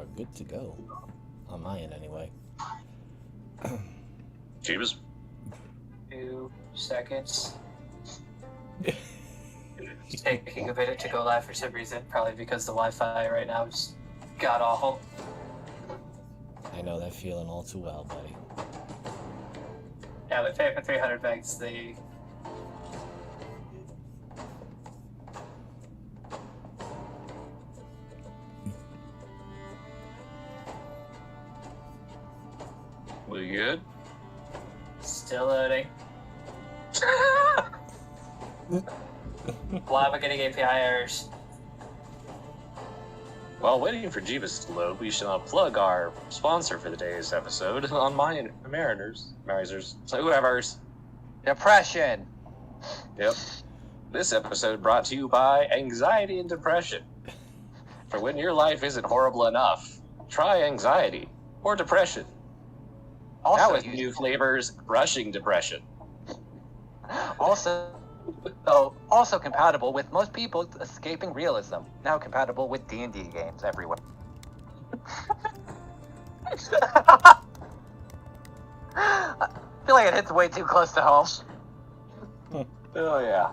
are good to go. On my end, anyway. Jeebus. 2 seconds. It's taking a minute to go live for some reason, probably because the Wi-Fi right now is god awful. I know that feeling all too well, buddy. Yeah, but pay for 300 megs, We good? Still loading. Why am I getting API errors? While waiting for Jeebus to load, we shall plug our sponsor for the day's episode on Mariners, so whoever's. Depression. Yep. This episode brought to you by anxiety and depression. For when your life isn't horrible enough, try anxiety or depression. Also, Now with new flavors, crushing depression. Also compatible with most people escaping realism. Now compatible with D&D games everywhere. I feel like it hits way too close to home. Oh yeah.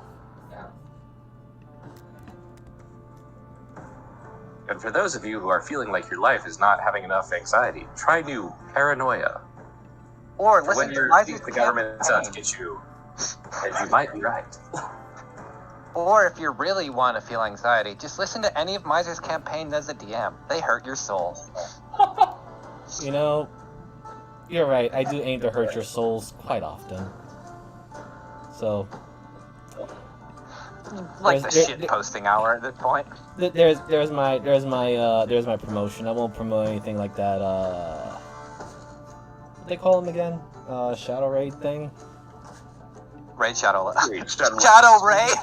And for those of you who are feeling like your life is not having enough anxiety, try new paranoia. Or For listen when to you Miser's think the government's out to campaign. get you, and you might be right. Or if you really want to feel anxiety, just listen to any of Miser's campaign as a DM. They hurt your soul. You know, you're right. I do aim to hurt your souls quite often. So Like the There's- shit posting hour at this point. there's my promotion. I won't promote anything like that. What they call them again? Shadow Raid thing. Raid Shadow. Shadow- Shadow Raid.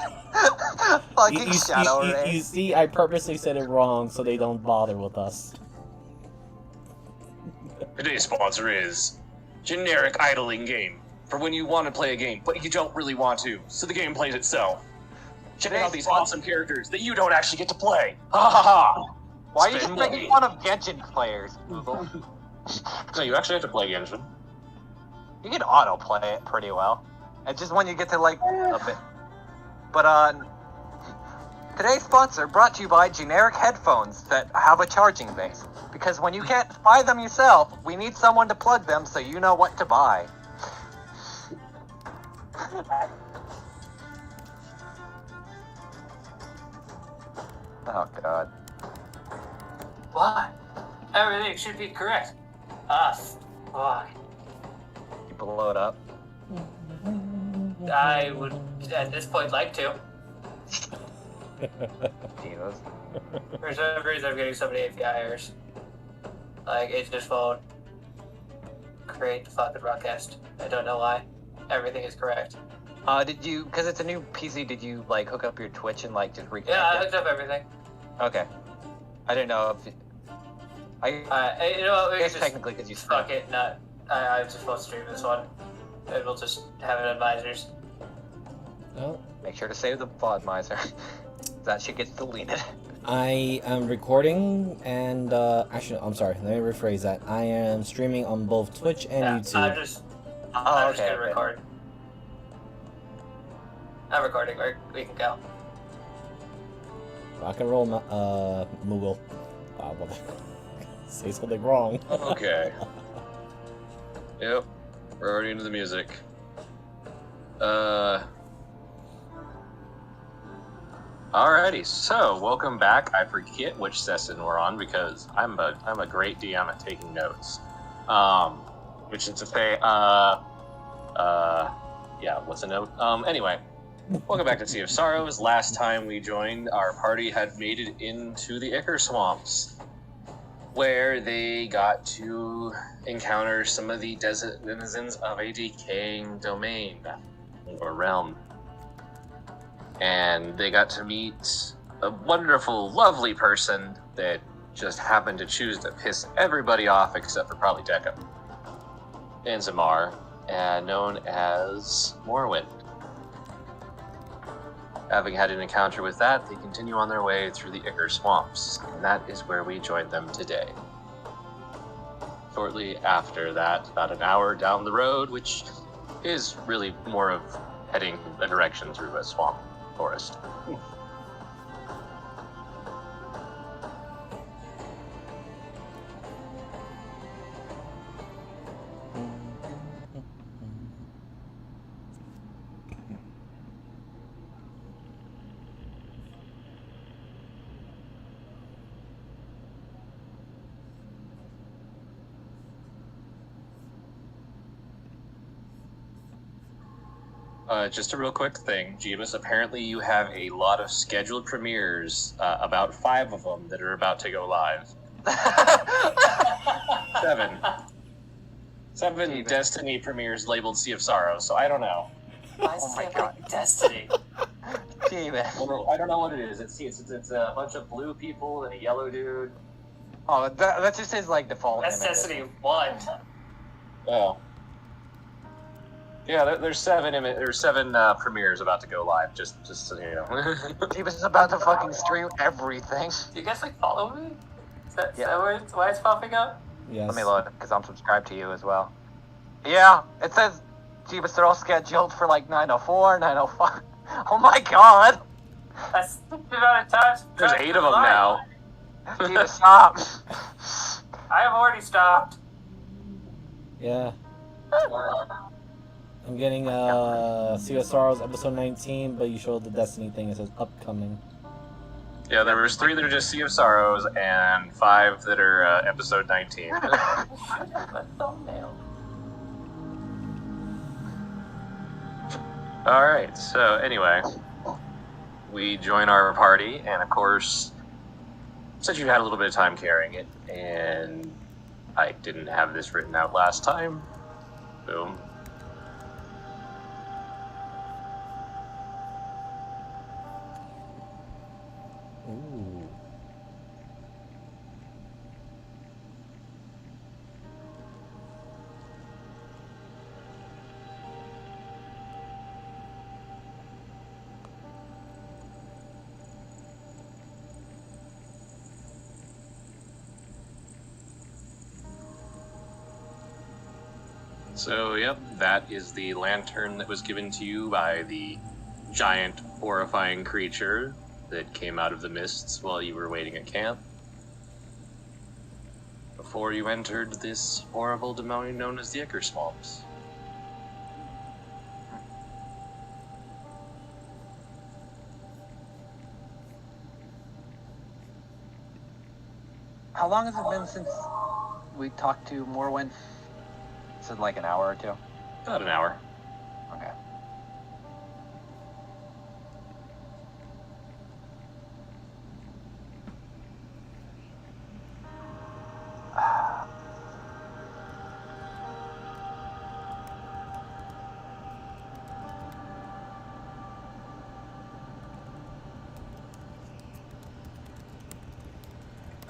Fucking Shadow Raid. You see, I purposely said it wrong so they don't bother with us. Today's sponsor is Generic Idling Game. For when you want to play a game, but you don't really want to, so the game plays itself. Check out these awesome characters that you don't actually get to play. Ha ha ha! Why are you Spend just making money. fun of Genshin players, Google? No, you actually have to play Genshin. You can auto-play it pretty well. It's just when you get to, like, a bit. But, today's sponsor brought to you by generic headphones that have a charging base. Because when you can't buy them yourself, we need someone to plug them so you know what to buy. Oh, God. What? Everything should be correct. Fuck. You blow it up. I would, at this point, like to. Jesus. For some reason, I'm getting so many API errors. Like, it just won't create the fucking broadcast. I don't know why. Everything is correct. Did you, because it's a new PC, did you, like, hook up your Twitch and, like, just reconnect Yeah, I it? hooked up everything. Okay. I didn't know if... You know what, we I can guess just technically because you fuck it, not. I just won't stream this one. And we'll just have it on Misers. Well, Make sure to save the VOD, Miser. That shit gets deleted. I am recording and actually, I'm sorry. Let me rephrase that. I am streaming on both Twitch and Yeah, YouTube. I'm just gonna record. I'm recording. We can go. Rock and roll, Moogle. Well, say something wrong. Okay. Yep. We're already into the music. Alrighty, so welcome back. I forget which session we're on because I'm a great DM at taking notes. Which is to say, yeah, what's a note? Anyway, welcome back to Sea of Sorrows. Last time we joined, our party had made it into the Ichor Swamps, where they got to encounter some of the desert denizens of a decaying domain or realm. And they got to meet a wonderful, lovely person that just happened to choose to piss everybody off except for probably Deca and Zamar, known as Morrowind. Having had an encounter with that, they continue on their way through the Ichor Swamps, and that is where we joined them today. shortly after that, about an hour down the road, which is really more of heading a direction through a swamp forest. Just a real quick thing, Jeebus. Apparently, you have a lot of scheduled premieres, about 5 of them that are about to go live. 7 Jeebus. Destiny premieres labeled Sea of Sorrow, so I don't know. Why Oh is my it God. like Destiny? Jeebus. Well, I don't know what it is. It's a bunch of blue people and a yellow dude. Oh, that's just his like default That's image. Destiny 1. Oh. Yeah, there's 7 premieres about to go live. Just so you know. Jeebus is about to fucking stream everything. Do you guys like follow me? Is that Yeah. why it's popping up? Yes. Let me load because I'm subscribed to you as well. Yeah, it says Jeebus, they're all scheduled for like 9:04, 9:05. Oh my God! That's the amount of times. There's 8 of them now. Jeebus, stop! I have already stopped. Yeah. I'm getting Sea of Sorrows episode 19, but you showed the Destiny thing. It says upcoming. Yeah, there was 3 that are just Sea of Sorrows and 5 that are episode 19. A thumbnail. Alright, so anyway, we join our party, and of course, since you had a little bit of time carrying it, and I didn't have this written out last time, boom. Ooh. So, yep, that is the lantern that was given to you by the giant, horrifying creature that came out of the mists while you were waiting at camp. Before you entered this horrible domain known as the Ichor Swamps. How long has it been since we talked to Morwen? Is it like an hour or 2? About an hour. Okay.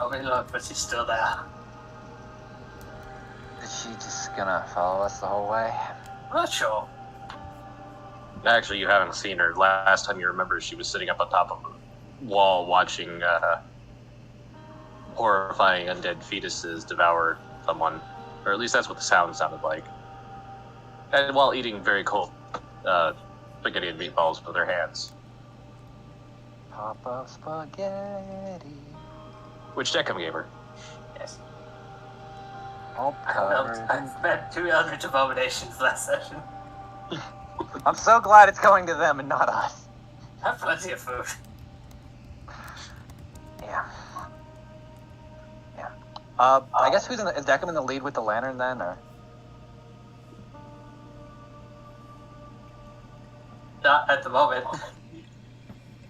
Oh, wait, look, but she's still there. Is she just gonna follow us the whole way? I'm not sure. Actually, you haven't seen her. Last time you remember, she was sitting up on top of a wall watching horrifying undead fetuses devour someone. Or at least that's what the sound sounded like. And while eating very cold spaghetti and meatballs with her hands. Papa spaghetti. Which Deckham gave her. Yes. All covered. I've met 2 Eldritch Abominations last session. I'm so glad it's going to them and not us. I have plenty of food. Yeah. Yeah. I guess is Deckham in the lead with the lantern then, or? Not at the moment.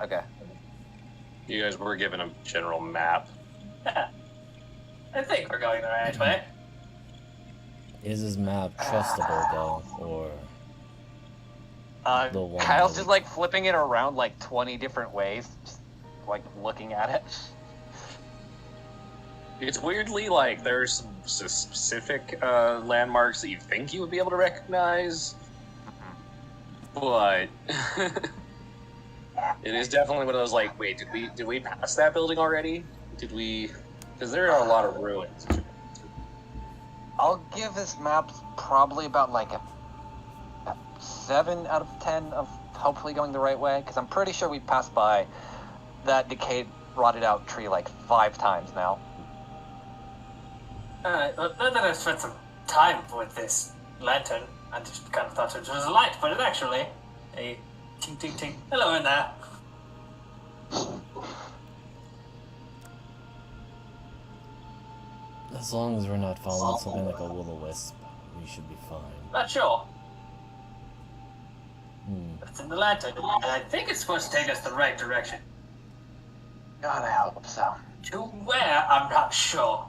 Okay. You guys were given a general map. I think we're going the right way. Is his map trustable though, or the one Kyle's that just we- like flipping it around like 20 different ways, just like looking at it. It's weirdly like there's some specific landmarks that you think you would be able to recognize, but it is definitely one of those like, wait, did we pass that building already? Did we? Because there are a lot of ruins. I'll give this map probably about like a 7 out of 10 of hopefully going the right way, because I'm pretty sure we passed by that decayed, rotted out tree like 5 times now. Alright, well, now that I've spent some time with this lantern, I just kind of thought it was a light, but it's actually a ting ting ting. Hello in there. As long as we're not following something like a will-o-wisp, we should be fine. Not sure. Hmm. It's in the lantern, and I think it's supposed to take us the right direction. God, I hope so. To where, I'm not sure.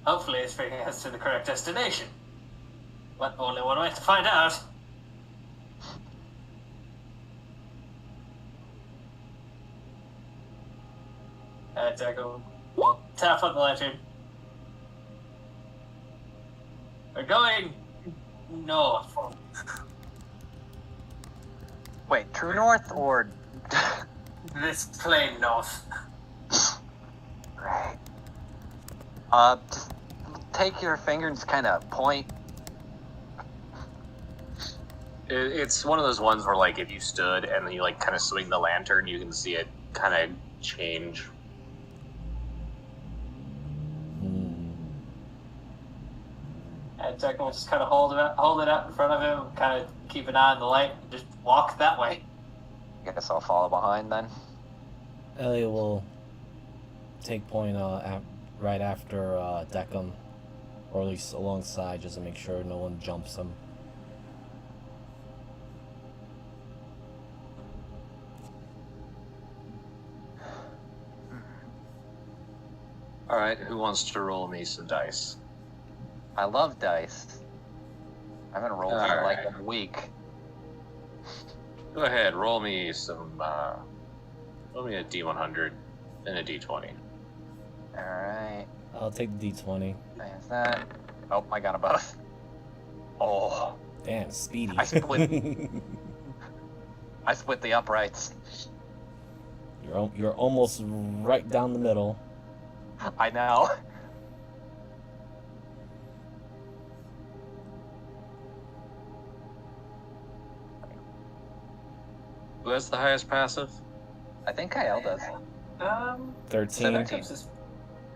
Hopefully it's bringing us to the correct destination. But only one way to find out. Jacob will tap on the lantern. We're going north. Wait, true north or... This plain north. Right. Just take your finger and just kind of point. It's one of those ones where, like, if you stood and then you, like, kind of swing the lantern, you can see it kind of change. And Jacob will just kind of hold it up in front of him, kind of keep an eye on the light, and just walk that way. Guess I'll follow behind then. Elliot will take point right after Deckham, or at least alongside, just to make sure no one jumps him. Alright, who wants to roll me some dice? I love dice. I haven't rolled in like Alright. a week. Go ahead, roll me some, roll me a D100 and a D20. Alright. I'll take the D20. There's that. Oh, I got them both. Oh. Damn, speedy. I split. I split the uprights. You're almost right down the middle. I know. Who has the highest passive? I think Kyle does. 13. Jacob's is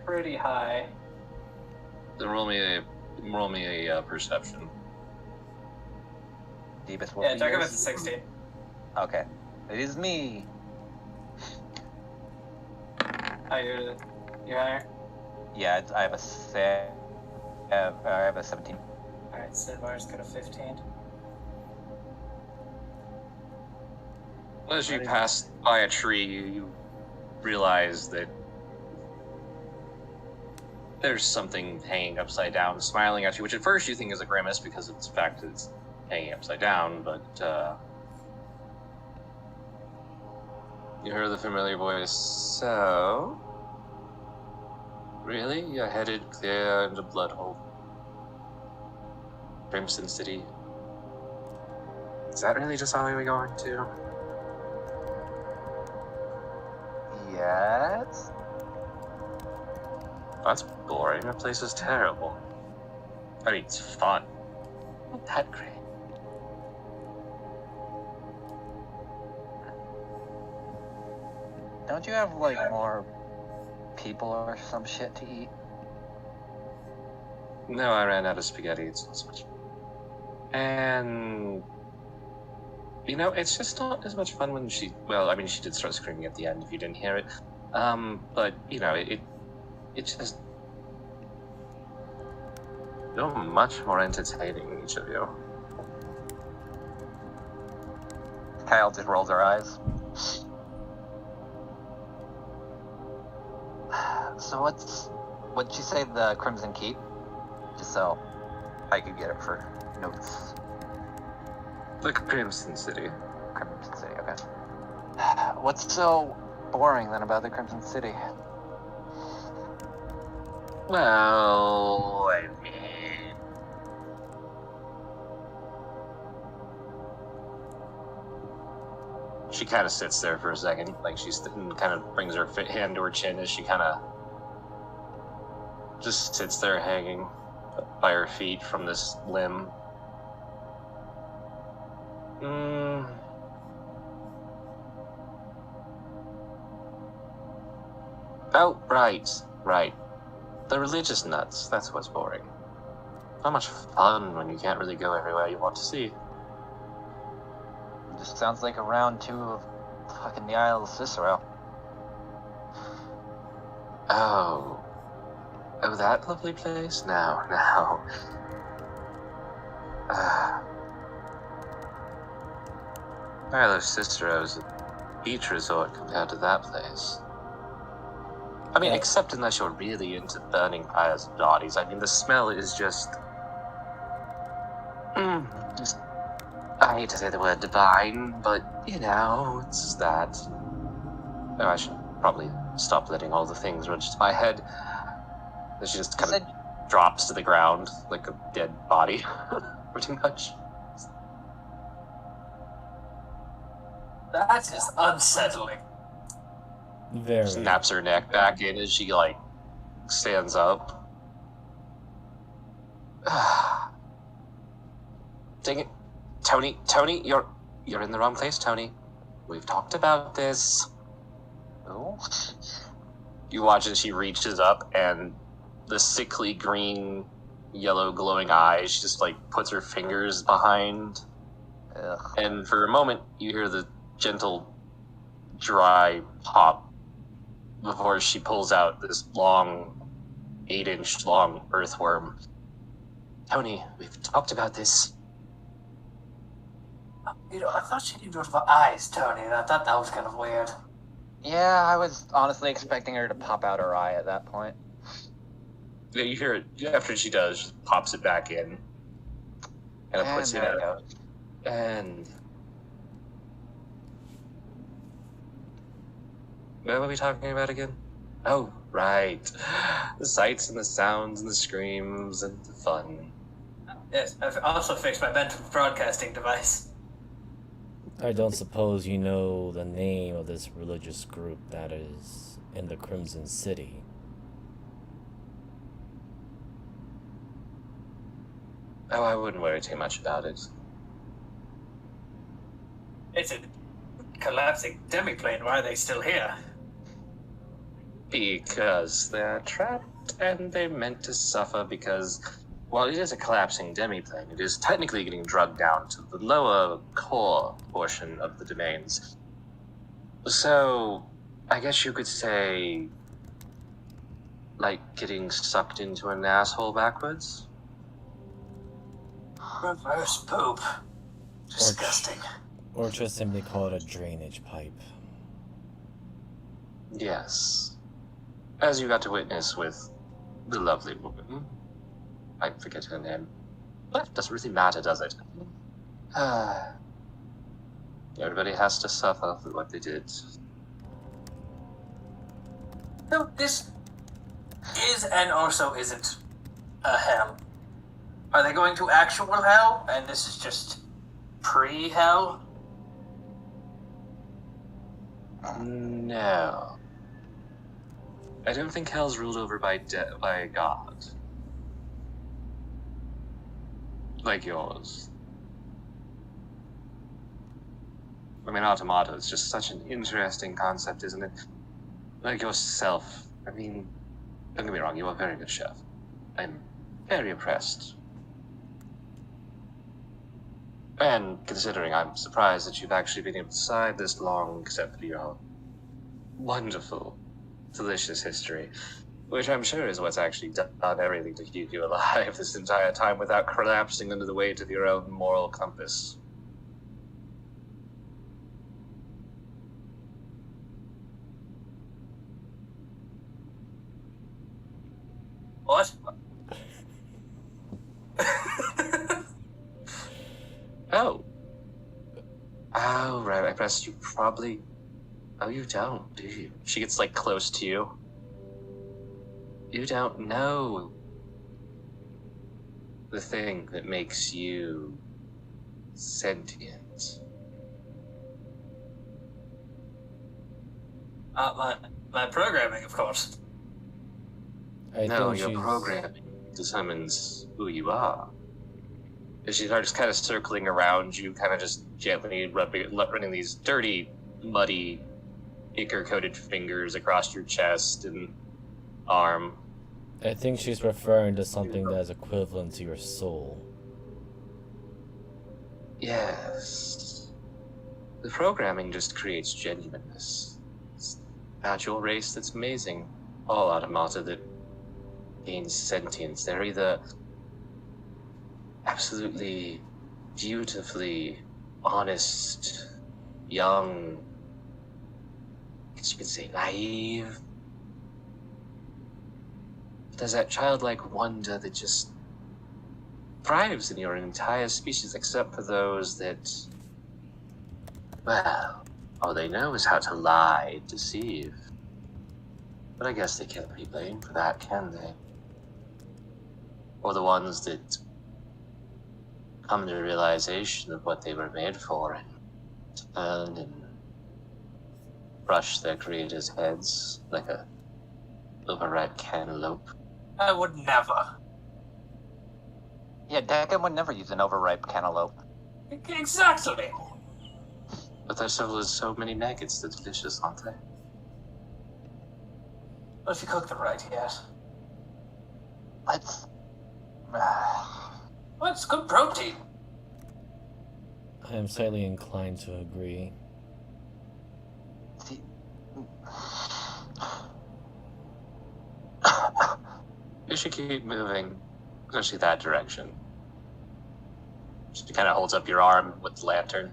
pretty high. Then roll me a perception. Deebus, Yeah, Jacob has a 16. Okay. It is me. Oh, you're higher? Yeah, I have a I have a 17. Alright, Sidmar's got a 15. As you pass by a tree, you realize that there's something hanging upside down, smiling at you, which at first you think is a grimace because of the fact that it's hanging upside down, but you hear the familiar voice. So, really? You're headed clear into Bloodhole? Crimson City? Is that really just how we're going to? Yes. That's boring. That place is terrible. I mean, it's fun. Not that great. Don't you have like more people or some shit to eat? No, I ran out of spaghetti. It's not so much. And you know, it's just not as much fun when she. Well, I mean, she did start screaming at the end. If you didn't hear it, but you know, it's just you're much more entertaining, each of you. Kyle just rolls her eyes. So what'd you say the Crimson Keep? Just so I could get it for notes. The Crimson City. Crimson City, okay. What's so boring then about the Crimson City? Well, I mean, she kind of sits there for a second, like she's kind of brings her hand to her chin as she kind of just sits there hanging. by her feet from this limb. Oh, right. The religious nuts, that's what's boring. Not much fun when you can't really go everywhere you want to see. Just sounds like a round 2 of fucking the Isle of Cicero. Oh, that lovely place? Now. Isle of Cicero's a beach resort compared to that place. I mean, except unless you're really into burning piles of bodies. I mean, the smell is just... I hate to say the word divine, but, it's just that. Oh, I should probably stop letting all the things run to my head. She just kind of drops to the ground like a dead body, pretty much. That is unsettling. Very. Snaps her neck back in as she, stands up. Dang it. Tony, you're in the wrong place, Tony. We've talked about this. Oh? You watch as she reaches up, and the sickly green, yellow glowing eyes, she just, puts her fingers behind. Ugh. And for a moment, you hear the gentle, dry pop before she pulls out this long, 8-inch long earthworm. Tony, we've talked about this. I thought she didn't have eyes, Tony. I thought that was kind of weird. Yeah, I was honestly expecting her to pop out her eye at that point. Yeah, you hear it after she does, she pops it back in. And it puts it out. And what were we talking about again? Oh, right. The sights and the sounds and the screams and the fun. Yes, I've also fixed my mental broadcasting device. I don't suppose you know the name of this religious group that is in the Crimson City. Oh, I wouldn't worry too much about it. It's a collapsing demiplane. Why are they still here? Because they're trapped and they're meant to suffer because, while it is a collapsing demiplane, it is technically getting drugged down to the lower core portion of the domains. So, I guess you could say, like getting sucked into an asshole backwards? Reverse poop. Disgusting. Or just simply call it a drainage pipe. Yes. As you got to witness with the lovely woman. I forget her name. But it doesn't really matter, does it? Everybody has to suffer for what they did. No, this is and also isn't a hell. Are they going to actual hell? And this is just pre-hell? No. I don't think hell's ruled over by a god. Like yours. I mean, automata is just such an interesting concept, isn't it? Like yourself. I mean, don't get me wrong, you are a very good chef. I'm very impressed. And considering I'm surprised that you've actually been able to survive this long, except for your wonderful, delicious history, which I'm sure is what's actually done everything to keep you alive this entire time without collapsing under the weight of your own moral compass. What? Oh, right, I pressed you probably... Oh, you don't, do you? She gets, close to you. You don't know the thing that makes you sentient. My programming, of course. No, your programming determines who you are. And she starts kind of circling around you, kind of just gently running these dirty, muddy, ichor-coated fingers across your chest and arm. I think she's referring to something that is equivalent to your soul. Yes. The programming just creates genuineness. It's about your race that's amazing. All automata that gains sentience. They're either absolutely beautifully honest, young, I guess you could say naive. There's that childlike wonder that just thrives in your entire species, except for those that, well, all they know is how to lie, deceive. But I guess they can't be blamed for that, can they? Or the ones that come to the realization of what they were made for and turn and brush their creators' heads like a overripe cantaloupe. I would never. Yeah, Deccan would never use an overripe cantaloupe. Exactly. But there's so many maggots, they're delicious, aren't they? Well, if you cook them right, yes. Let's... Well, it's good protein. I am slightly inclined to agree. See... You should keep moving, especially that direction. She kind of holds up your arm with the lantern.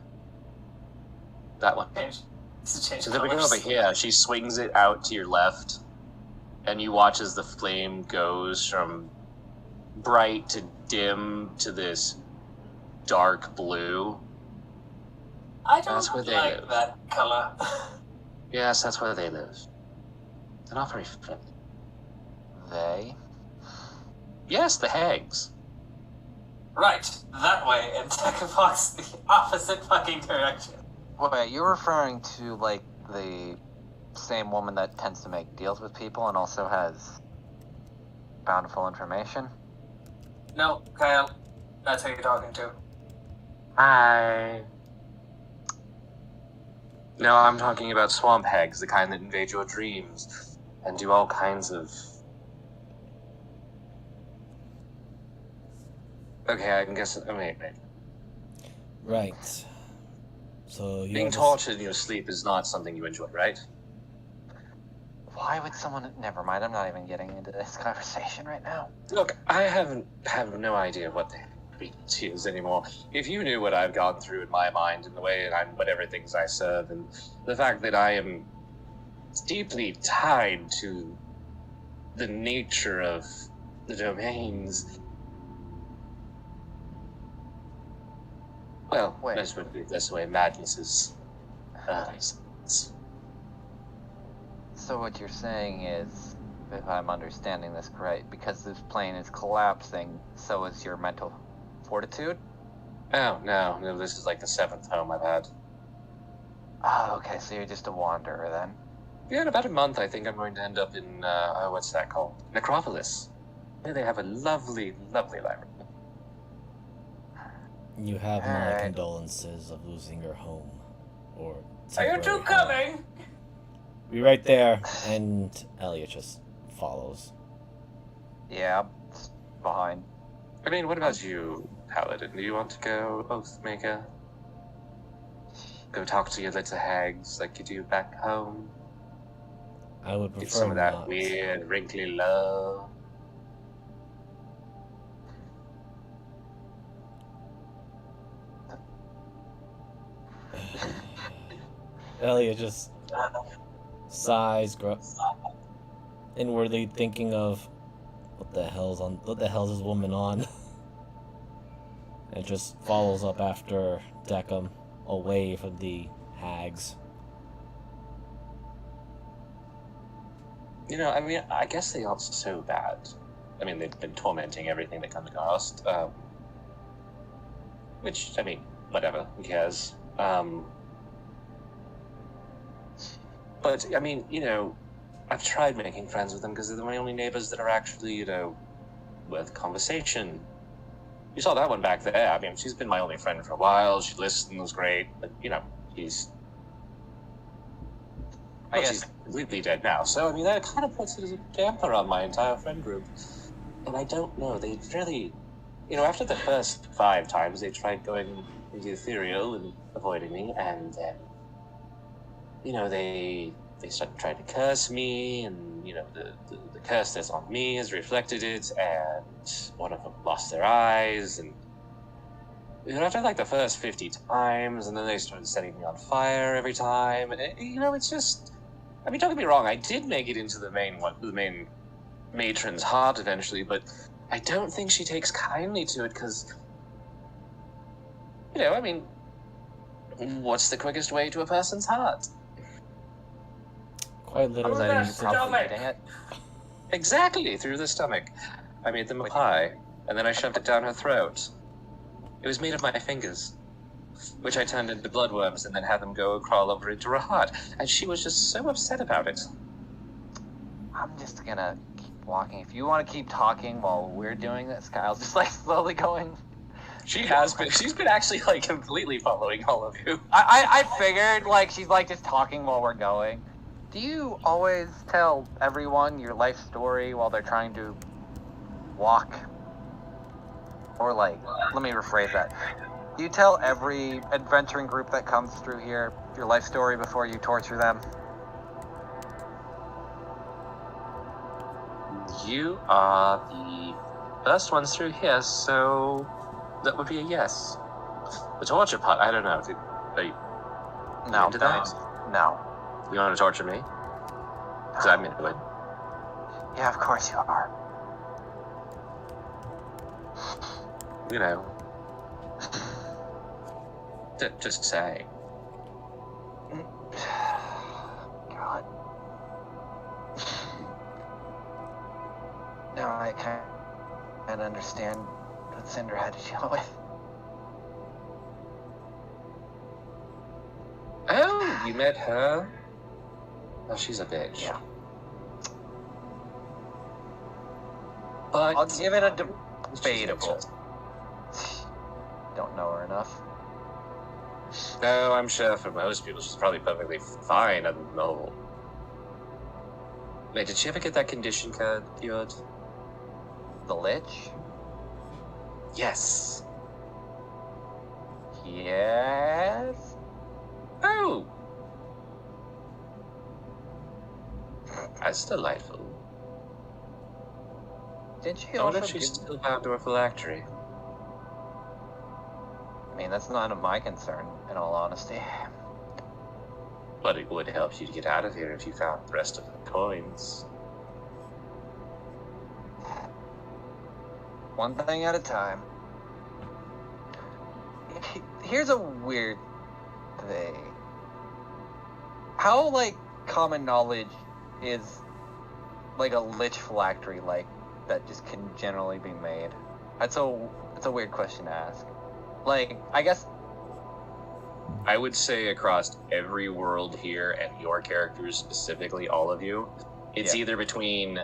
That one. Change. It's a change. So then we go over here. She swings it out to your left, and you watch as the flame goes from bright to dim to this dark blue. I don't That's where they like live. that color. Yes, that's where they live. They're not very friendly. They? Yes, the hags. Right, that way, and Deca walks the opposite fucking direction. Wait, you're referring to, like, the same woman that tends to make deals with people and also has bountiful information? No, Kyle, that's who you're talking to. Hi. No, I'm talking about swamp hags, the kind that invade your dreams and do all kinds of... Okay, I can guess... Oh, wait. Right. So you Being tortured in your sleep is not something you enjoy, right? Why would someone... Never mind, I'm not even getting into this conversation right now. Look, I have no idea what the reality is anymore. If you knew what I've gone through in my mind and the way whatever things I serve, and the fact that I am deeply tied to the nature of the domains... Well, Wait. let's put it this way, madness is... So what you're saying is, if I'm understanding this correct, because this plane is collapsing, so is your mental fortitude? Oh, no, this is like the 7th home I've had. Oh, okay, so you're just a wanderer then. Yeah, in about a month, I think I'm going to end up in, what's that called? Necropolis. There they have a lovely, lovely library. You have my Alright. condolences of losing your home. Or Are you two temporary home. coming? Be right there, and Elliot just follows. Yeah, it's behind. I mean, what about you, Paladin? Do you want to go, Oathmaker? Go talk to your little hags like you do back home? I would Get prefer some of that not. weird, wrinkly love? Elliot just sighs, inwardly thinking of what the hell's this woman on? And just follows up after Deckham, away from the hags. You know, I mean, I guess they aren't so bad. I mean, they've been tormenting everything they come across. Which, I mean, whatever, who cares? But, I mean, you know, I've tried making friends with them because they're my only neighbors that are actually, you know, worth conversation. You saw that one back there. I mean, she's been my only friend for a while. She listened, was great, but she's completely dead now. So I mean, that kind of puts it as a damper on my entire friend group. And I don't know. They really, after the first 5 times, they tried going into ethereal and avoiding me, and then, they started trying to curse me, and the curse that's on me has reflected it, and one of them lost their eyes, and after like the first 50 times, and then they started setting me on fire every time, and it's just, I mean, don't get me wrong, I did make it into the main matron's heart eventually, but I don't think she takes kindly to it, because I mean, what's the quickest way to a person's heart? Quite literally, Oh, probably stomach. it. Exactly, through the stomach. I made them a pie, and then I shoved it down her throat. It was made of my fingers, which I turned into bloodworms and then had them go crawl over into her heart, and she was just so upset about it. I'm just gonna keep walking. If you want to keep talking while we're doing this, Kyle's just like slowly going. She's been actually like completely following all of you. I figured like she's like just talking while we're going. Do you always tell everyone your life story while they're trying to walk? Or like, let me rephrase that. Do you tell every adventuring group that comes through here your life story before you torture them? You are the first ones through here, so that would be a yes. The torture part, I don't know. Are you No, into that? No. You want to torture me? Because I'm into it. Yeah, of course you are. Just say. God. Now I kind of understand what Cinder had to deal with. Oh, you met her? Oh, she's a bitch. Yeah. But I'll give it a she's debatable. bitch. Don't know her enough. No, I'm sure for most people she's probably perfectly fine and normal. Wait, did she ever get that condition card cured? The Lich? Yes. Yes? Oh! That's delightful. Did she I wonder also if she's give... still bound to her phylactery. I mean, that's none of my concern, in all honesty. But it would help you to get out of here if you found the rest of the coins. One thing at a time. Here's a weird thing. How, like, common knowledge is, like, a lich phylactery, like, that just can generally be made? It's a weird question to ask. Like, I guess... I would say across every world here, and your characters specifically, all of you, it's either between,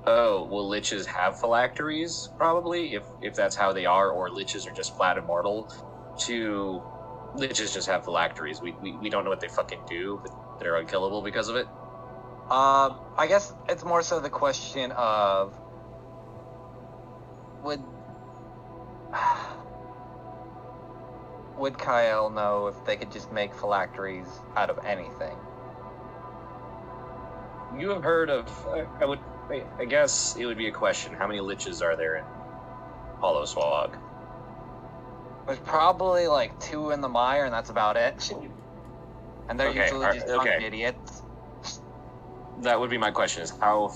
oh, will liches have phylacteries, probably, if that's how they are, or liches are just flat immortal, to liches just have phylacteries. We don't know what they fucking do, but they're unkillable because of it. I guess it's more so the question of... Would Kyle know if they could just make phylacteries out of anything? You have heard of, I guess it would be a question, how many liches are there in Hollow Swag? There's probably like 2 in the mire, and that's about it. And they're Okay, usually just drunk idiots. That would be my question, is how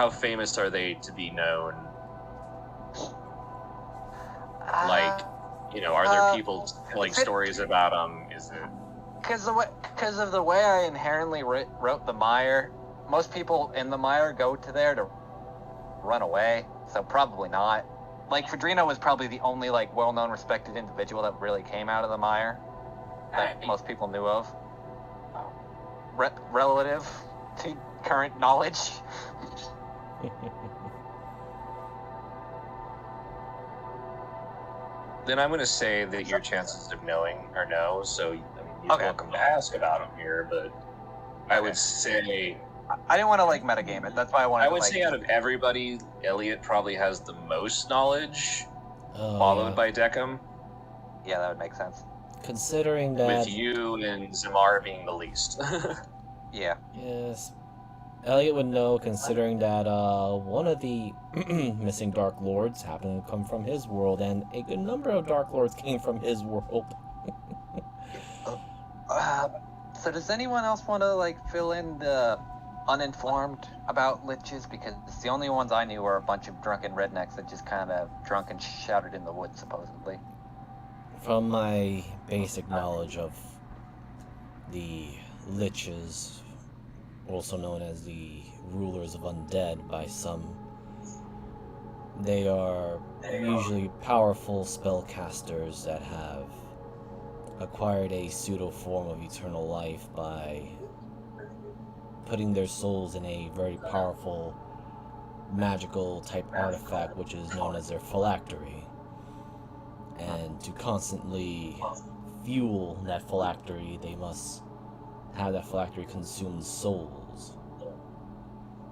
famous are they to be known? Like, are there people telling stories about them? Is it... Because of the way I inherently wrote the mire, most people in the mire go to there to run away, so probably not. Like, Fedrina was probably the only, like, well-known, respected individual that really came out of the mire that most people knew of. Relative to current knowledge. then I'm going to say that your chances of knowing are no. So I mean, you're Okay. welcome to ask about them here, but I would say I didn't want to like metagame it. That's why I wanted I to would like. say out of everybody, Elliot probably has the most knowledge, Oh, followed yeah. by Deckham, Yeah, that would make sense. Considering that, with you and Zamar being the least. Yeah. yes, Elliot would know, considering that one of the missing Dark Lords happened to come from his world, and a good number of Dark Lords came from his world. So does anyone else want to like fill in the uninformed about liches? Because the only ones I knew were a bunch of drunken rednecks that just kind of drunk and shouted in the woods, supposedly. From my basic knowledge of the liches, also known as the rulers of undead by some, they are usually powerful spellcasters that have acquired a pseudo form of eternal life by putting their souls in a very powerful magical type artifact which is known as their phylactery. And to constantly fuel that phylactery, they must have that phylactery consume souls.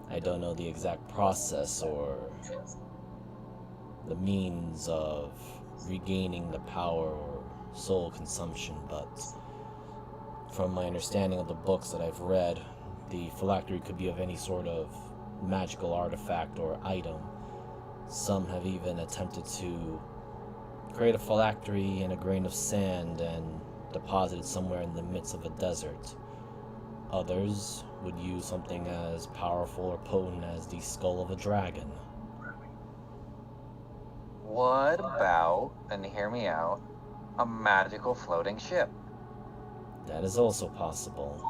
I don't know the exact process or the means of regaining the power or soul consumption, but from my understanding of the books that I've read, the phylactery could be of any sort of magical artifact or item. Some have even attempted to create a phylactery in a grain of sand and deposit it somewhere in the midst of a desert. Others would use something as powerful or potent as the skull of a dragon. What about, and hear me out, a magical floating ship? That is also possible.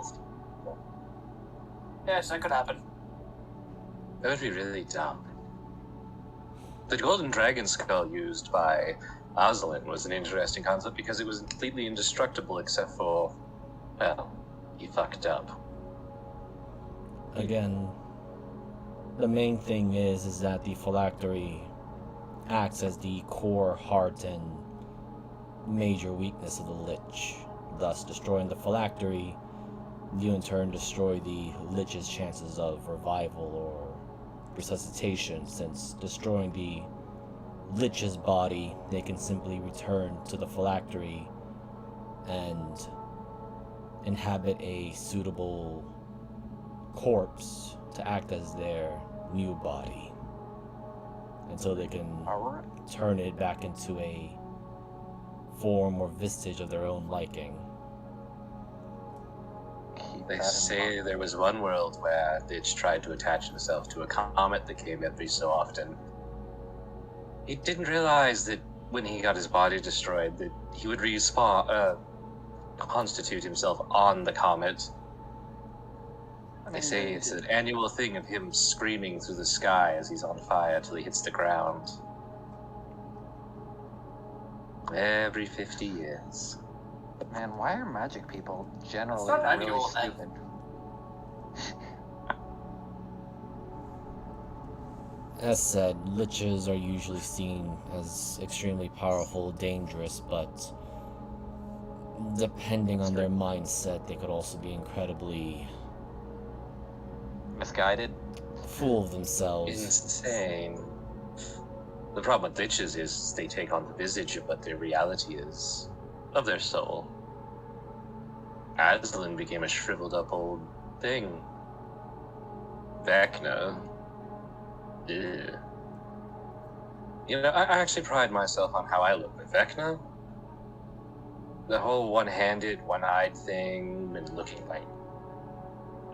Yes, that could happen. That would be really dumb. The golden dragon skull used by Aslan was an interesting concept because it was completely indestructible except for, well, he fucked up. Again, the main thing is that the phylactery acts as the core, heart, and major weakness of the lich. Thus, destroying the phylactery, you in turn destroy the lich's chances of revival or resuscitation, since destroying the lich's body, they can simply return to the phylactery and inhabit a suitable corpse to act as their new body until they can Alright. turn it back into a form or vestige of their own liking. Keep They that in say mind. there was one world where Lich tried to attach himself to a comet that came every so often. He didn't realize that when he got his body destroyed, that he would respawn, constitute himself on the comet. They say it's an annual thing of him screaming through the sky as he's on fire till he hits the ground. Every 50 years. Man, why are magic people generally It's not really annual then. stupid? As said, liches are usually seen as extremely powerful, dangerous, but depending on their mindset, they could also be incredibly Misguided? full of themselves. Insane. The problem with Liches is they take on the visage of what their reality is, of their soul. Aslan became a shriveled up old thing. Vecna. Ugh. You know, I actually pride myself on how I look with Vecna. The whole one-handed, one-eyed thing, and looking like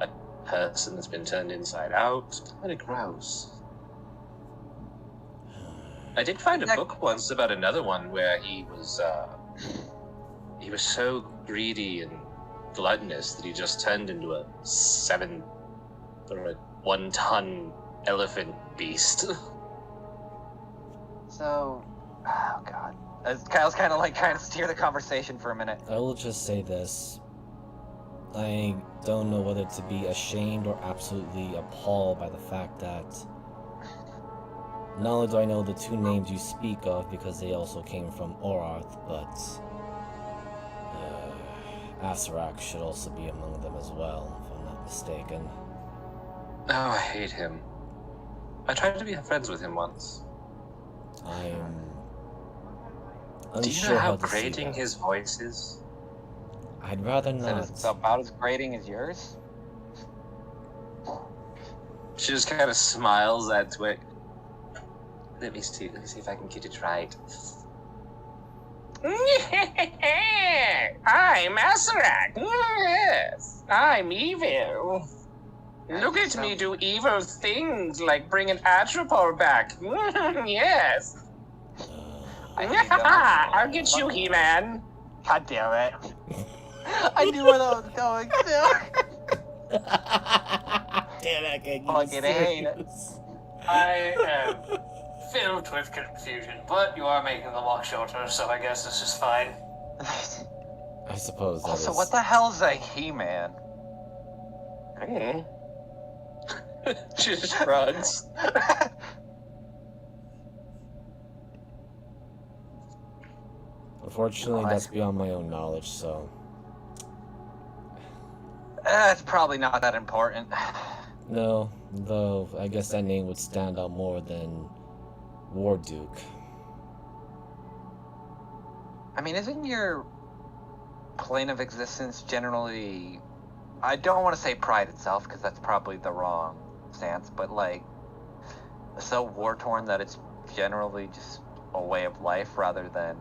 a person that's been turned inside out. Kind of gross. I did find a book once about another one where he was so greedy and gluttonous that he just turned into a 1-ton elephant beast. So, oh god. As Kyle's kind of like trying to steer the conversation for a minute. I will just say this. I don't know whether to be ashamed or absolutely appalled by the fact that Not only do I know the two names you speak of because they also came from Orarth, but Asarak should also be among them as well, if I'm not mistaken. Oh, I hate him. I tried to be friends with him once. I am Do you unsure know how to see grating that. his voice is? I'd rather That not. is about as grating as yours. She just kind of smiles at Twig. Let me see if I can get it right. I'm Asarak. Yes, I'm evil. Look at me do evil things like bring an Atropor back. Yes. I'll get you, He-Man. God damn it. I knew where that was going too. Damn it, I can't Fucking hate it. I am filled with confusion, but you are making the walk shorter, so I guess this is fine. I suppose that Also, is. what the hell is a He-Man? She just shrugs. Unfortunately, that's beyond my own knowledge, so. It's probably not that important. No, though I guess that name would stand out more than War Duke. I mean, isn't your plane of existence generally... I don't want to say pride itself, because that's probably the wrong stance, but like, so war-torn that it's generally just a way of life rather than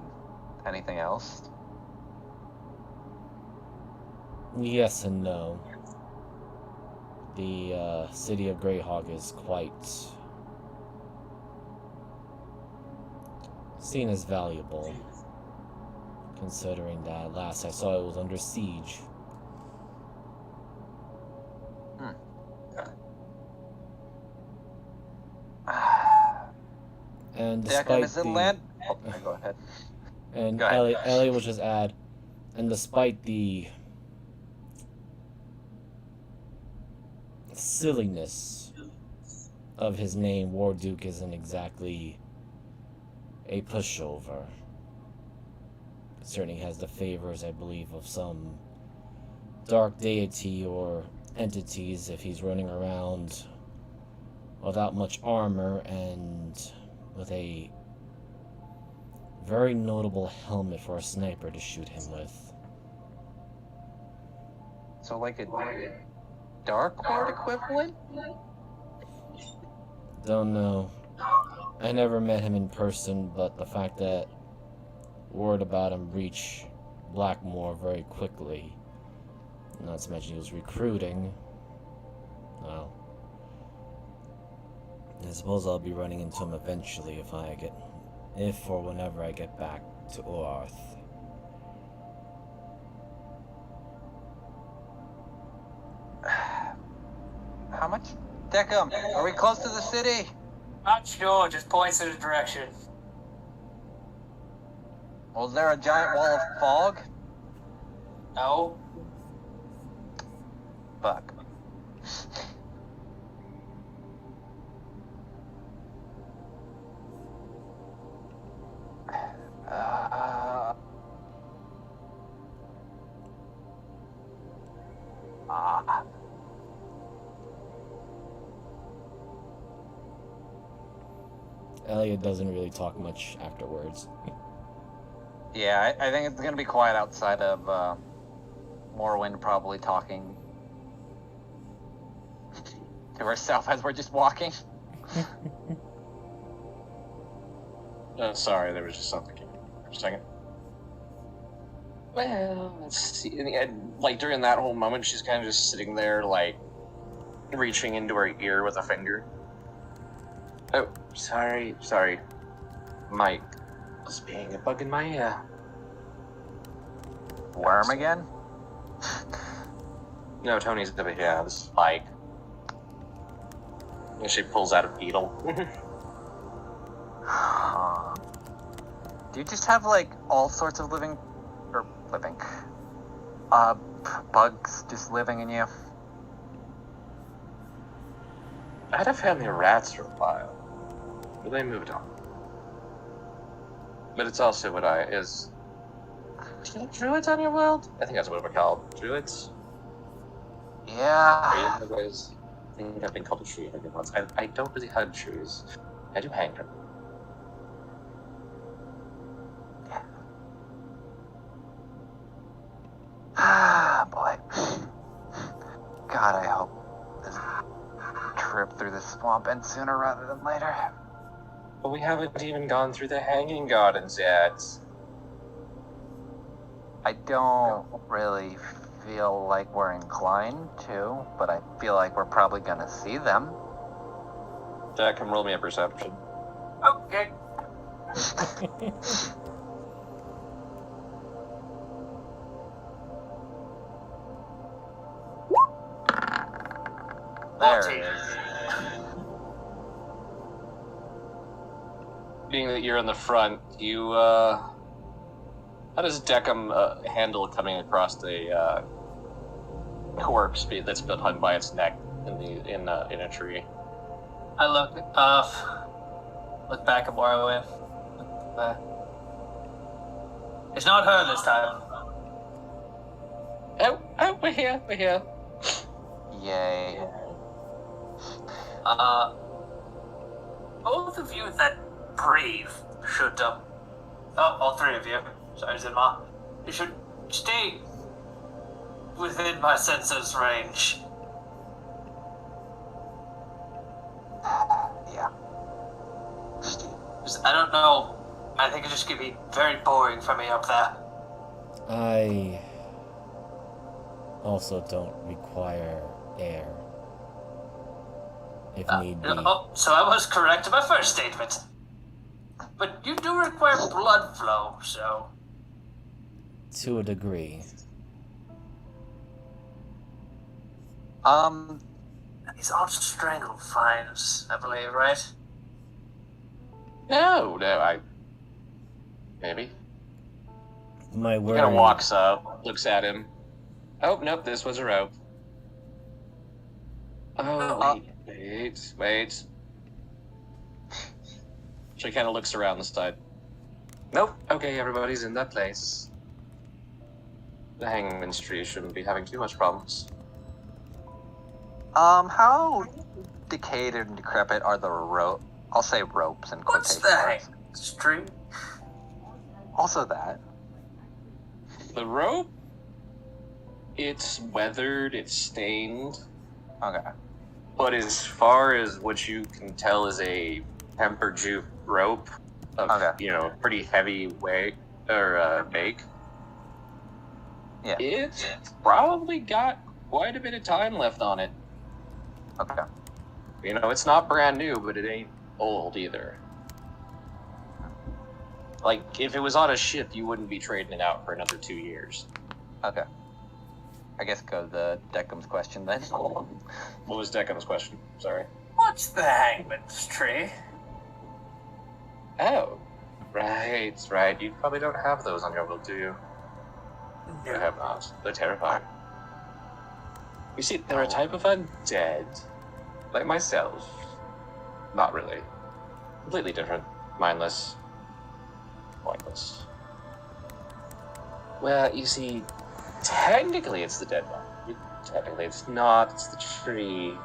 anything else? Yes and no. The city of Greyhawk is quite seen as valuable, considering that last I saw it was under siege. And despite is it land? Oh, go ahead. And Go ahead. Ellie will just add, and despite the silliness of his name, War Duke isn't exactly a pushover. It certainly has the favors, I believe, of some dark deity or entities if he's running around without much armor and with a very notable helmet for a sniper to shoot him with. So like a Dark Lord equivalent? Don't know. I never met him in person, but the fact that word about him reached Blackmore very quickly, not to mention he was recruiting, well, I suppose I'll be running into him eventually if or whenever I get back to Orarth. How much? Deckham, are we close to the city? Not sure, just points in a direction. Was there a giant wall of fog? No? Fuck. Elliot doesn't really talk much afterwards. Yeah, I think it's gonna be quiet outside of Morrowind, probably talking to herself as we're just walking. Sorry, there was just something for a second. Well, let's see. In the end, like during that whole moment, she's kind of just sitting there, like reaching into her ear with a finger. Oh, sorry. Mike was being a bug in my ear. Worm again? No, Tony's the yeah, this is Mike. And she pulls out a beetle. Do you just have like all sorts of bugs just living in you? I had a family of rats for a while. Well, they moved on. But it's also what do you have druids on your world? I think that's what we're called. Druids? Yeah. Anyways, I think I've been called a tree once. I don't really hug trees. I do hang them. Ah, boy. God, I hope this trip through the swamp ends sooner rather than later. But we haven't even gone through the Hanging Gardens yet. I don't really feel like we're inclined to, but I feel like we're probably gonna see them. Jack, can roll me a perception. Okay. There it is. Being that you're in the front, you, how does Deckham handle coming across the corpse that's been hung by its neck in a tree? I look off, look back at Warwick. It's not her this time. Oh, we're here. Yay. Both of you that breathe should, all three of you, sorry, Zinma, you should stay within my senses range. Yeah. 'Cause I don't know, I think it's just gonna be very boring for me up there. I also don't require air. If need be. Oh, so I was correct in my first statement. But you do require blood flow, so... To a degree. These are strangled vines, I believe, right? No, maybe. My He word. kind of walks up, looks at him. Oh, nope, this was a rope. Oh, wait. She kind of looks around the side. Nope, okay, everybody's in that place. The hangman's tree shouldn't be having too much problems. How decayed and decrepit are the rope? I'll say ropes in What's quotation the marks. hangman's tree? Also that. The rope, it's weathered, it's stained, Okay. but as far as what you can tell is a temper juke rope of, Okay. Pretty heavy weight or make, Yeah. it's probably got quite a bit of time left on it. Okay. It's not brand new, but it ain't old either. Like, if it was on a ship, you wouldn't be trading it out for another 2 years. Okay. I guess go to Deckham's question then. What was Deckham's question? Sorry. What's the hangman's tree? Oh, right. You probably don't have those on your world, do you? I have not. They're terrifying. You see, they're a type of undead. Like myself. Not really. Completely different. Mindless. Pointless. Well, you see, technically it's the dead one. Technically it's not. It's the tree.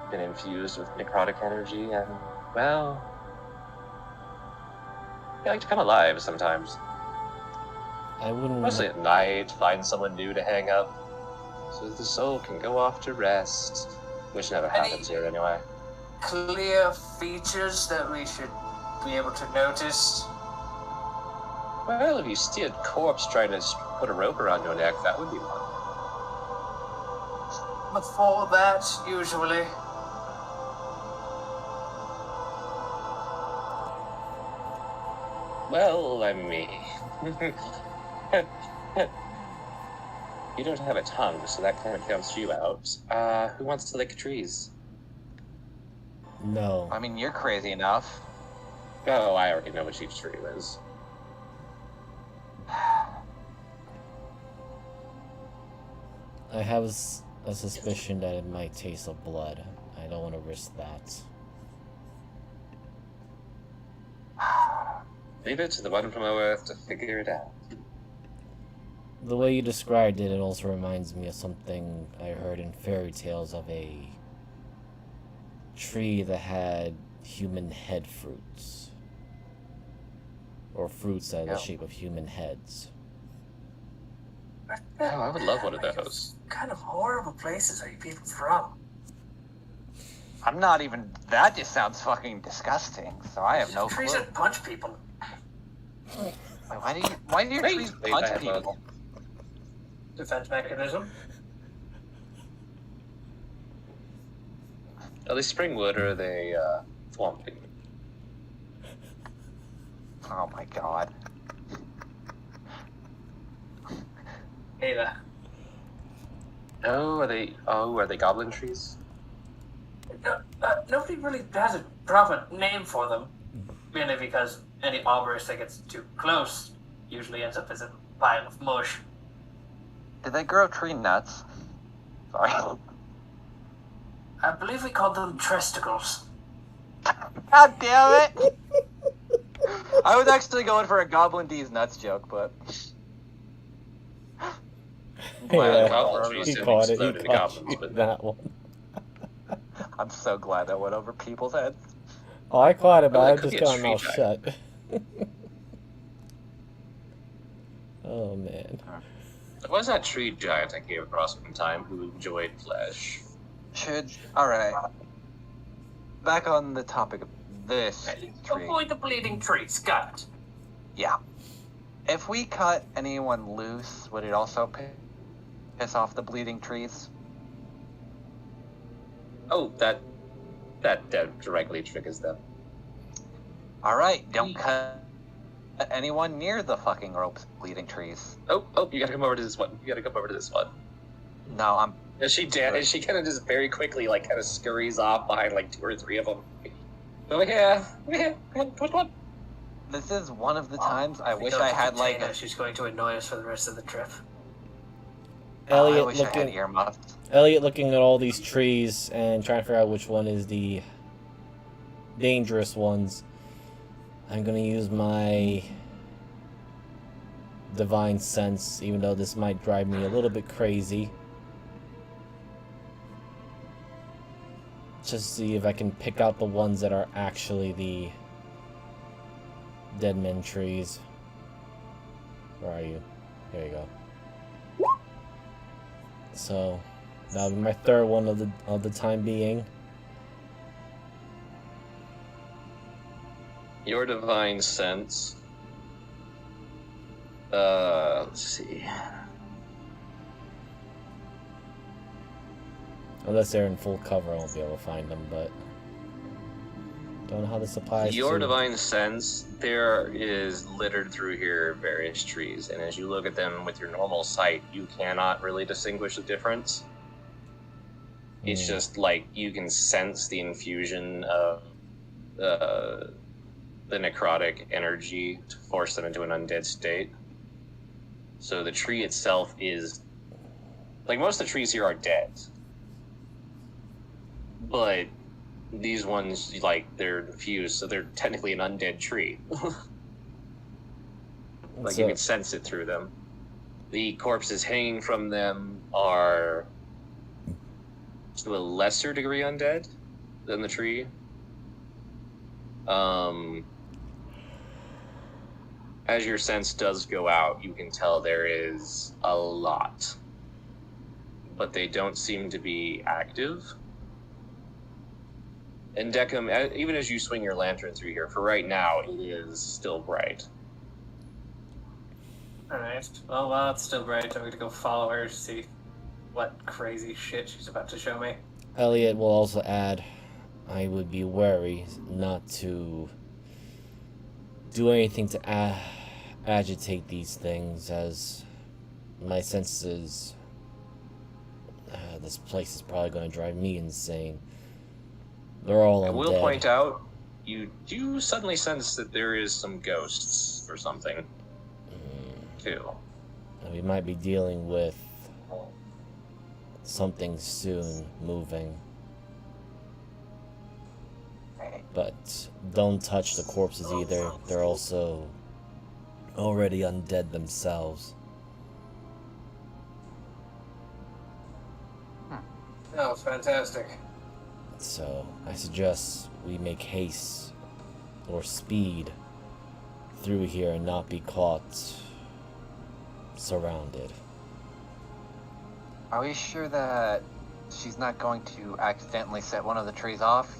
Been infused with necrotic energy and, well... they like to come alive sometimes. I wouldn't. Mostly at night, find someone new to hang up, so that the soul can go off to rest. Which never happens here anyway. Clear features that we should be able to notice? Well, if you see a corpse trying to put a rope around your neck, that would be one. Before that, usually. Well, I mean... you don't have a tongue, so that kind of counts you out. Who wants to lick trees? No. I mean, you're crazy enough. Oh, I already know what each tree is. I have a suspicion that it might taste of blood. I don't want to risk that. Leave it to the one from Earth to figure it out. The way you described it, it also reminds me of something I heard in fairy tales of a tree that had human head fruits. Or fruits that are the shape of human heads. Oh, I would love one of those. What kind of horrible places are you people from? I'm not even. That just sounds fucking disgusting. So I have no clue. Trees that punch people. Why do your trees punch people? Defense mechanism. Are they springwood or are they swampy? Oh my god. Hey there. Oh, are they goblin trees? Nobody really has a proper name for them. Mainly because any arborist that gets too close usually ends up as a pile of mush. Did they grow tree nuts? Sorry. I believe we called them tresticles. God damn it! I was actually going for a Goblin D's nuts joke, but... Yeah, goblin trees he didn't caught it. explode He into caught goblins, you but- that one. I'm so glad that went over people's heads. Oh, I caught it, but Oh, I that could just be a got my tree mouth giant. shut. Oh man. There was that tree giant I came across one time who enjoyed flesh. Alright. Back on the topic of this tree. Avoid the bleeding trees, got it. Yeah. If we cut anyone loose, would it also piss off the bleeding trees? Oh, that directly triggers them. Alright, don't cut anyone near the fucking ropes, bleeding trees. Oh, you gotta come over to this one. No, I'm... And she kind of just very quickly, like, kind of scurries off behind, like, 2 or 3 of them. They're like, yeah, come on. This is one of the times I wish I had, like... She's going to annoy us for the rest of the trip. I Elliot wish I had looking, earmuffs. Elliot looking at all these trees and trying to figure out which one is the dangerous ones. I'm gonna use my divine sense, even though this might drive me a little bit crazy. Just to see if I can pick out the ones that are actually the dead men trees. Where are you? There you go. So that'll be my third one of the time being. Your divine sense. Let's see. Unless they're in full cover, I won't be able to find them, but don't know how this applies Your to... divine sense, there is littered through here various trees, and as you look at them with your normal sight, you cannot really distinguish the difference. It's just like you can sense the infusion of the necrotic energy to force them into an undead state. So the tree itself is... Like, most of the trees here are dead. But these ones, like, they're infused, so they're technically an undead tree. Like, you can sense it through them. The corpses hanging from them are to a lesser degree undead than the tree. As your sense does go out, you can tell there is a lot. But they don't seem to be active. And Decim, even as you swing your lantern through here, for right now, it is still bright. Alright, well, while it's still bright, I'm going to go follow her to see what crazy shit she's about to show me. Elliot will also add, I would be wary not to do anything to agitate these things, as my senses... this place is probably going to drive me insane. They're all undead. I will point out, you do suddenly sense that there is some ghosts or something, too. We might be dealing with something soon moving. But don't touch the corpses either. They're also already undead themselves. Oh, fantastic. So I suggest we make haste or speed through here and not be caught surrounded. Are we sure that she's not going to accidentally set one of the trees off?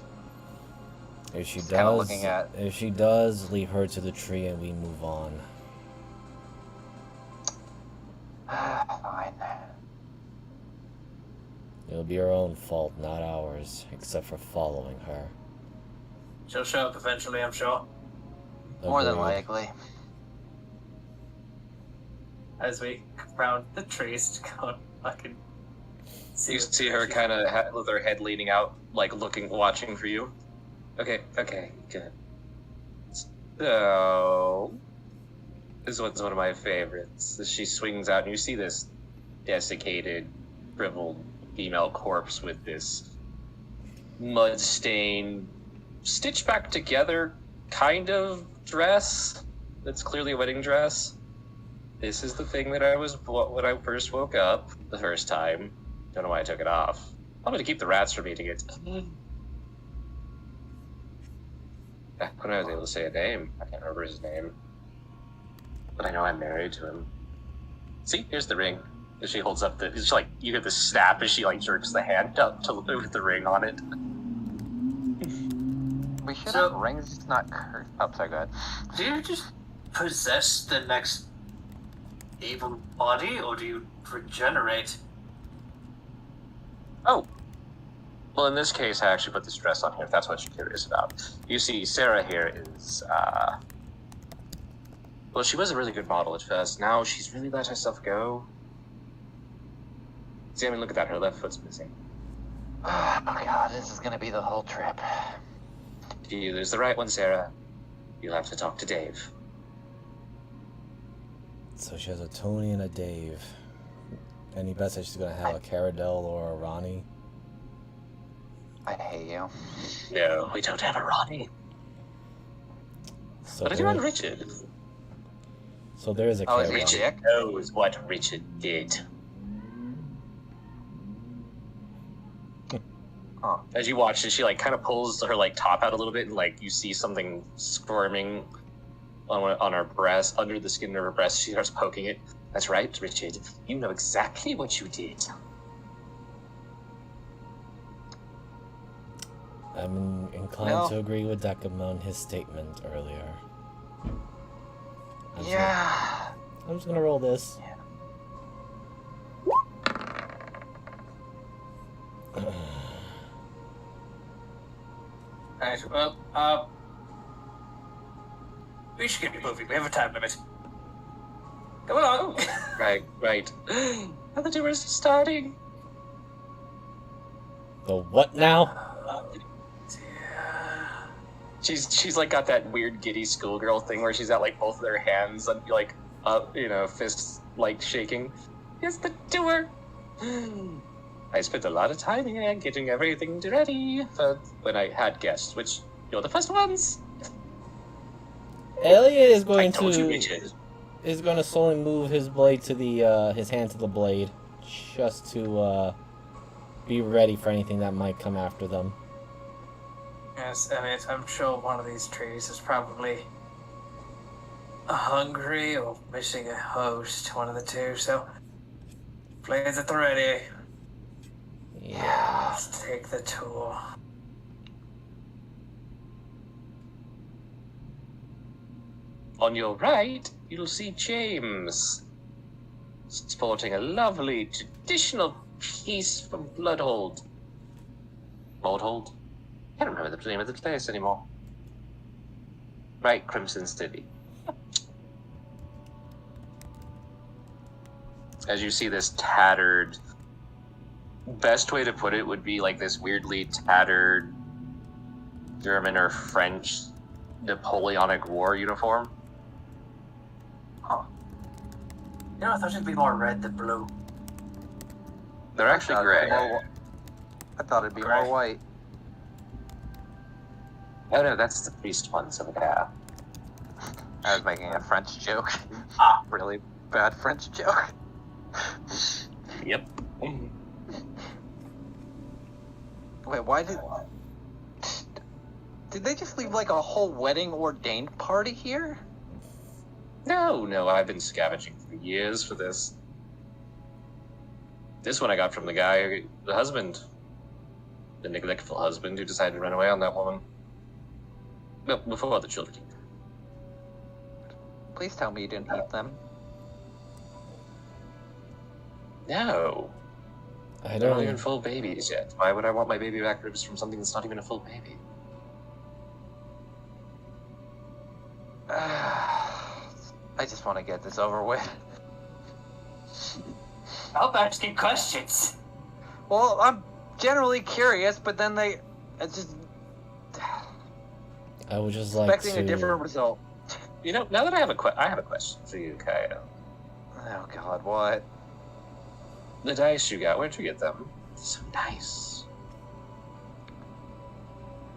If she Just kinda does, looking at- if she does, leave her to the tree and we move on. Fine. It'll be her own fault, not ours, except for following her. She'll show up eventually, I'm sure. More than Agreed. likely. As we round the trees to go and fucking You see her kind of with her head leaning out, like looking, watching for you. Okay, good. So, this one's one of my favorites. She swings out, and you see this desiccated, shriveled female corpse with this mud stain, stitched back together kind of dress. That's clearly a wedding dress. This is the thing that I was when I first woke up the first time. Don't know why I took it off. I'm gonna keep the rats from eating it. Back when I was able to say a name, I can't remember his name, but I know I'm married to him. See, here's the ring. And she holds up the. It's like you get the snap as she like jerks the hand up to with the ring on it. We should So- have rings, just not curse. Oh, sorry, go ahead. Do you just possess the next evil body, or do you regenerate? Oh. Well, in this case, I actually put this dress on here, if that's what you're curious about. You see, Sarah here is, well, she was a really good model at first. Now she's really let herself go. See, I mean, look at that. Her left foot's missing. Oh, God, this is gonna be the whole trip. If you lose the right one, Sarah, you'll have to talk to Dave. So she has a Tony and a Dave. Any bet that she's gonna have a Caradel or a Ronnie? I hate you. No, we don't have a Ronnie. So But I do have Richard. So there is a Oh, is Caradel. he a Richard dick? knows what Richard did. Huh. As you watch, she like kind of pulls her like top out a little bit, and like you see something squirming on her breast, under the skin of her breast. She starts poking it. That's right, Richard. You know exactly what you did. I'm inclined No. to agree with Decima on his statement earlier. Yeah. I'm just gonna roll this. Alright, well, we should get moving. We have a time limit. Come along. Right. And the doors starting. The what now? She's like got that weird giddy schoolgirl thing where she's got like both of their hands and like up, fists like shaking. Here's the door. I spent a lot of time here getting everything ready for when I had guests, which you're the first ones. Elliot is I going told you, to Richard. is going to slowly move his blade to the his hand to the blade, just to be ready for anything that might come after them. Yes, I mean, I'm sure one of these trees is probably hungry or missing a host, one of the two, so blades at the ready. Yeah. Let's take the tour. On your right, you'll see James, sporting a lovely traditional piece from Bloodhold. Bloodhold? I don't remember the name of the place anymore. Right, Crimson City. As you see this tattered, best way to put it would be like this weirdly tattered German or French Napoleonic War uniform. Huh. You know, I thought it'd be more red than blue. They're actually gray. I thought it'd be Gray. more white. Oh no, that's the priest one, so yeah. I was making a French joke. Ah. Really bad French joke. Yep. Wait, why did they just leave like a whole wedding ordained party here? No, I've been scavenging for years for this. This one I got from the guy, the husband. The neglectful husband who decided to run away on that woman. Well, before the children. Please tell me you didn't eat them. No. I They're not don't. even full babies yet. Why would I want my baby back ribs from something that's not even a full baby? I just want to get this over with. Help asking questions. Well, I'm generally curious, but then it's just I would just like expecting to. a different result. You know, now that I have a question for you, Kyle. Oh God, what? The dice you got, where'd you get them? So nice.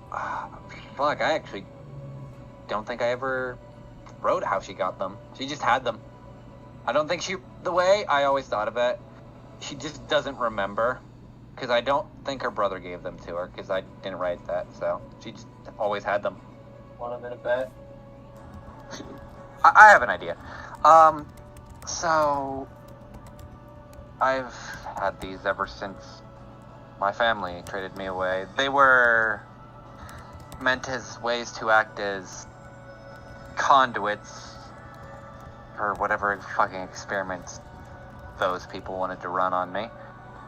Fuck, I actually don't think I ever wrote how she got them. She just had them. I don't think the way I always thought of it, she just doesn't remember. Because I don't think her brother gave them to her, because I didn't write that, so she just always had them. Want a minute bet? I have an idea. So I've had these ever since my family traded me away. They were meant as ways to act as conduits for whatever fucking experiments those people wanted to run on me.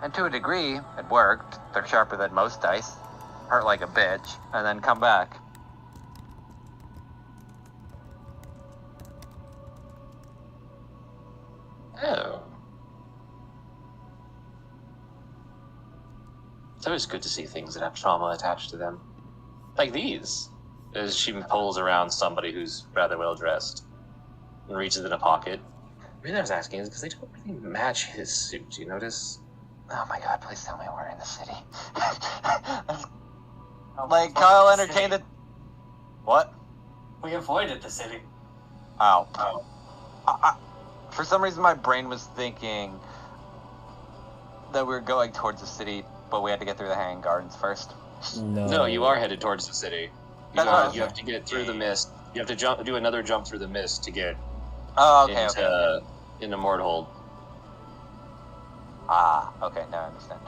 And to a degree, it worked. They're sharper than most dice. Hurt like a bitch, and then come back. Oh. It's always good to see things that have trauma attached to them. Like these. As she pulls around somebody who's rather well dressed and reaches in a pocket. The reason I was asking is because they don't really match his suit, you notice? Oh my God, please tell me we're in the city. Like, Kyle entertained it. What? We avoided the city. Oh. For some reason, my brain was thinking that we were going towards the city, but we had to get through the Hanging Gardens first. No, you are headed towards the city. That's what I was You have to get through the mist. You have to do another jump through the mist to get into Mordhold. Okay, now I understand.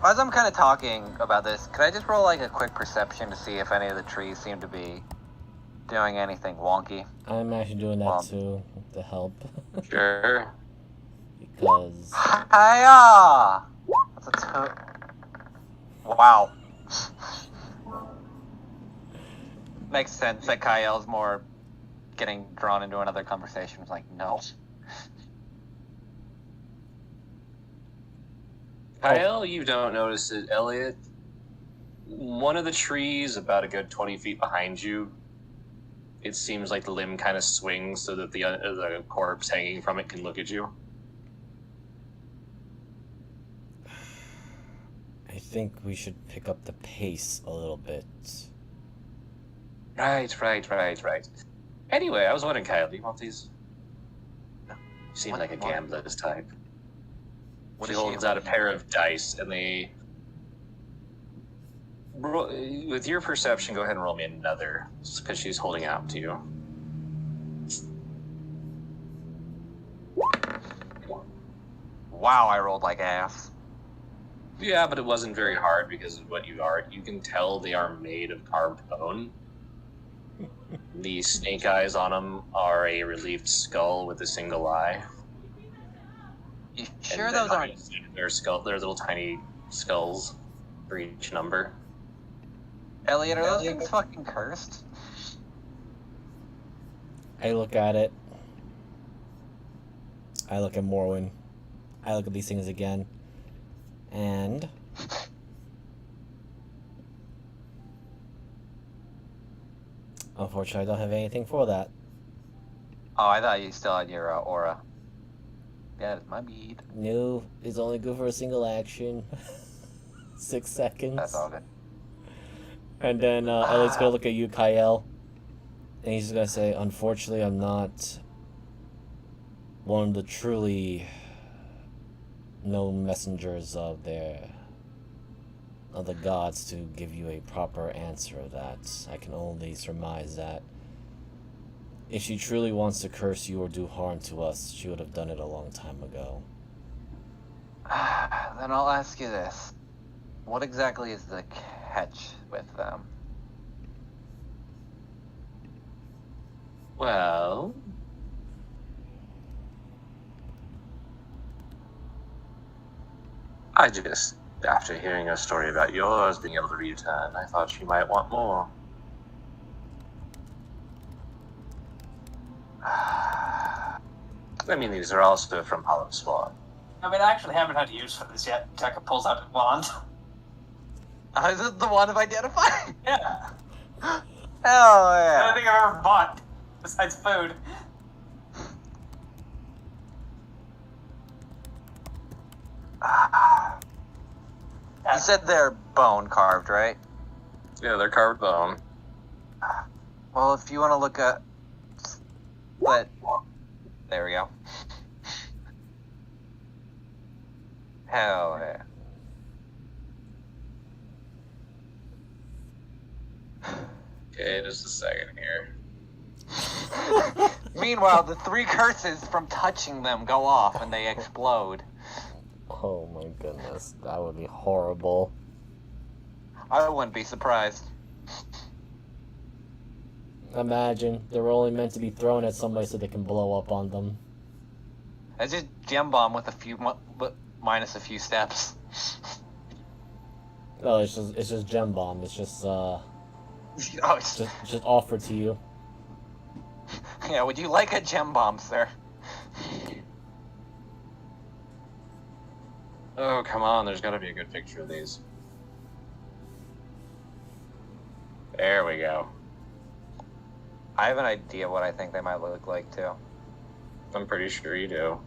As I'm kind of talking about this, could I just roll like a quick perception to see if any of the trees seem to be doing anything wonky? I'm actually doing that too to help. Sure. Because. Hiya! That's a wow. Makes sense that Kyle's more getting drawn into another conversation. It's like, no. Kyle, you don't notice it. Elliot, one of the trees about a good 20 feet behind you, it seems like the limb kind of swings so that the corpse hanging from it can look at you. I think we should pick up the pace a little bit. Right. Anyway, I was wondering, Kyle, do you want these? You seem like a gambler's type. She holds out a pair of dice, and they... With your perception, go ahead and roll me another, because she's holding out to you. Wow, I rolled like ass. Yeah, but it wasn't very hard because of what you are. You can tell they are made of carved bone. The snake eyes on them are a relieved skull with a single eye. You sure And those then aren't... They're little tiny skulls for each number. Elliot, are those things fucking cursed? I look at it. I look at Morwen. I look at these things again. And... unfortunately, I don't have anything for that. Oh, I thought you still had your aura. That is my bead. No, it's only good for a single action. 6 seconds. That's all good. And then Elliot's gonna look at you, Kyle, and he's just gonna say, "Unfortunately, I'm not one of the truly known messengers of the gods to give you a proper answer of that. I can only surmise that if she truly wants to curse you or do harm to us, she would have done it a long time ago." Then I'll ask you this. What exactly is the catch with them? Well, I just, after hearing a story about yours being able to return, I thought you might want more. I mean, these are also from Hollow Swan. I mean, I actually haven't had use for this yet. Tekka pulls out a wand. Is it the one of identify? Yeah. Hell The only yeah. thing I've ever bought, besides food. You said they're bone carved, right? Yeah, they're carved bone. Well, if you want to look at... But... There we go. Hell yeah. Okay, just a second here. Meanwhile, the 3 curses from touching them go off and they explode. Oh my goodness, that would be horrible. I wouldn't be surprised. Imagine, they were only meant to be thrown at somebody so they can blow up on them. It's just gem bomb with a few, minus a few steps. No, it's just gem bomb. It's just Oh, it's just offered to you. yeah, would you like a gem bomb, sir? Oh, come on, there's gotta be a good picture of these. There we go. I have an idea what I think they might look like, too. I'm pretty sure you do.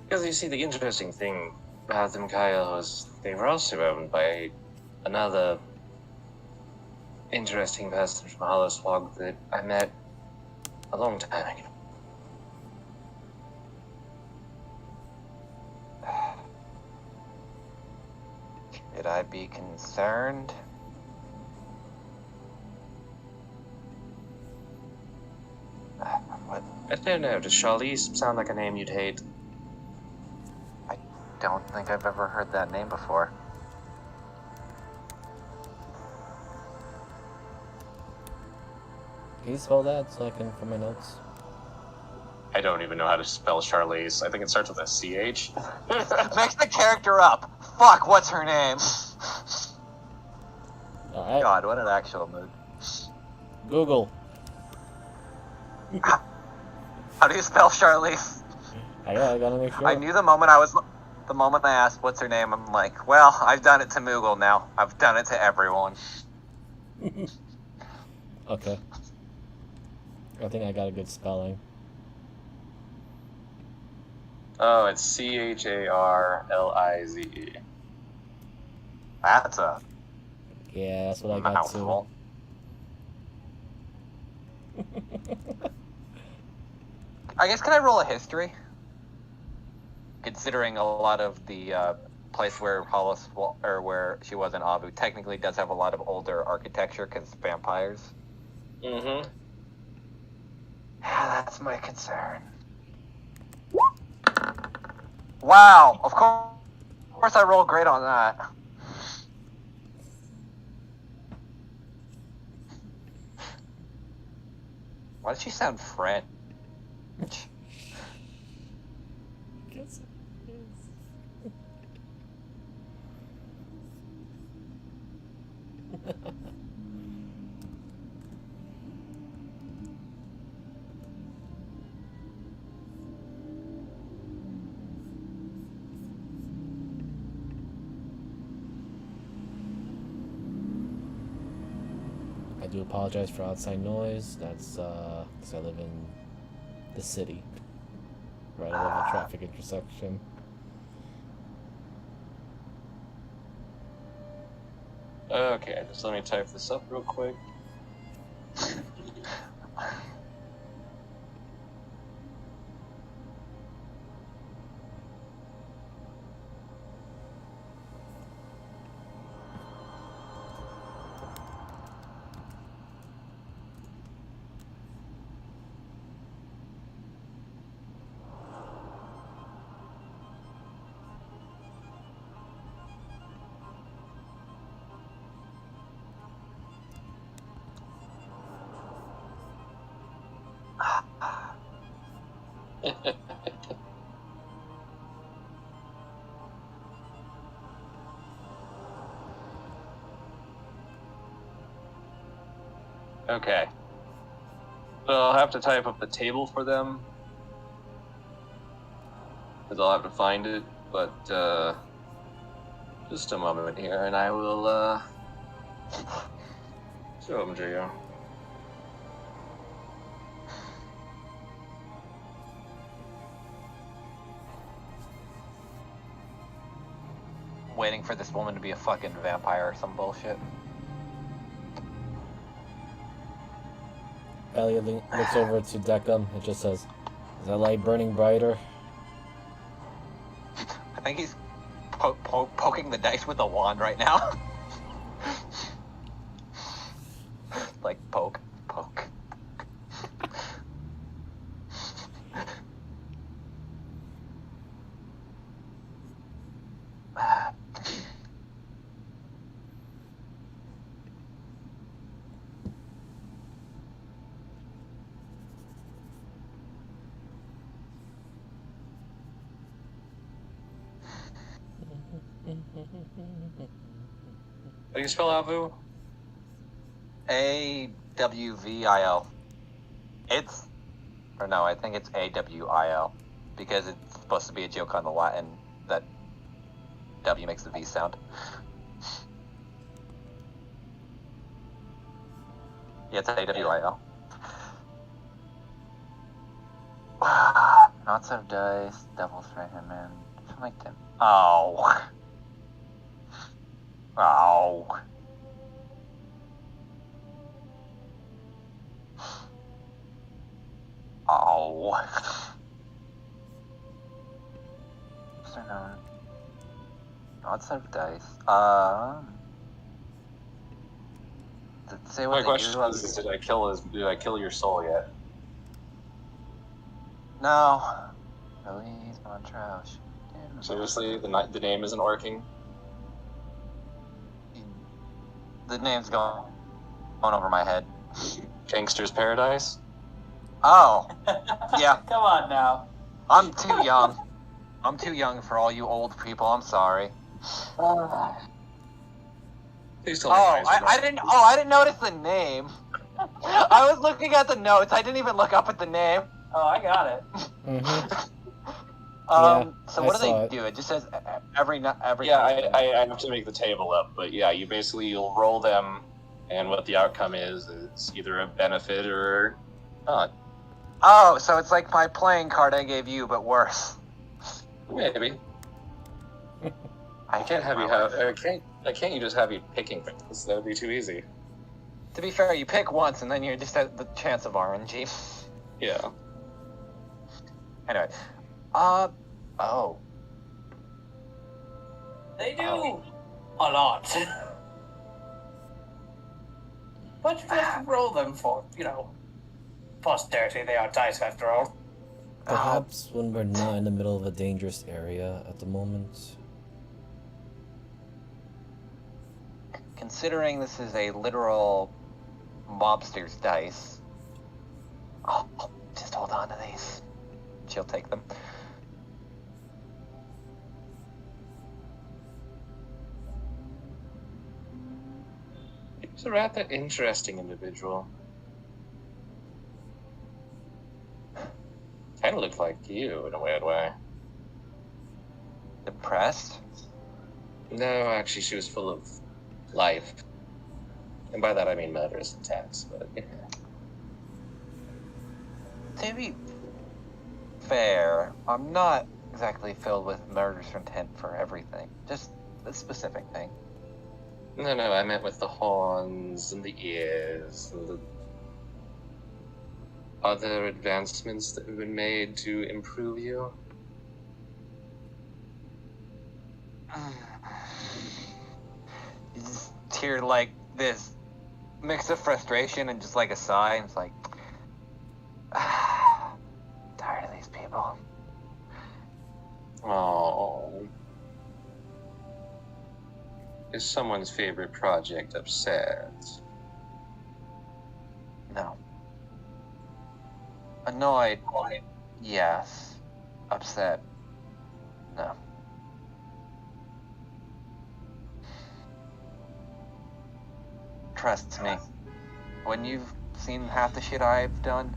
Because you see, the interesting thing about them, Kyle, is they were also owned by another interesting person from Hollow Swag that I met a long time ago. Should I be concerned? What? I don't know, does Charlize sound like a name you'd hate? I don't think I've ever heard that name before. Can you spell that so I can for my notes? I don't even know how to spell Charlize. I think it starts with a CH. Mix the character up. Fuck, what's her name? Alright. God, what an actual mood. Google. How do you spell Charlize? I gotta make sure. I knew the moment I asked what's her name, I'm like, well, I've done it to Moogle now. I've done it to everyone. Okay. I think I got a good spelling. Oh, it's Charlize. That's a Yeah, that's what I got mouthful. I guess, can I roll a history? Considering a lot of the place where where she was in Abu technically does have a lot of older architecture because vampires. Mm-hmm. That's my concern. Wow, of course I rolled great on that. Why does she sound French? Guess it is. do apologize for outside noise. That's because I live in the city. Right, I live in a traffic intersection. Okay, just let me type this up real quick. Okay. So I'll have to type up the table for them. Because I'll have to find it. But, just a moment here, and I will, show them to you. Waiting for this woman to be a fucking vampire or some bullshit. Elliot looks over to Deckham and just says, "Is that light burning brighter?" I think he's poking the dice with a wand right now. Like, poke. How do you spell Avu? AWVIL. I think it's AWIL. Because it's supposed to be a joke on the Latin that W makes the V sound. Yeah, it's AWIL. Knots of dice, devil's right hand man. Something like that. Oh. Oh. Oh. So no. Knots of dice. Did it say what My they question do? is, did I kill your soul yet? No. Release Montrose. Seriously, the name isn't working? The name's going over my head. Gangster's Paradise? Oh. Yeah. Come on now. I'm too young. I'm too young for all you old people. I'm sorry. Please tell me I didn't notice the name. I was looking at the notes. I didn't even look up at the name. Oh, I got it. Mm-hmm. So I what do saw they it. do? It just says every. Yeah, I have to make the table up, but yeah, you'll roll them, and what the outcome is either a benefit or not. Oh, so it's like my playing card I gave you, but worse. Maybe. I can't you just have you picking things? That would be too easy. To be fair, you pick once, and then you're just at the chance of RNG. Yeah. Anyway, oh. They do Oh. a lot. But you just roll them for, posterity. They are dice after all. Perhaps when we're not in the middle of a dangerous area at the moment. Considering this is a literal mobster's dice. Oh, just hold on to these. She'll take them. He's a rather interesting individual. Kind of looked like you in a weird way. Depressed? No, actually, she was full of life. And by that I mean murderous intent, but To be fair, I'm not exactly filled with murderous intent for everything. Just a specific thing. no, I meant with the horns and the ears and the other advancements that have been made to improve you. You just hear like this mix of frustration and just like a sigh, and it's like, tired of these people. Oh. Is someone's favorite project upset? No. Annoyed, yes. Upset, no. Trust me, when you've seen half the shit I've done,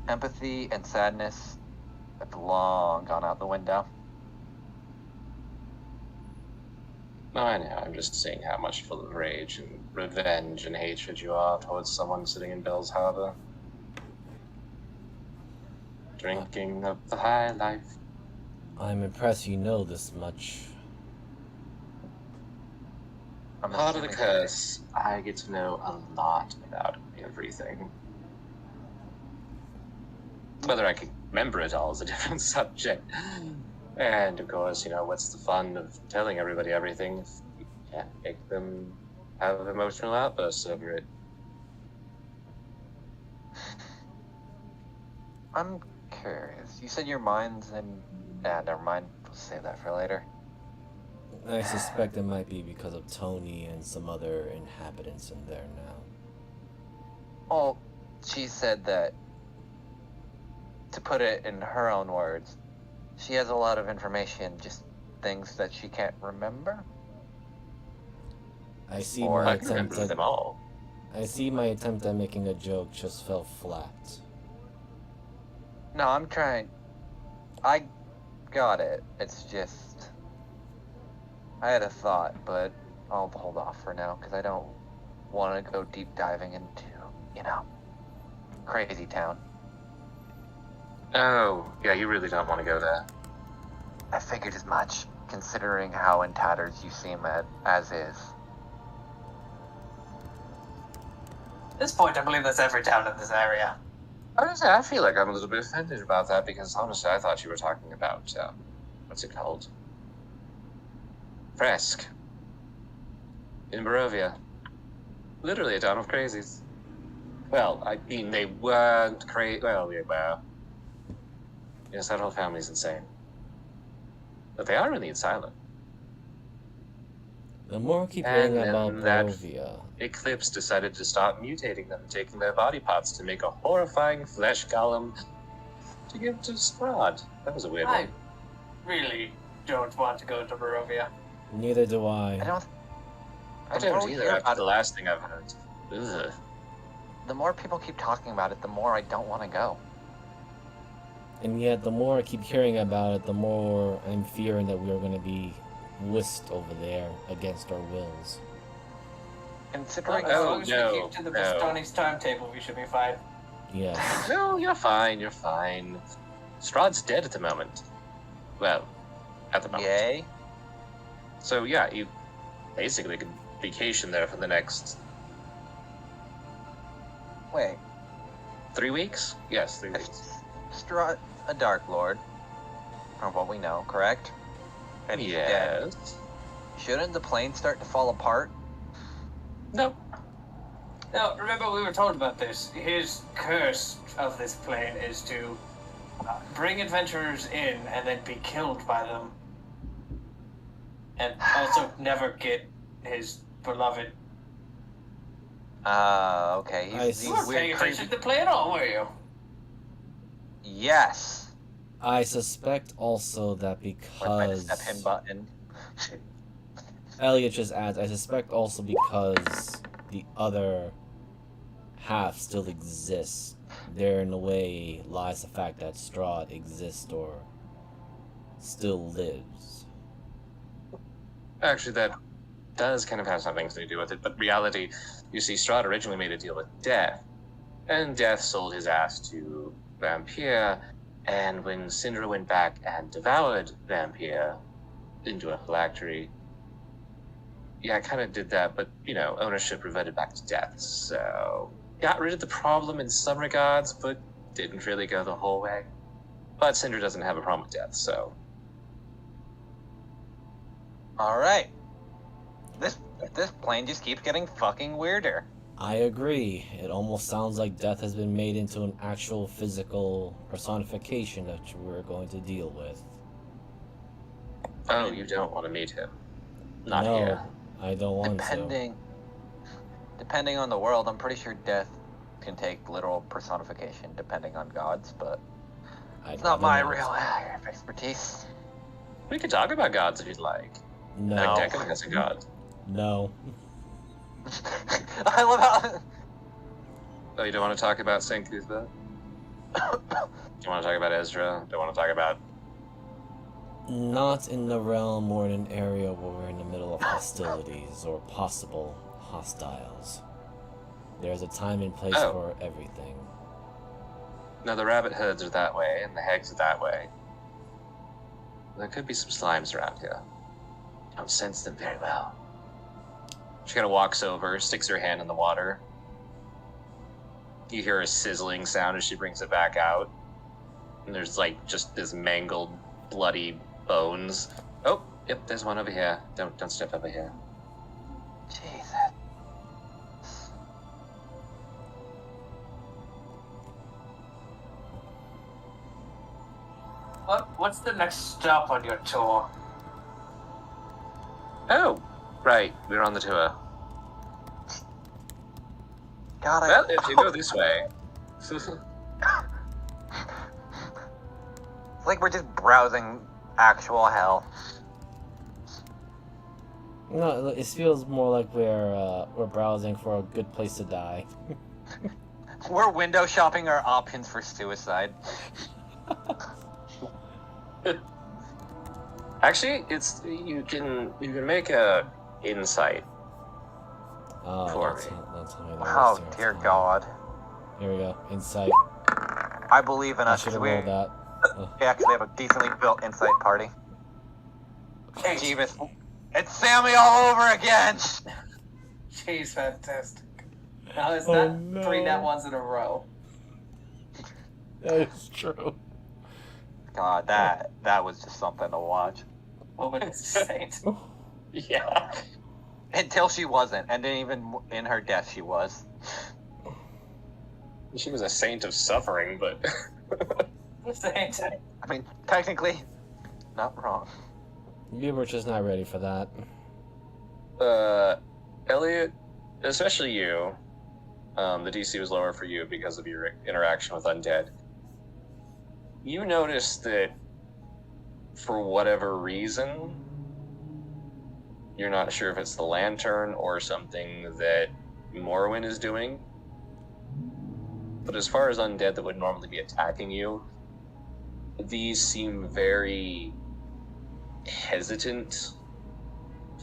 empathy and sadness have long gone out the window. No, I know. I'm just seeing how much full of rage and revenge and hatred you are towards someone sitting in Bell's Harbor. Drinking up the high life. I'm impressed you know this much. I'm Part of the assuming- curse, I get to know a lot about everything. Whether I can remember it all is a different subject. And of course, what's the fun of telling everybody everything if you can't make them have emotional outbursts over it? I'm curious. You said your mind's in... never mind. We'll save that for later. I suspect it might be because of Tony and some other inhabitants in there now. Well, she said that, to put it in her own words, she has a lot of information, just things that she can't remember. I see Or my I can remember attempt them at all. making a joke just fell flat. No, I'm trying. I got it. It's just... I had a thought, but I'll hold off for now, because I don't want to go deep diving into, crazy town. Oh, yeah, you really don't want to go there. I figured as much, considering how in tatters you seem as is. At this point, I believe that's every town in this area. I feel like I'm a little bit offended about that because honestly, I thought you were talking about, what's it called? Fresk. In Barovia. Literally a town of crazies. Well, I mean, they weren't crazy. Well, yeah, well. Yes, that whole family's insane. But they are in the asylum. The more I keep And hearing about then that- Barovia, Eclipse decided to stop mutating them, taking their body parts to make a horrifying flesh golem to give to Strahd. That was a weird I one. really don't want to go to Barovia. neither do I I. don't... I the more don't we either hear after about the it, last thing I've heard. Ugh. the more people keep talking about it, the more I don't want to go. And yet, the more I keep hearing about it, the more I'm fearing that we are going to be whisked over there against our wills. Considering... As long as no, we keep to the no. Bastoni's timetable, we should be fine. Yes. No, you're fine, you're fine. Strahd's dead at the moment. Well, at the moment. Yay. So yeah, you basically could vacation there for the next Wait. 3 weeks? Yes, 3 weeks. Strahd, a Dark Lord, from what we know, correct? And he's dead. Yes. Shouldn't the plane start to fall apart? No. Now, remember we were told about this. His curse of this plane is to bring adventurers in and then be killed by them. And also never get his beloved. Okay. I He's see. You these weren't paying weird, attention crazy... to the play at all, were you? Yes. I suspect also that Where's my because... step in button? Elliot just adds, I suspect also because the other half still exists. There, in a way, lies the fact that Strahd exists or still lives. Actually, that does kind of have something to do with it, but reality, you see, Strahd originally made a deal with Death, and Death sold his ass to Vampire, and when Syndra went back and devoured Vampire into a phylactery, yeah, I kind of did that, but, you know, ownership reverted back to Death, so got rid of the problem in some regards, but didn't really go the whole way. But Syndra doesn't have a problem with Death, so... Alright. This plane just keeps getting fucking weirder. I agree. It almost sounds like Death has been made into an actual physical personification that we're going to deal with. Oh, you don't want to meet him. Not no, here. I don't want Depending on the world, I'm pretty sure Death can take literal personification depending on gods, but it's not my real expertise. We could talk about gods if you'd like. No. Like Deccan has a god. No. I love how... Oh, you don't want to talk about St. Cuthbert? Do you want to talk about Ezra? Don't want to talk about... Not in the realm or in an area where we're in the middle of hostilities or possible hostiles. There's a time and place for everything. No, the rabbit herds are that way, and the hags are that way. There could be some slimes around here. I don't sense them very well. She kind of walks over, sticks her hand in the water. You hear a sizzling sound as she brings it back out. And there's like just this mangled, bloody bones. Oh, yep, there's one over here. Don't step over here. Jesus. What's the next stop on your tour? Oh, right, we're on the tour. God, Well, if you go this way... It's like we're just browsing actual hell. No, it feels more like we're browsing for a good place to die. We're window shopping our options for suicide. Actually, it's you can make a insight. For me. That's how Oh, dear God. Here we go. Insight. I believe in I us should because have we rolled that. actually have a decently built insight party. Hey, Jeebus. It's Sammy all over again! Jeez, fantastic. Now is Oh, that no. 3 nat ones in a row? That is true. God, that was just something to watch. Woman is saint. Yeah. Until she wasn't, and then even in her death she was. She was a saint of suffering, but... Saint. I mean, technically, not wrong. You were just not ready for that. Elliot, especially you, the DC was lower for you because of your interaction with undead. You noticed that, for whatever reason, you're not sure if it's the lantern or something that Morrowind is doing, but as far as undead that would normally be attacking you, these seem very hesitant,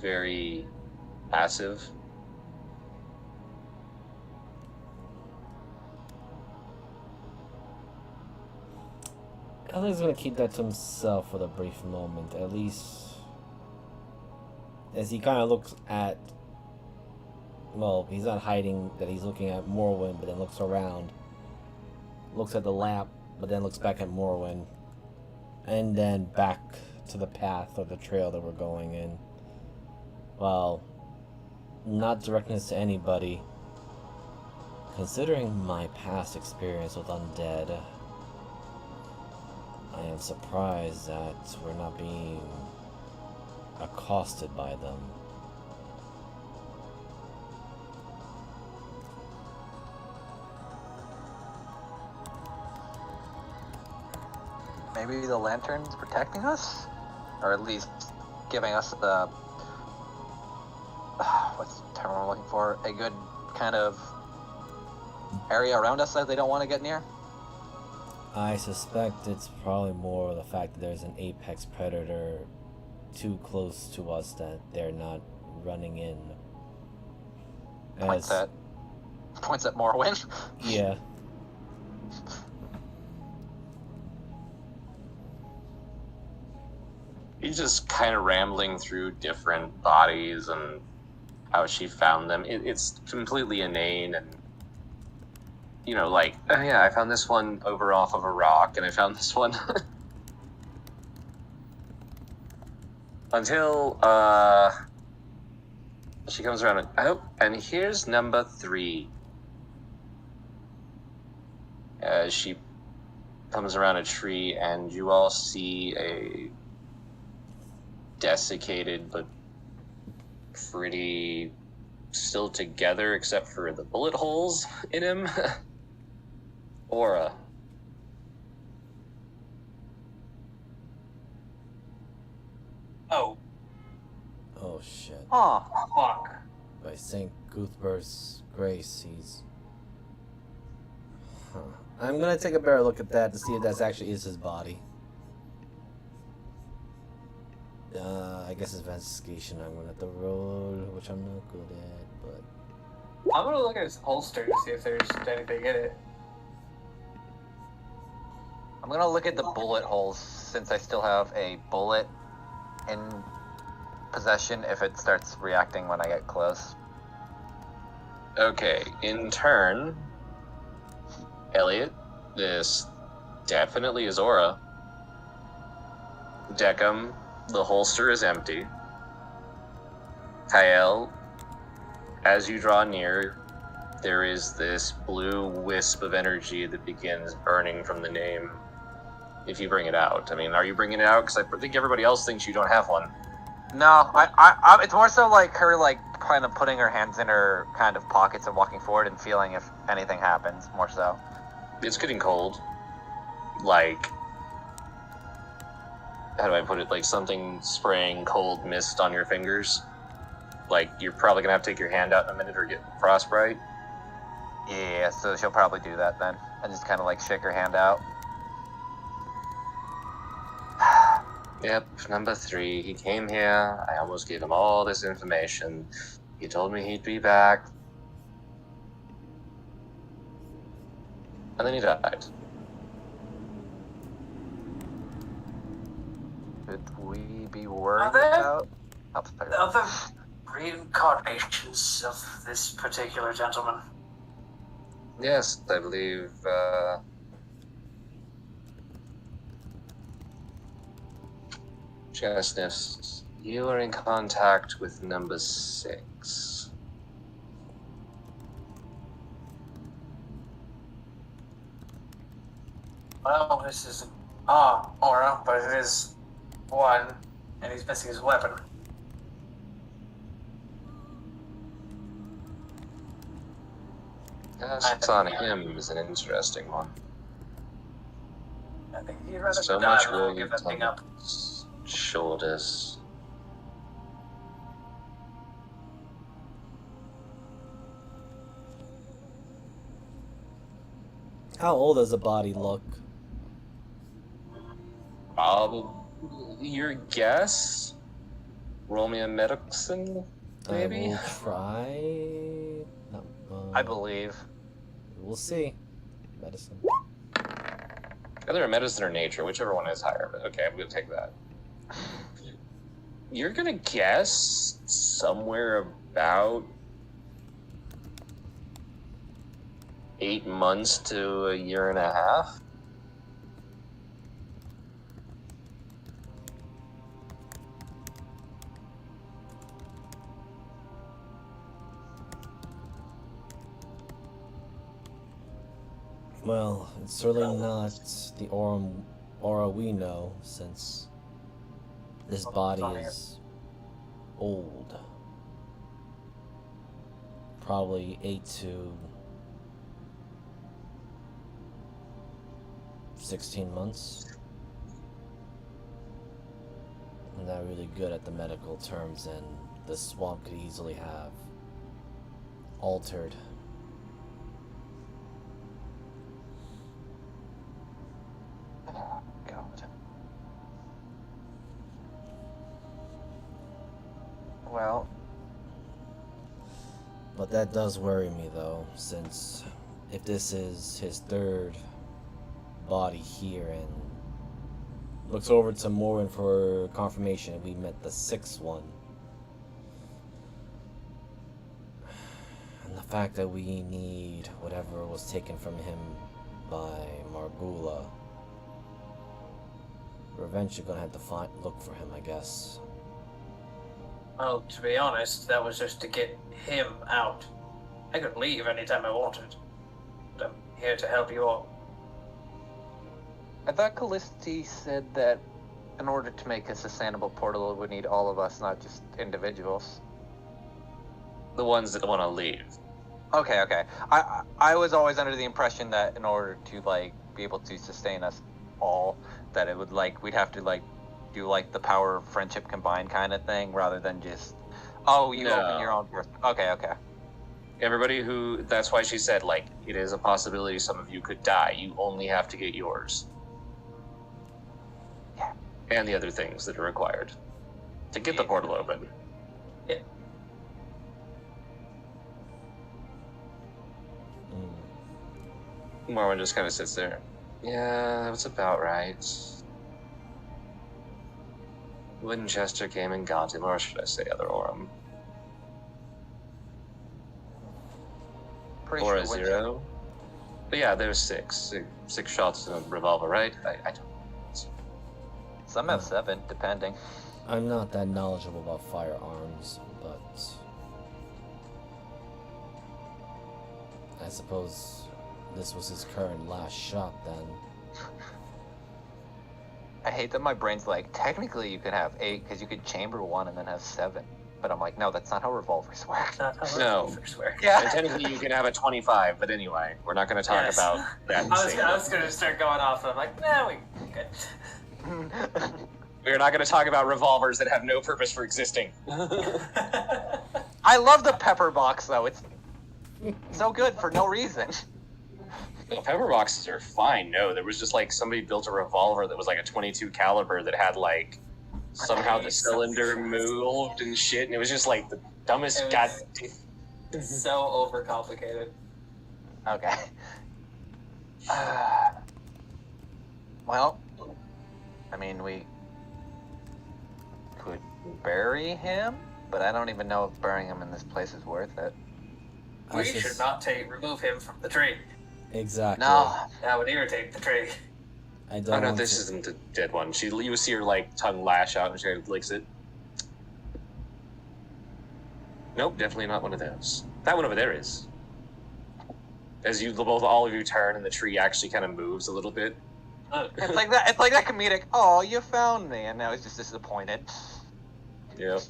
very passive. Ellie's gonna keep that to himself for the brief moment, at least as he kind of looks at. Well, he's not hiding that he's looking at Morrowind, but then looks around, looks at the lamp, but then looks back at Morrowind, and then back to the path or the trail that we're going in. Well, not directing this to anybody. Considering my past experience with undead, I am surprised that we're not being accosted by them. Maybe the lantern's protecting us? Or at least giving us the... what's the term I'm looking for? A good kind of area around us that they don't want to get near? I suspect it's probably more the fact that there's an apex predator too close to us that they're not running in. Points at Morrowind. Yeah. He's just kind of rambling through different bodies and how she found them. It's completely inane and, you know, like, oh yeah, I found this one over off of a rock, and I found this one. Until, she comes around and, oh, and here's number 3. As she comes around a tree, and you all see a desiccated but pretty still together except for the bullet holes in him aura. Oh, Oh shit. Huh. fuck. By St. Cuthbert's grace, he's... Huh. I'm gonna take a better look at that to see if that actually is his body. I guess it's investigation I'm gonna have to roll, which I'm not good at, but... I'm gonna look at his holster to see if there's anything in it. I'm gonna look at the bullet holes since I still have a bullet in possession if it starts reacting when I get close. Okay, in turn, Elliot, this definitely is aura. Deckham, the holster is empty. Kael, as you draw near, there is this blue wisp of energy that begins burning from the name. If you bring it out, I mean, are you bringing it out? Because I think everybody else thinks you don't have one. No, I it's more so like her like kind of putting her hands in her kind of pockets and walking forward and feeling if anything happens, more so. It's getting cold. Like, how do I put it? Like something spraying cold mist on your fingers. Like, you're probably gonna have to take your hand out in a minute or get frostbite. Yeah, so she'll probably do that then. And just kind of like shake her hand out. Yep, number 3. He came here. I almost gave him all this information. He told me he'd be back. And then he died. Should we be worried Are there about? Oh, sorry. other reincarnations of this particular gentleman? Yes, I believe, Chestnuts, you are in contact with number 6. Well, this is aura, but it is 1, and he's missing his weapon. Tasks on him is an interesting one. I think he'd rather So die much rather than give weight that thing up. on his shoulders. How old does the body look? Probably your guess? Roll me a medicine, maybe? I will try. No, I believe. We'll see. Medicine. Either a medicine or nature, whichever one is higher, but okay, I'm gonna take that. You're gonna guess somewhere about 8 months to a year and a half. Well, it's certainly not the aura we know, since this body is old. Probably 8 to 16 months. I'm not really good at the medical terms, and the swamp could easily have altered. Oh, God. Well, That does worry me, though, since if this is his third body here and looks over to Morin for confirmation and we met the sixth one. And the fact that we need whatever was taken from him by Margula. We're eventually gonna have to look for him, I guess. Well, to be honest, that was just to get him out. I could leave anytime I wanted. But I'm here to help you all. I thought Callisti said that in order to make a sustainable portal, it would need all of us, not just individuals. The ones that want to leave. Okay. I was always under the impression that in order to like be able to sustain us all, that it would like we'd have to like do like the power of friendship combined kind of thing, rather than just open your own door. Okay. Everybody who, that's why she said, like, it is a possibility some of you could die. You only have to get yours. Yeah. And the other things that are required to get the portal open. Yeah. Marwin just kind of sits there. Yeah, that's about right. Winchester came and got him, or should I say other Orem. Pretty Or sure a zero. But yeah, there's six shots in a revolver, right? I don't. Some have 7, depending. I'm not that knowledgeable about firearms, but I suppose this was his current last shot then. I hate that my brain's like, technically you could have 8 because you could chamber 1 and then have 7. But I'm like, no, that's not how revolvers work. Not how No. revolvers work. Yeah. And technically you can have a 25, but anyway, we're not going to talk Yes. about that. I was going to start going off, and I'm like, nah, we good. We're not going to talk about revolvers that have no purpose for existing. I love the pepper box though. It's so good for no reason. The pepper boxes are fine. No, there was just like somebody built a revolver that was like a 22 caliber that had like somehow the cylinder moved and shit, and it was just like the dumbest It god. was so overcomplicated. Okay. Well, I mean, we could bury him, but I don't even know if burying him in this place is worth it. I We sus- should not remove him from the tree. Exactly. No. That would irritate the tree. I don't Oh no, want this to- isn't the dead one. You see her like tongue lash out and she licks it. Nope, definitely not one of those. That one over there is. As all of you turn and the tree actually kind of moves a little bit. It's like that. It's like that comedic. Oh, you found me, and now he's just disappointed. Yep.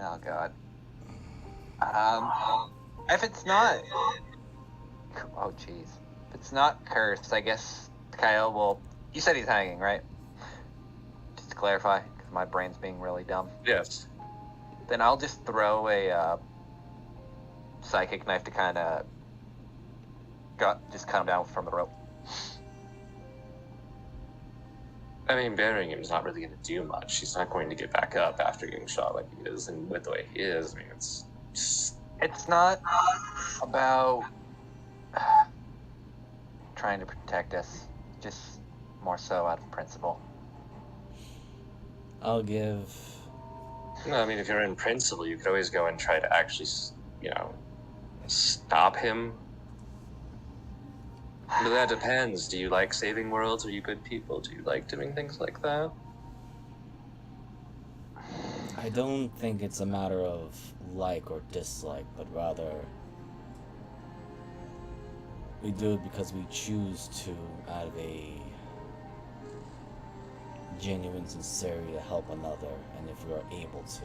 Oh God. If it's not. Oh jeez. If it's not cursed, I guess Kyle will. You said he's hanging, right? Just to clarify, because my brain's being really dumb. Yes. Then I'll just throw a psychic knife to kind of just cut him down from the rope. I mean, burying him is not really going to do much. He's not going to get back up after getting shot like he is, and with the way he is, I mean, it's It's not about trying to protect us, just more so out of principle. I'll give. No, I mean, if you're in principle, you could always go and try to actually, stop him. But that depends. Do you like saving worlds? Are you good people? Do you like doing things like that? I don't think it's a matter of like or dislike, but rather we do it because we choose to out of a genuine sincerity to help another, and if we are able to.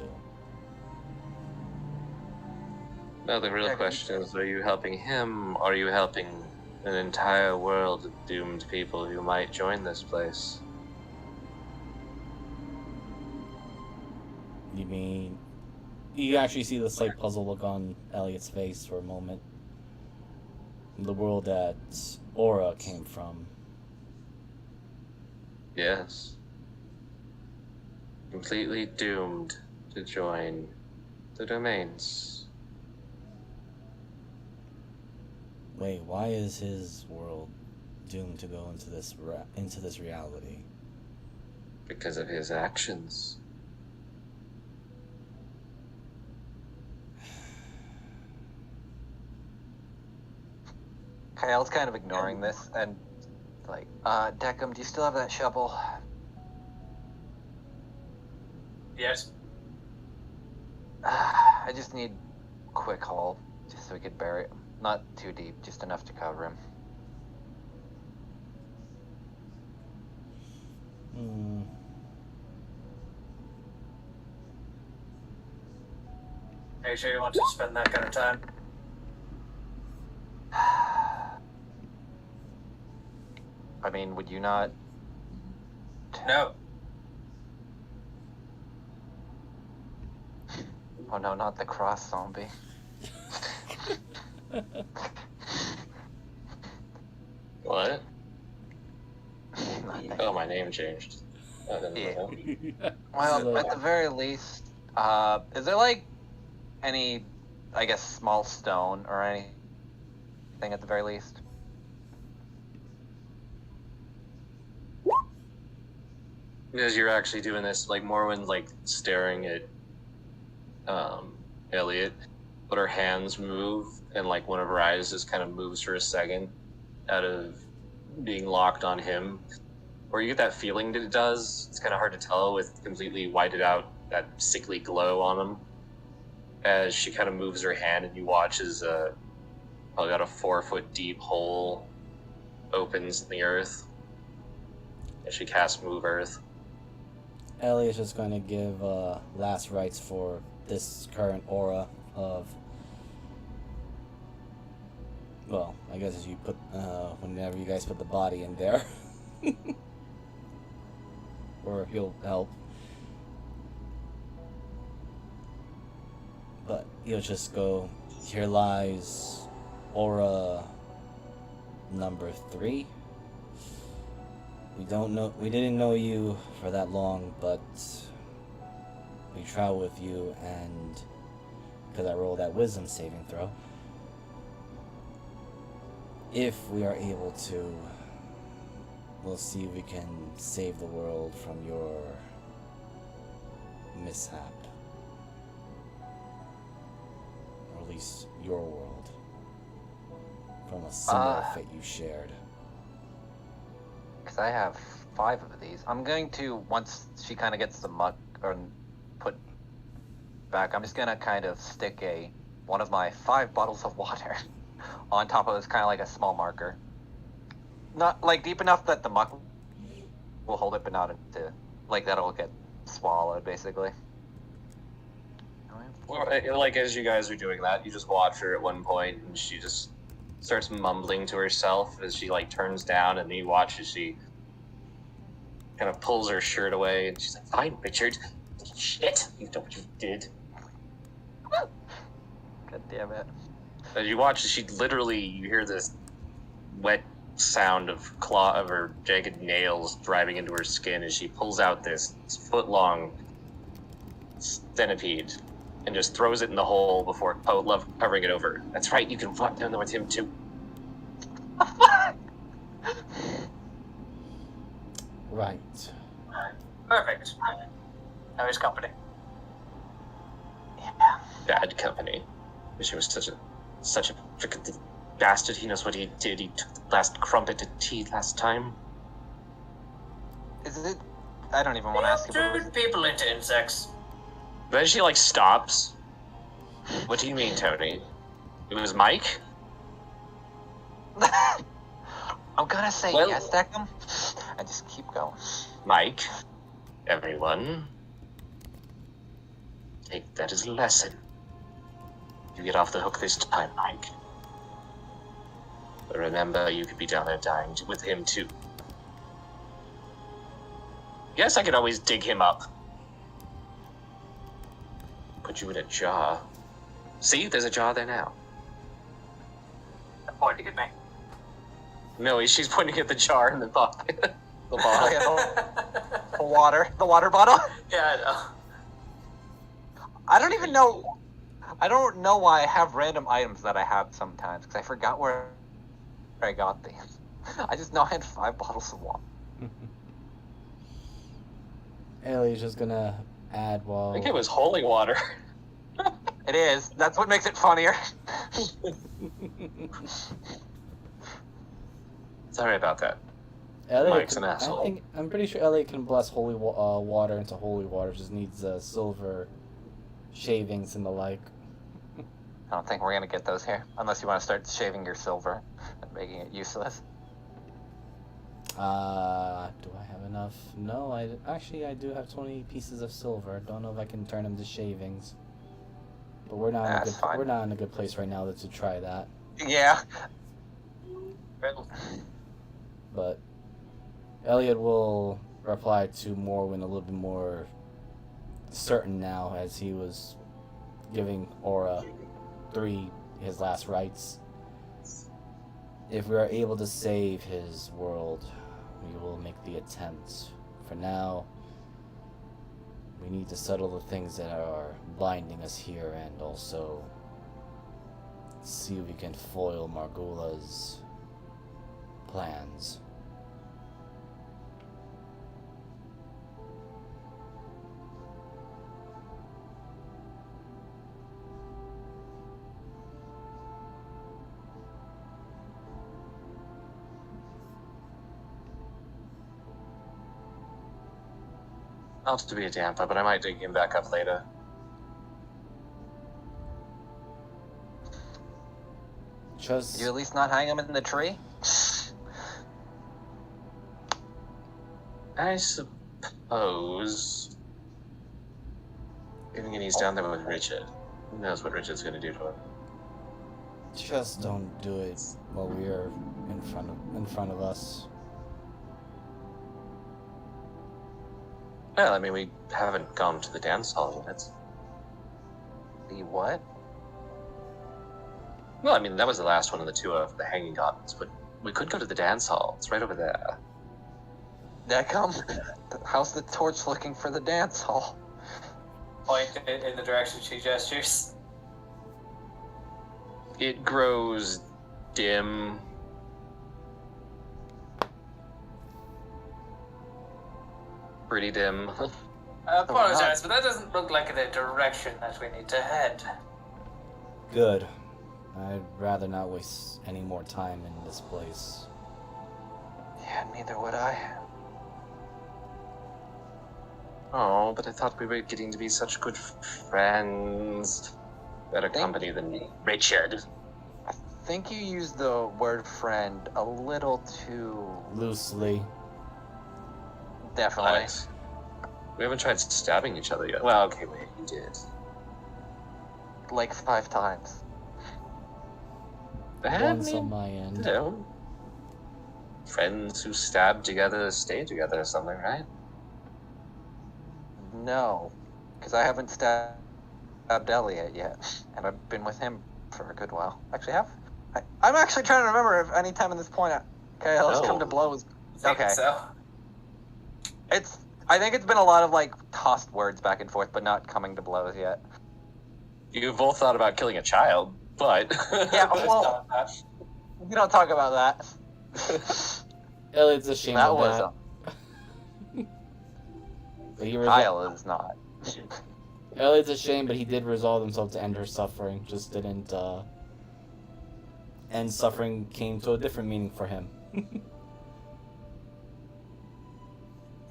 No, the real question is, are you helping him, or are you helping an entire world of doomed people who might join this place? You mean you actually see the slight puzzle look on Elliot's face for a moment? The world that Aura came from. Yes. Completely doomed to join the domains. Wait, why is his world doomed to go into this reality? Because of his actions. Kyle's kind of ignoring this and like, Deckham, do you still have that shovel? Yes. I just need a quick hole, just so we could bury it. Not too deep, just enough to cover him. Are you sure you want to spend that kind of time? I mean, would you not? No. Oh no, not the cross zombie. What? Nothing. Oh, my name changed. I didn't Yeah. know. Well, at the very least, is there like any, I guess, small stone or anything at the very least? Because you're actually doing this, like, Morwen's, like, staring at, Elliot, but her hands move, and, like, one of her eyes just kind of moves for a second out of being locked on him. Or you get that feeling that it does. It's kind of hard to tell with completely whited out, that sickly glow on him. As she kind of moves her hand, and you watch as, probably about a 4-foot deep hole opens in the earth. As she casts Move Earth. Elliot's just going to give last rites for this current aura of, well, I guess as you put, whenever you guys put the body in there, or he'll help. But he'll just go, here lies aura number 3. We didn't know you for that long, but we travel with you, and because I rolled that wisdom saving throw, if we are able to, we'll see if we can save the world from your mishap. Or at least your world. From a similar fate you shared. Because I have 5 of these. I'm going to, once she kind of gets the muck or put back, I'm just going to kind of stick one of my 5 bottles of water on top of this, kind of like a small marker. Not, like, deep enough that the muck will hold it, but not into, like, that'll get swallowed, basically. Like, as you guys are doing that, you just watch her at one point, and she just starts mumbling to herself as she, like, turns down, and you watch as she kind of pulls her shirt away, and she's like, "Fine, Richard. Shit, you know what you did." God damn it. As you watch, she literally, you hear this wet sound of her jagged nails driving into her skin as she pulls out this foot-long centipede and just throws it in the hole before covering it over. That's right, you can walk down there with him too. Right. Perfect. Now he's company. Yeah. Bad company. Wish he was such a freaking bastard. He knows what he did. He took the last crumpet of tea last time. Is it? I don't even want to ask you. Turn people into insects. Then she, like, stops. What do you mean, Tony? It was Mike? I'm gonna say Well- yes, Deckham, and just keep going. Mike, everyone, take that as a lesson. You get off the hook this time, Mike. But remember, you could be down there dying with him too. Yes, I could always dig him up. Put you in a jar. See, there's a jar there now. Pointing at me. No, she's pointing at the jar in the bottle. The bottle. The water bottle. Yeah, I know. I don't even know. I don't know why I have random items that I have sometimes because I forgot where I got these. I just know I had 5 bottles of water. Elliot's just gonna add I think it was holy water. It is. That's what makes it funnier. Sorry about that. Elliot Mike's an asshole. I'm pretty sure Elliot can bless holy water into holy water. Just needs silver shavings and the like. I don't think we're gonna get those here, unless you want to start shaving your silver and making it useless. Do I have enough? No, I do have 20 pieces of silver. Don't know if I can turn them to shavings. But we're not in a good place right now to try that. Yeah. But Elliot will reply to Morwin a little bit more certain now, as he was giving Aura 3 his last rites. If we are able to save his world, we will make the attempt. For now, we need to settle the things that are binding us here, and also see if we can foil Margula's plans. Not to be a Tampa, but I might dig him back up later. Just Did you at least not hang him in the tree? I suppose. Even when he's down there with Richard, who knows what Richard's going to do to him? Just don't do it while we're in front of us. Well, I mean, we haven't gone to the dance hall yet. The what? Well, I mean, that was the last one of the 2 of the Hanging Gardens, but we could go to the dance hall. It's right over there. Deckham? How's the torch looking for the dance hall? Point in the direction she gestures. It grows dim. Pretty dim. I apologize, but that doesn't look like the direction that we need to head. Good. I'd rather not waste any more time in this place. Yeah, neither would I. Oh, but I thought we were getting to be such good friends. Better company than Richard. I think you used the word friend a little too Loosely. definitely. Alex, we haven't tried stabbing each other yet. Well, okay, wait, you did. Like 5 times. Once on my end. You know, friends who stab together stay together or something, right? No, because I haven't stabbed Elliot yet, and I've been with him for a good while. Actually, I'm actually trying to remember if any time in this point. Okay, let's come to blows. Okay. So. I think it's been a lot of like tossed words back and forth, but not coming to blows yet. You've both thought about killing a child, but Yeah, well, we don't talk about that. Elliot's ashamed That of was that. But he Kyle is not. Elliot's ashamed, but he did resolve himself to end her suffering. Just didn't end suffering came to a different meaning for him.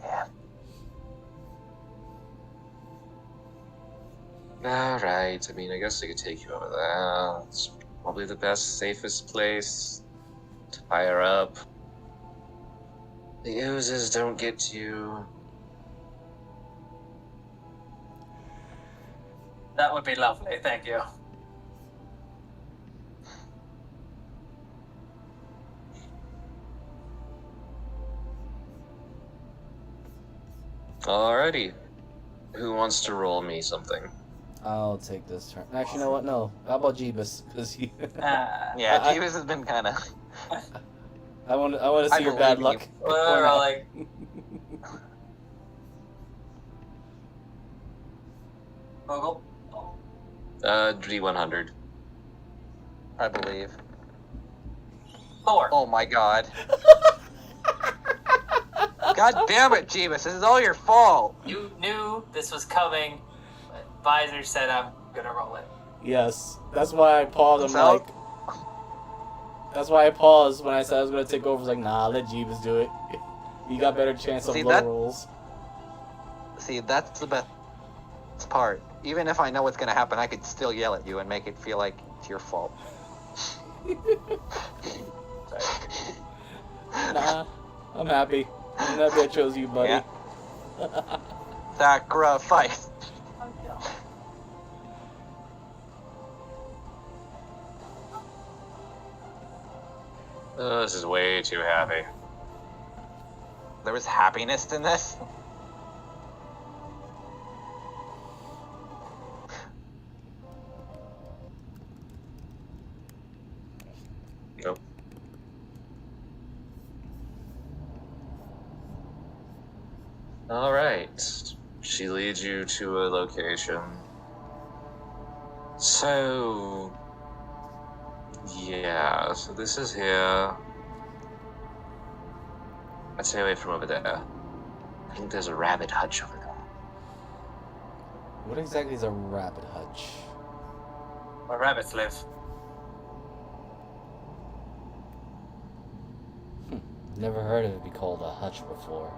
Yeah. Alright, I mean, I guess I could take you over there. It's probably the best, safest place to fire up. The oozes don't get to you. That would be lovely, thank you. Alrighty. Who wants to roll me something? I'll take this turn. Actually, you know what? No. How about Jeebus? Because he. Yeah, Jeebus has been kind of. I want to see your bad luck. Well, like. Google. D100. I believe. Thor. Oh my god. God damn it, Jeebus, this is all your fault. You knew this was coming. But Visor said I'm gonna roll it. Yes, that's why I paused. I'm So- like, that's why I paused when I said I was gonna take over. I was like, nah, let Jeebus do it. You got better chance of See, low that- rolls. See, that's the best part. Even if I know what's gonna happen, I could still yell at you and make it feel like it's your fault. Nah, I'm happy. I'm happy I chose you, buddy. Yeah. Sacrifice. Oh, this is way too happy. There was happiness in this? Nope. All right. She leads you to a location. So, yeah. So this is here. I'd stay away from over there. I think there's a rabbit hutch over there. What exactly is a rabbit hutch? Where rabbits live. Never heard of it be called a hutch before.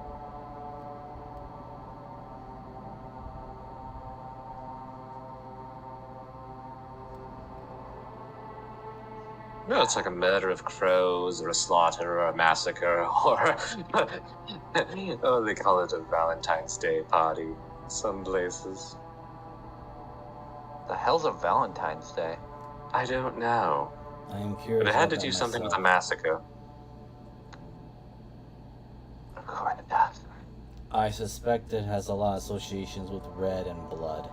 No, it's like a murder of crows, or a slaughter, or a massacre, or oh, they call it a Valentine's Day party. Some places. The hell's a Valentine's Day? I don't know, I am curious. but it had to about do that something with a myself. massacre. Quite enough. I suspect it has a lot of associations with red and blood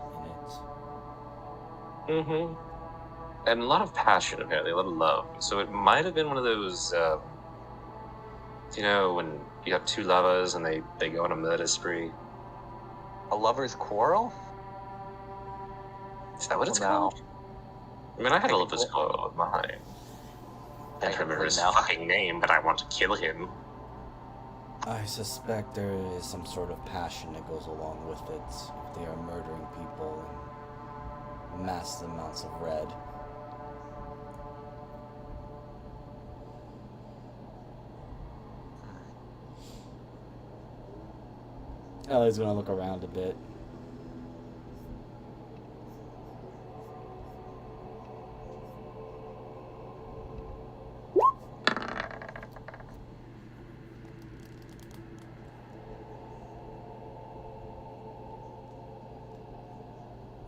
in it. Mm-hmm. And a lot of passion, apparently, a lot of love. So it might have been one of those, you know, when you have two lovers and they go on a murder spree. A lover's quarrel? Is that what it's No. called? I mean, I had a lover's quarrel with mine. I don't remember his No. fucking name, but I want to kill him. I suspect there is some sort of passion that goes along with it if they are murdering people in massive amounts of red. Ellie's gonna look around a bit.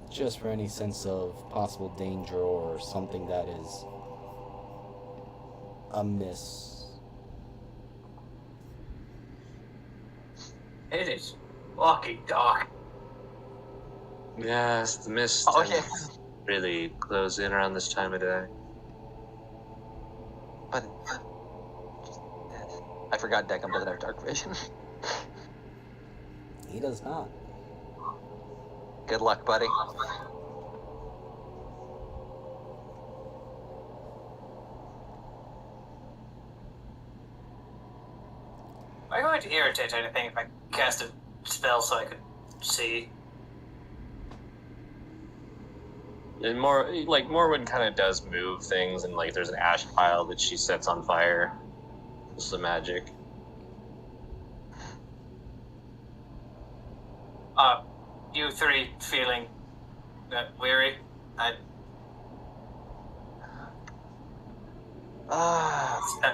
Just for any sense of possible danger or something that is amiss. It is walking dark. Yes, the mist Oh, yeah. really close in around this time of day. But I forgot Deckham doesn't have dark vision. He does not. Good luck, buddy. Am I going to irritate anything if I cast a spell so I could see? And Morwood kind of does move things, and like there's an ash pile that she sets on fire. It's the magic. You three feeling weary? I'm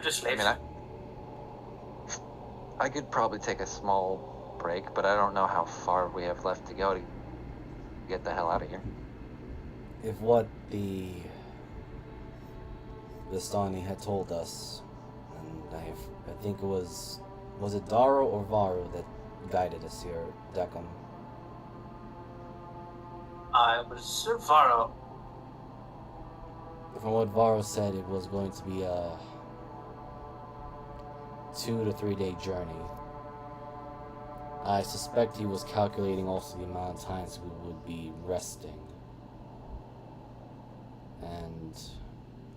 just I leaving. mean, I could probably take a small break, but I don't know how far we have left to go to get the hell out of here. If what the Vistani had told us, and I think it was it Daro or Varu that guided us here, Deckham? It was Varro. From what Varu said, it was going to be a 2 to 3 day journey. I suspect he was calculating also the amount of times we would be resting. And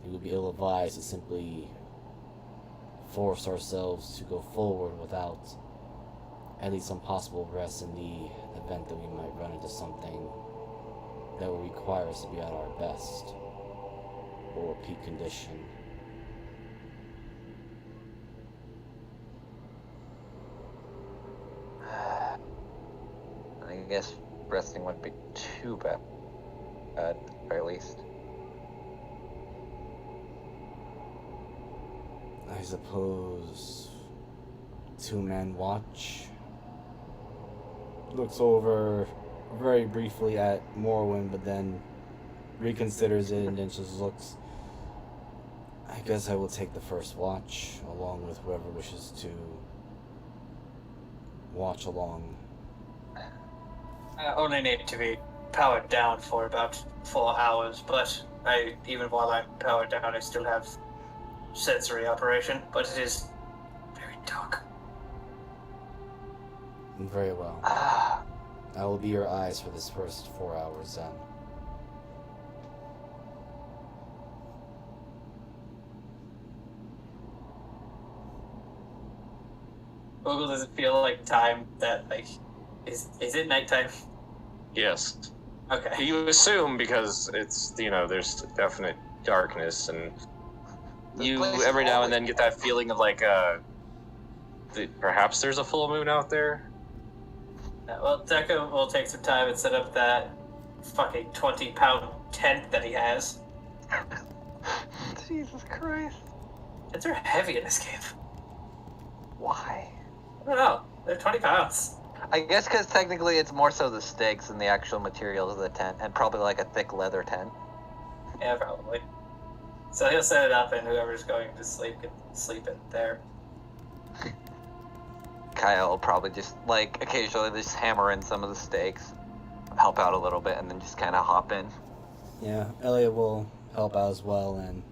he would be ill-advised to simply force ourselves to go forward without at least some possible rest in the event that we might run into something that will require us to be at our best or peak condition. I guess resting wouldn't be too bad, at the very least. I suppose 2-man watch. Looks over very briefly at Morrowind, but then reconsiders it and then just looks. I guess I will take the first watch, along with whoever wishes to watch along. I only need to be powered down for about 4 hours, but even while I'm powered down, I still have sensory operation, but it is very dark. Very well. I will be your eyes for this first 4 hours then. Google, does it feel like time that, like, is it nighttime? Yes. Okay. You assume because it's, there's definite darkness, and you every now and then get that feeling of like, that perhaps there's a full moon out there. Well, Deca will take some time and set up that fucking 20-pound tent that he has. Jesus Christ. Tents are heavy in this game. Why? I don't know. They're 20 pounds. I guess because technically it's more so the stakes than the actual materials of the tent, and probably like a thick leather tent. Yeah, probably. So he'll set it up, and whoever's going to sleep can sleep in there. Kyle will probably just, like, occasionally just hammer in some of the stakes, help out a little bit, and then just kind of hop in. Yeah, Elliot will help out as well and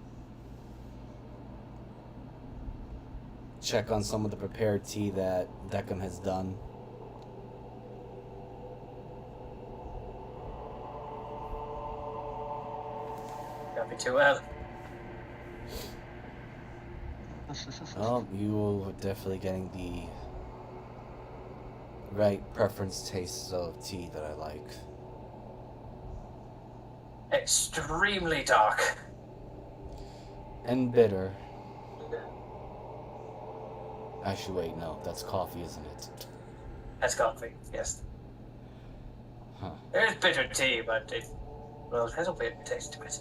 check on some of the prepared tea that Deckham has done. Copy too well. Well, you will definitely getting the right preference tastes of tea that I like. Extremely dark. And bitter. Actually, wait, no, that's coffee, isn't it? That's coffee, yes. Huh. There's bitter tea, but it has a weird taste to it.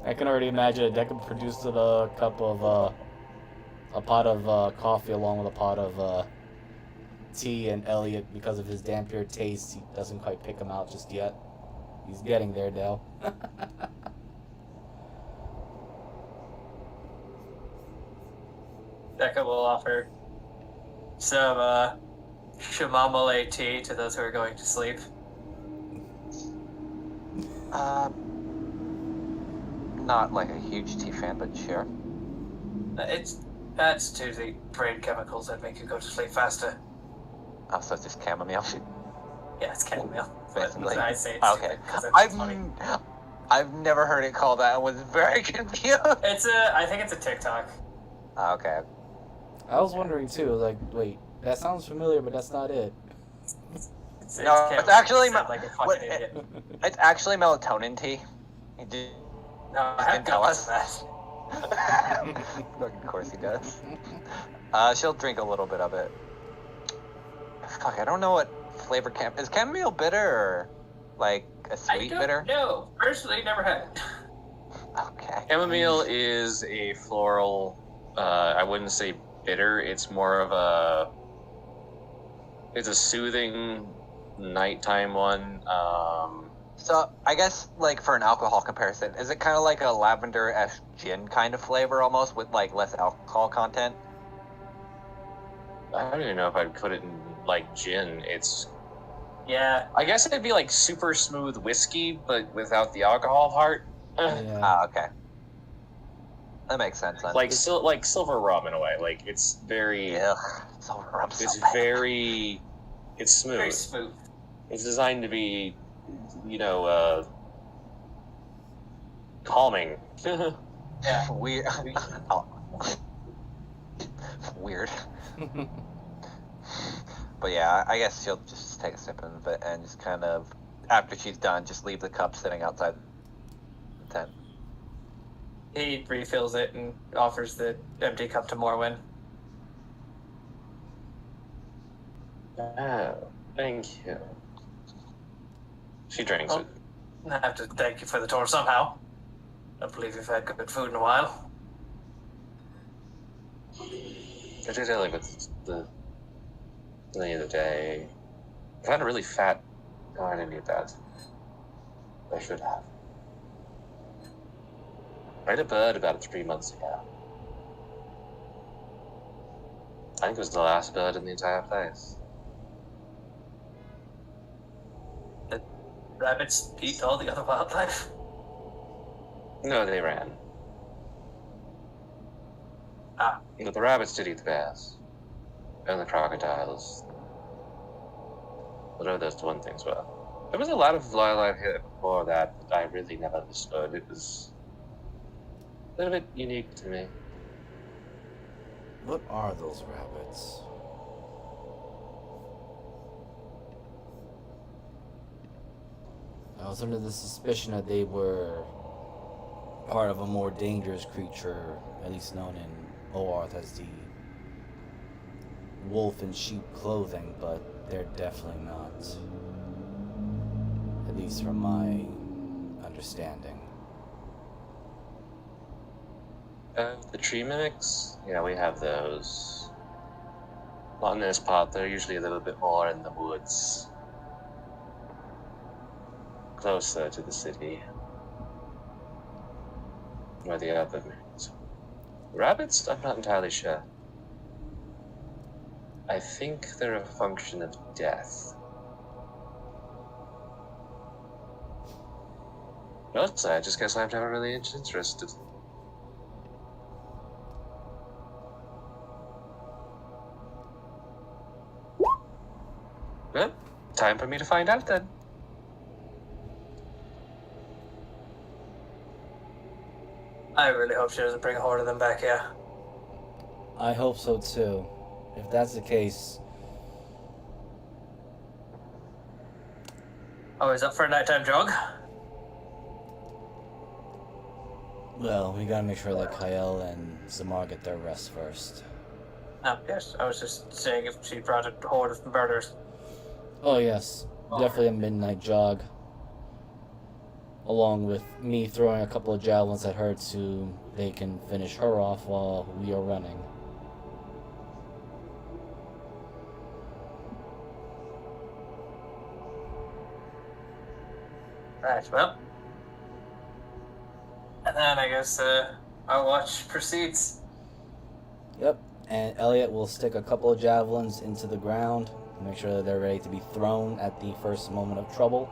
I can already imagine Deckham produced a cup of, a pot of coffee along with a pot of tea, and Elliot, because of his dampier taste, he doesn't quite pick them out just yet. He's getting there, Dale. Becca will offer some chamomile tea to those who are going to sleep. Not like a huge tea fan, but sure. It adds to the brain chemicals that make you go to sleep faster. Oh, so it's just chamomile. Yeah, it's chamomile. Basically. I say it's Okay. because it's funny. I've never heard it called that. I was very confused. I think it's a TikTok. Okay. I was wondering too, like, wait, that sounds familiar, but that's not it. It's chamomile. actually You sound like a fucking idiot. It's actually melatonin tea. He did. No, I didn't have tell tell us. that. Of course he does. She'll drink a little bit of it. Fuck, I don't know what flavor is chamomile bitter or like a sweet bitter? No, personally, never had. Okay. Chamomile is a floral. I wouldn't say bitter. It's more of a. It's a soothing nighttime one. So I guess like for an alcohol comparison, is it kind of like a lavender-esque gin kind of flavor almost with like less alcohol content? I don't even know if I'd put it in like gin. It's. Yeah. I guess it'd be like super smooth whiskey, but without the alcohol part. Yeah. Ah, okay. That makes sense then. Like silver rum in a way. Like it's very. Ugh, silver rum's so It's bad. very. It's smooth. Very smooth. It's designed to be, calming. Yeah. Weird. Oh. Weird. But yeah, I guess she'll just take a sip of it and just kind of, after she's done, just leave the cup sitting outside the tent. He refills it and offers the empty cup to Morwen. Oh, thank you. She drinks it. I have to thank you for the tour somehow. I believe you've had good food in a while. Particularly with the other day. I've had a really fat. Oh, I didn't eat that. I should have. I had a bird about 3 months ago. I think it was the last bird in the entire place. The rabbits eat all the other wildlife. No, they ran. Ah. But the rabbits did eat the bears. And the crocodiles. Whatever those one things were. There was a lot of wildlife here before that I really never understood. It was a little bit unique to me. What are those rabbits? I was under the suspicion that they were part of a more dangerous creature, at least known in Oarth as the wolf in sheep clothing, but they're definitely not. At least from my understanding. The tree mimics? Yeah, we have those. Not in this part, they're usually a little bit more in the woods. Closer to the city. Where the other mimics. Rabbits? I'm not entirely sure. I think they're a function of death. Mostly, I just guess I've never really interested. Well, time for me to find out then. I really hope she doesn't bring a horde of them back here. I hope so too. If that's the case, Always up for a nighttime jog? well, we gotta make sure that Kyle and Zamar get their rest first. Yes, I was just saying if she brought a horde of murderers. Oh yes, definitely a midnight jog. Along with me throwing a couple of javelins at her so they can finish her off while we are running. Right, well. And then I guess our watch proceeds. Yep, and Elliot will stick a couple of javelins into the ground to make sure that they're ready to be thrown at the first moment of trouble.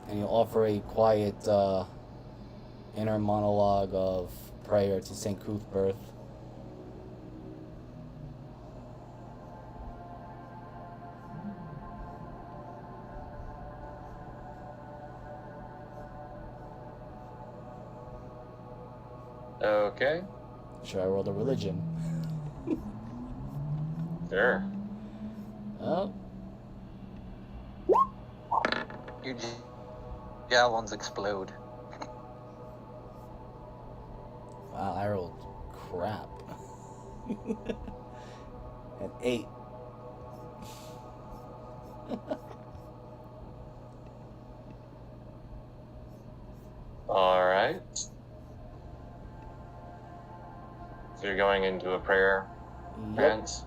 And you'll offer a quiet inner monologue of prayer to St. Cuthbert. Okay, Should I roll the religion? sure. Oh, Your javelins explode. wow, I rolled crap. An 8. Alright. So you're going into a prayer Yep. trance?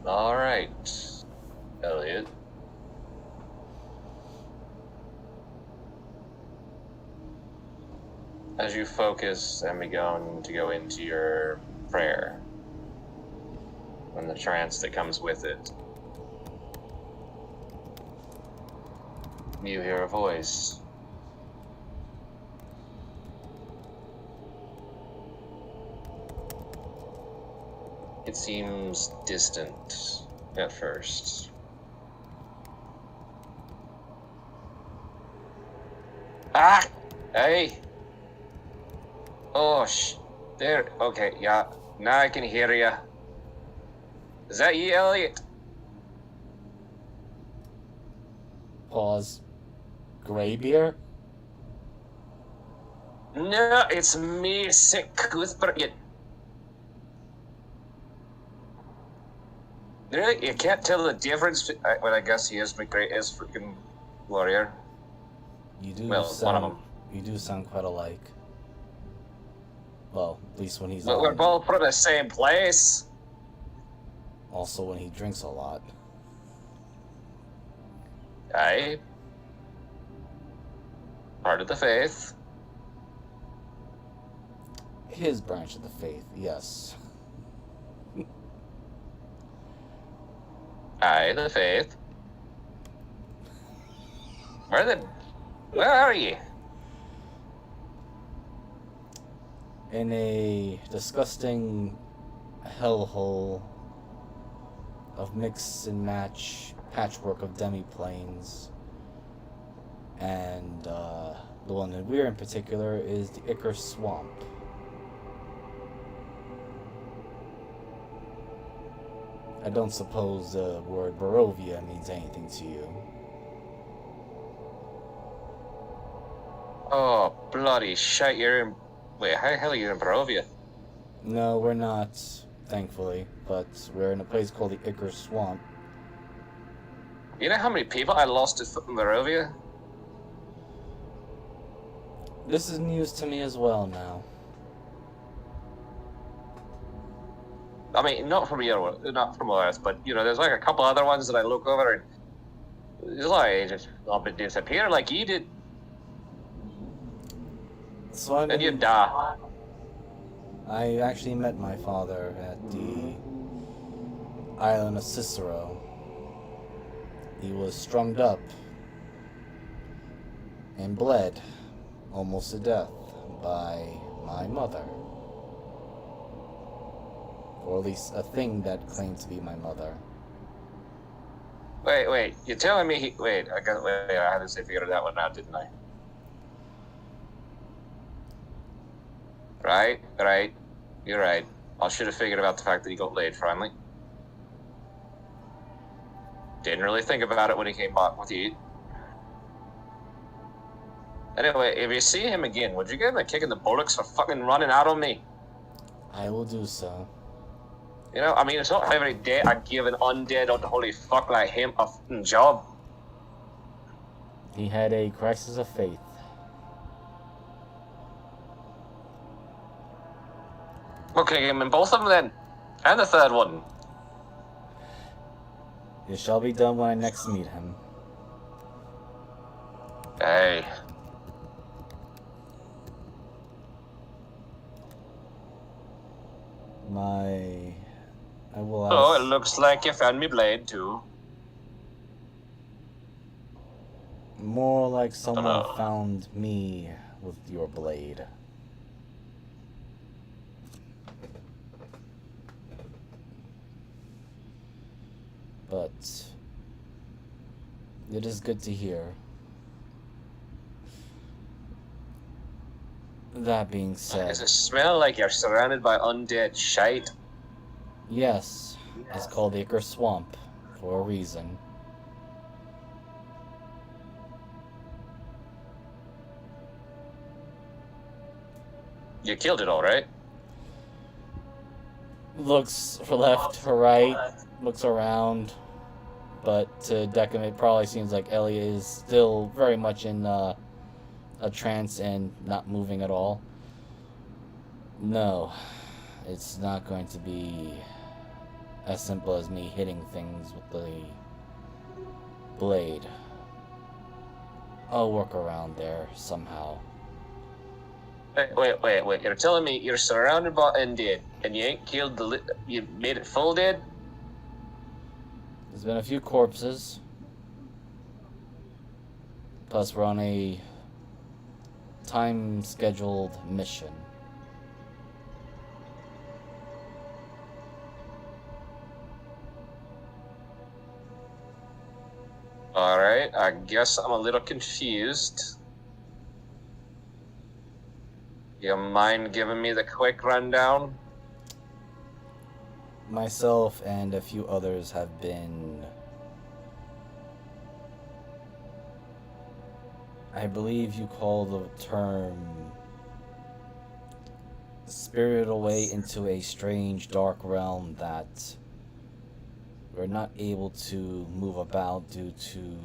Alright, Elliot. As you focus and begin to go into your prayer, and the trance that comes with it, You hear a voice. It seems distant at first. Ah! Hey! Oh, there. Okay, yeah. Now I can hear you. Is that you, Elliot? Pause. Greybeard? No, it's me, sick Cuthbert. Really? You can't tell the difference? Well, I guess he is my greatest freaking warrior. You do Well, sound, one of them. You do sound quite alike. Well, at least when he's But we're on. both from the same place. Also when he drinks a lot. Aye. Part of the faith. His branch of the faith, yes. Aye, the faith. Where are you? In a disgusting hellhole of mix and match patchwork of demi-planes. And the one that we're in particular is the Ichor Swamp. I don't suppose the word Barovia means anything to you. Oh, bloody shit, you're in... Wait, how the hell are you in Barovia? No, we're not, thankfully, but we're in a place called the Ichor Swamp. You know how many people I lost to fucking Barovia? This is news to me as well now. I mean, not from Earth, but, you know, there's like a couple other ones that I look over and... It's like, just up and disappear like you did. So I And you die. I actually met my father at the island of Cicero. He was strung up and bled almost to death by my mother. Or at least a thing that claimed to be my mother. Wait, you're telling me I had to say figured that one out, didn't I? Right. You're right. I should have figured out the fact that he got laid finally. Didn't really think about it when he came back with you. Anyway, if you see him again, would you give him a kick in the buttocks for fucking running out on me? I will do so. You know, I mean, it's not every day I give an undead unholy fuck like him a fucking job. He had a crisis of faith. Okay, give him both of them then. And the third one. It shall be done when I next meet him. Hey. I will ask... Oh, it looks like you found me blade too. More like someone Hello. found me with your blade. But it is good to hear. That being said, Does it smell like you're surrounded by undead shite? yes, it's called Ichor Swamp for a reason. You killed it all, right? Looks for left, for right, looks around, but to Decim it probably seems like Elliot is still very much in a trance and not moving at all. No, it's not going to be as simple as me hitting things with the blade. I'll work around there somehow. Wait. You're telling me you're surrounded by undead and you ain't killed you made it full dead? There's been a few corpses. Plus, we're on a time-scheduled mission. Alright, I guess I'm a little confused. You mind giving me the quick rundown? Myself and a few others have been, I believe you call the term, spirited away into a strange dark realm that we're not able to move about due to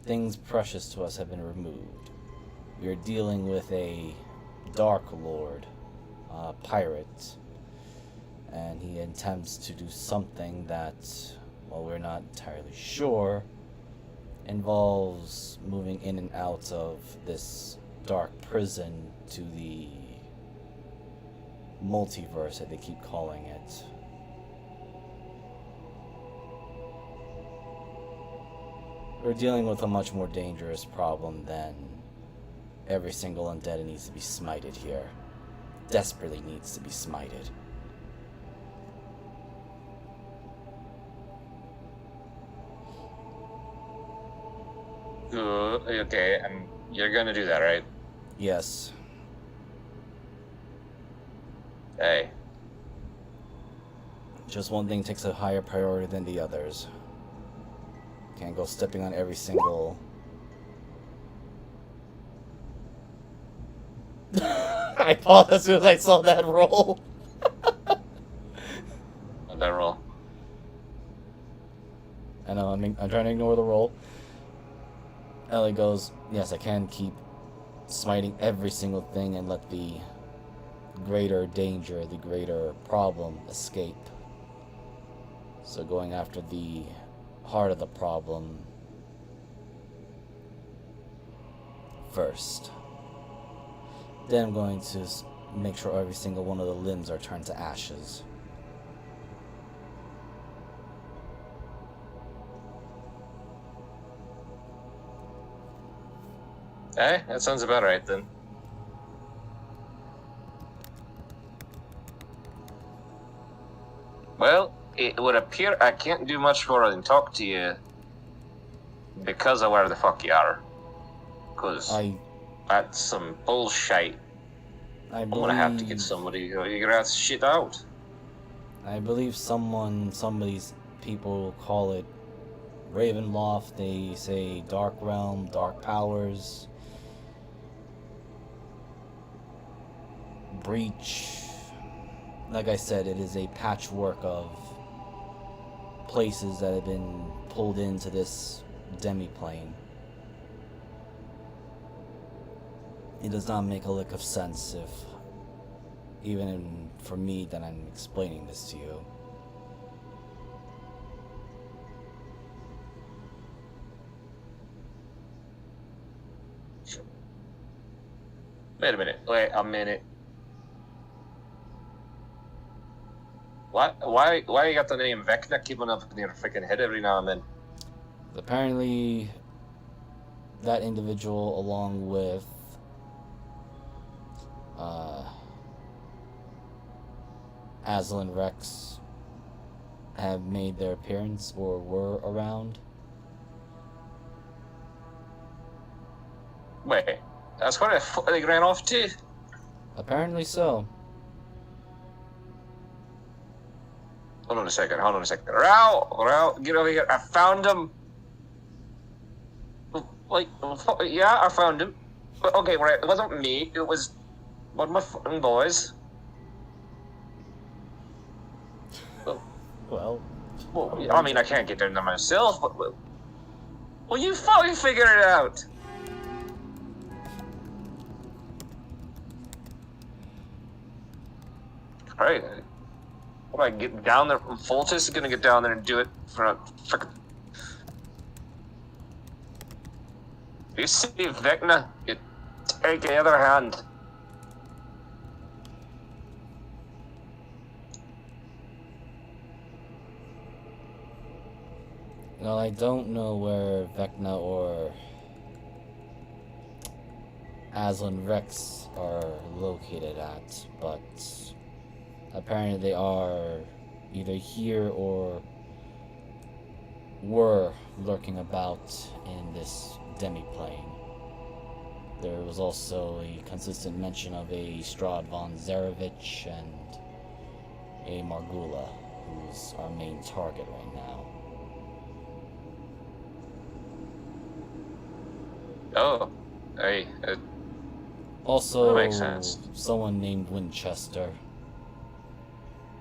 things precious to us have been removed. We are dealing with a Dark Lord, pirate, and he attempts to do something that, well, we're not entirely sure, involves moving in and out of this dark prison to the multiverse that they keep calling it. We're dealing with a much more dangerous problem than every single undead that needs to be smited here. Desperately needs to be smited. Okay, and you're gonna do that, right? Yes. Hey. Just one thing takes a higher priority than the others. Can't go stepping on every single... I paused as soon as I saw that roll. That roll. I know, I'm trying to ignore the roll. Ellie goes, yes, I can keep smiting every single thing and let the greater danger, the greater problem escape. So going after the heart of the problem first. Then I'm going to make sure every single one of the limbs are turned to ashes. Hey, that sounds about right then. Well, it would appear I can't do much more than talk to you because of where the fuck you are. Because that's some bullshit. I'm gonna have to get somebody to figure that shit out. I believe somebody's people call it Ravenloft. They say Dark Realm, Dark Powers, Breach. Like I said, it is a patchwork of places that have been pulled into this demi-plane. It does not make a lick of sense if, for me, that I'm explaining this to you. Wait a minute. Wait a minute. Why you got the name Vecna keeping up in your freaking head every now and then? Apparently, that individual, along with Aslan Rex, have made their appearance or were around. Wait, that's where they ran off to? Apparently so. Hold on a second. Rao, get over here. I found him. Like, yeah, I found him. Okay, right, it wasn't me. It was one of my fucking boys. Well, I mean, I can't get down there myself, but... Well, you fucking figure it out. Alright. When I get down there, Fultus is gonna get down there and do it for a frickin'... You see Vecna, you take the other hand. well, I don't know where Vecna or Aslan Rex are located at, but apparently they are either here or were lurking about in this demi-plane. There was also a consistent mention of a Strahd von Zarevich and a Margula, who's our main target right now. Oh, hey, Also, that makes sense. someone named Winchester.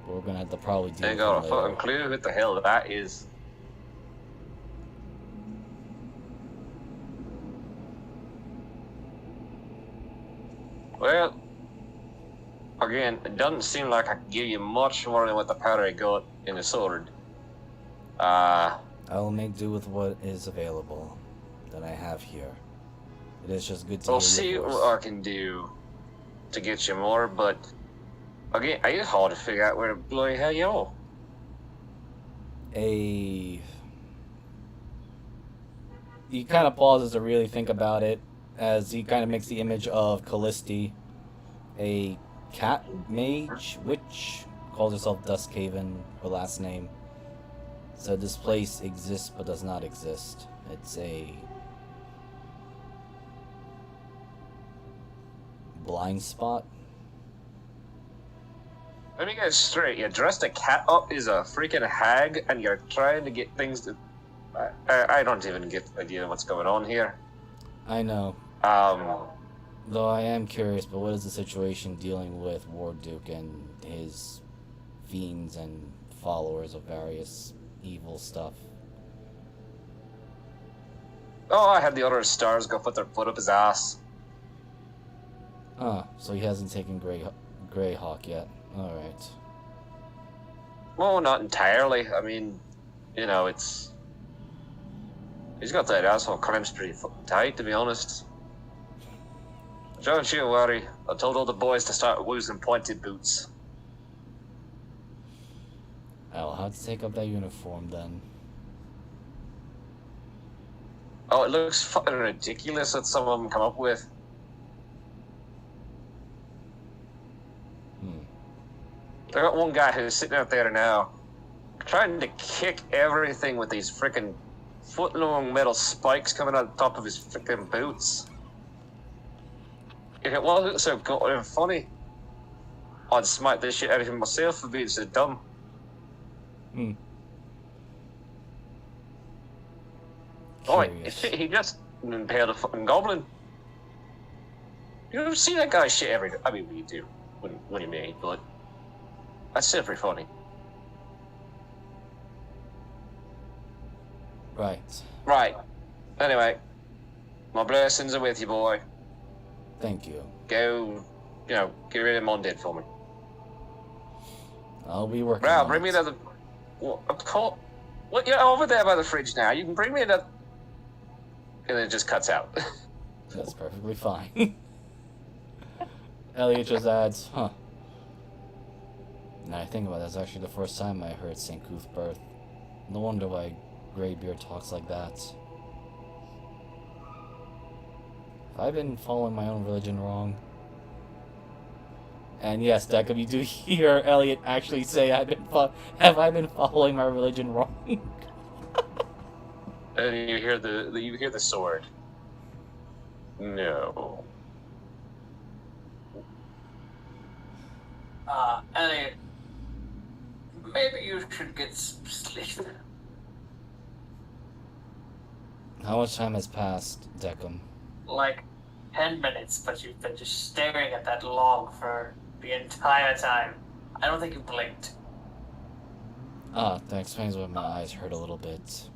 We're gonna have to probably deal Ain't with got him a fucking later. clue what the hell that is. Well, again, it doesn't seem like I can give you much more than what the powder I got in the sword. I will make do with what is available that I have here. It is just good to I'll hear see your what voice. I can do to get you more, but again, it's hard to figure out where the bloody hell you are. He kind of pauses to really think about it as he kind of makes the image of Callisti, a cat mage witch, calls herself Duskhaven, her last name. So this place exists but does not exist. It's a blind spot. Let me get it straight. You dressed a cat up as a freaking hag, and you're trying to get things to. I don't even get the idea of what's going on here. I know. Um, Though I am curious, but what is the situation dealing with Warduke and his fiends and followers of various evil stuff? oh, I had the other stars go put their foot up his ass. Ah, so he hasn't taken Greyhawk yet. Alright. Well, not entirely. I mean, you know, it's. He's got that asshole clamped pretty fucking tight, to be honest. Don't you worry. I told all the boys to start using pointed boots. I'll have to take up that uniform then. Oh, it looks fucking ridiculous what some of them come up with. I got one guy who's sitting out there now, trying to kick everything with these freaking foot-long metal spikes coming out the top of his freaking boots. If it wasn't so goddamn funny, I'd smite this shit out of him myself for being so dumb. Oh, wait, Curious. shit, he just impaled a fucking goblin. You don't see that guy shit every day. I mean, we do. What do you mean? But that's still pretty funny. Right. Right. Anyway, my blessings are with you, boy. Thank you. Go, get rid of Mondid for me. I'll be working Right, on bring me it. another. What? You're over there by the fridge now. You can bring me another. And then it just cuts out. That's perfectly fine. Elliot just adds, huh. Now I think about it, that's actually the first time I heard St. Cuthbert. No wonder why Greybeard talks like that. Have I been following my own religion wrong? And yes, Deckham, you do hear Elliot actually say, have I been following my religion wrong? And you hear the sword. No. Elliot, maybe you should get some sleep. How much time has passed, Deckham? Like 10 minutes, but you've been just staring at that log for the entire time. I don't think you blinked. Ah, that explains why my eyes hurt a little bit.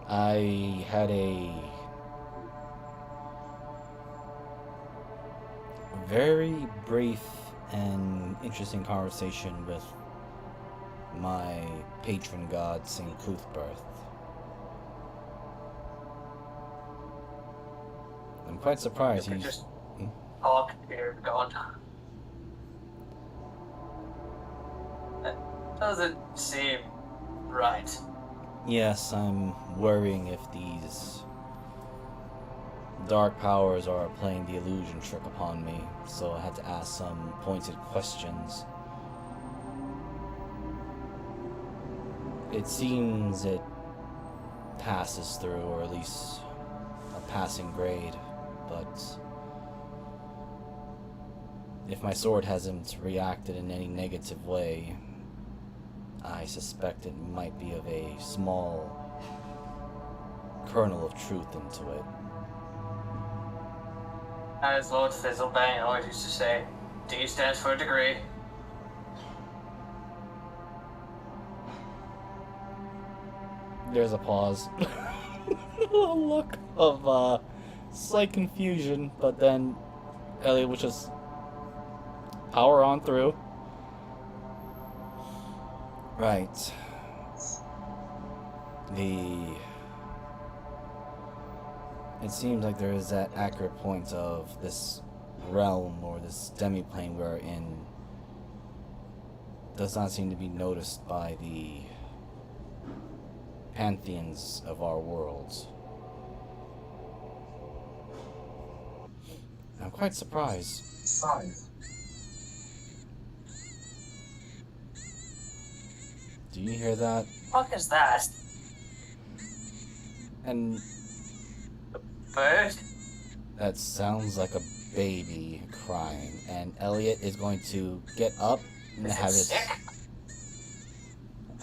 I had a very brief and interesting conversation with my patron god, St. Cuthbert. I'm quite surprised You could he's... just talk to your god. That doesn't seem right. Yes, I'm worrying if these dark powers are playing the illusion trick upon me, so I had to ask some pointed questions. It seems it passes through, or at least a passing grade, but if my sword hasn't reacted in any negative way, I suspect it might be of a small kernel of truth into it. As Lord Fizzlebang always used to say, D stands for degree. There's a pause. A look of slight confusion, but then Elliot would just power on through. Right. It seems like there is that accurate point of this realm, or this demi-plane we're in, does not seem to be noticed by the pantheons of our worlds. I'm quite surprised. Do you hear that? What is that? And Bird? that sounds like a baby crying. And Elliot is going to get up and Is it sick?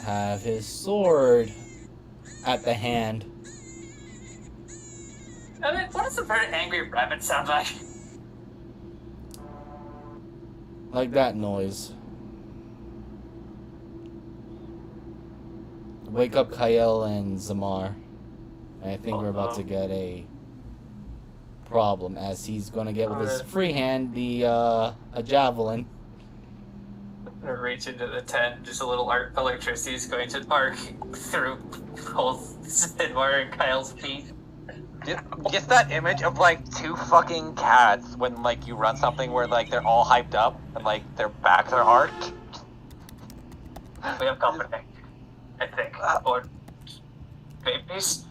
have his sword at the hand. I mean, what does a very angry rabbit sound like? Like that noise. Wake up Kyle and Zamar. And I think we're about to get a problem, as he's gonna get with his free hand a javelin. I'm gonna reach into the tent, just a little electricity is going to arc through both Sidmar and Kyle's feet. Just that image of like two fucking cats when like you run something where like they're all hyped up and like their backs are arched. We have company, I think. Or babies?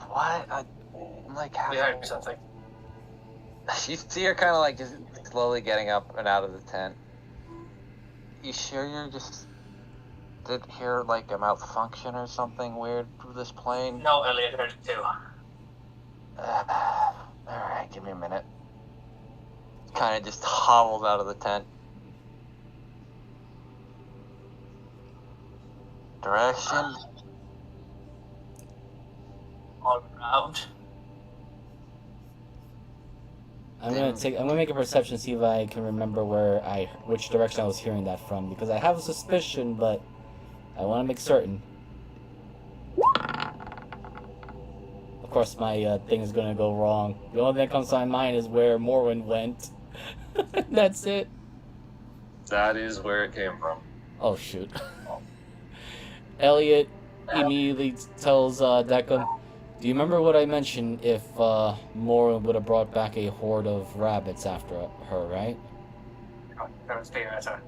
What? Like how? We heard something. You see her kind of like just slowly getting up and out of the tent. You sure you're just didn't hear like a malfunction or something weird with this plane? No, Elliot heard it too. Alright, give me a minute. Kind of just hobbles out of the tent. Direction? All around. I'm gonna make a perception, see if I can remember which direction I was hearing that from, because I have a suspicion, but I want to make certain. Of course, my thing is gonna go wrong. The only thing that comes to my mind is where Morwen went. That's it. That is where it came from. Oh shoot. Elliot immediately tells Declan, "Do you remember what I mentioned if Morwen would have brought back a horde of rabbits after her, right?" That was being better.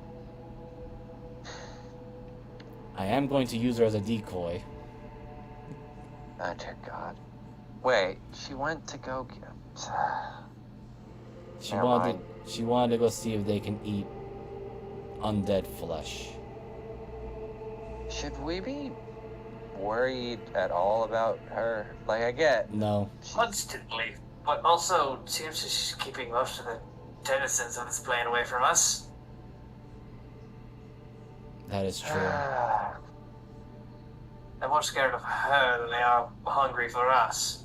I am going to use her as a decoy. Oh dear God. Wait, she went to go get... Never mind. She wanted to go see if they can eat undead flesh. Should we be worried at all about her? Like, I get... No. Constantly, but also seems she's keeping most of the denizens of this plane away from us. That is true. They're more scared of her than they are hungry for us.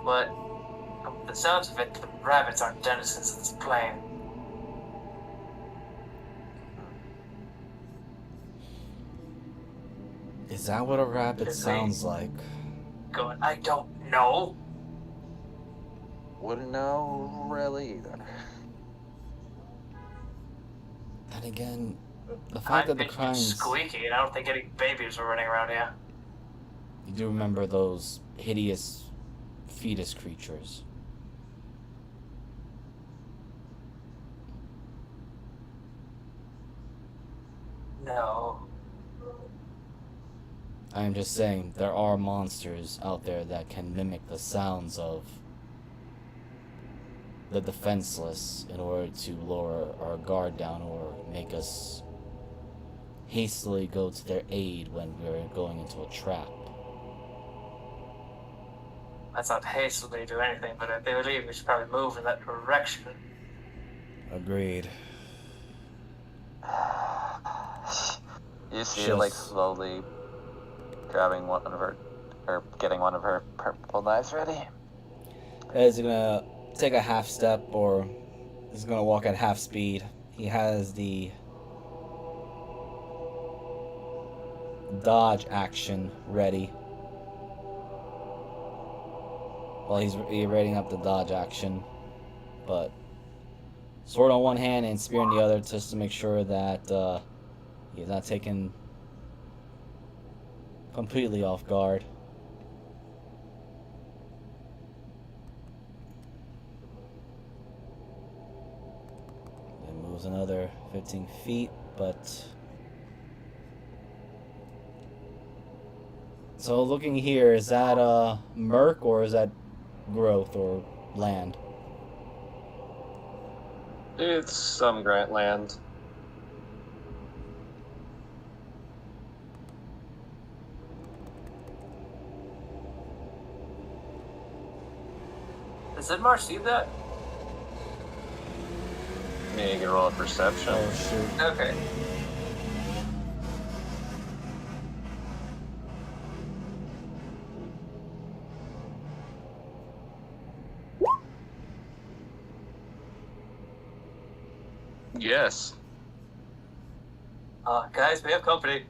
But from the sounds of it, the rabbits aren't denizens of this plane. Is that what a rabbit Did sounds like? Going, I don't know. Wouldn't know really either. Then again, the fact that the crimes... squeaky, and I don't think any babies are running around here. You do remember those hideous fetus creatures. No. I'm just saying, there are monsters out there that can mimic the sounds of the defenseless in order to lower our guard down or make us hastily go to their aid when we're going into a trap. Let's not hastily do anything, but if they believe we should probably move in that direction. Agreed. You see her like Just- slowly grabbing one of her, or getting one of her purple knives ready. Is gonna take a half step, or is gonna walk at half speed. He has the dodge action ready. Well, he's readying up the dodge action, but sword on one hand and spear in the other, just to make sure that he's not taken completely off guard. Then moves another 15 feet, but... So looking here, is that murk or is that growth or land? It's some grant land. Does Zidmar see that? Maybe you can roll a perception. Oh shoot. Okay. Yes. Guys, we have company.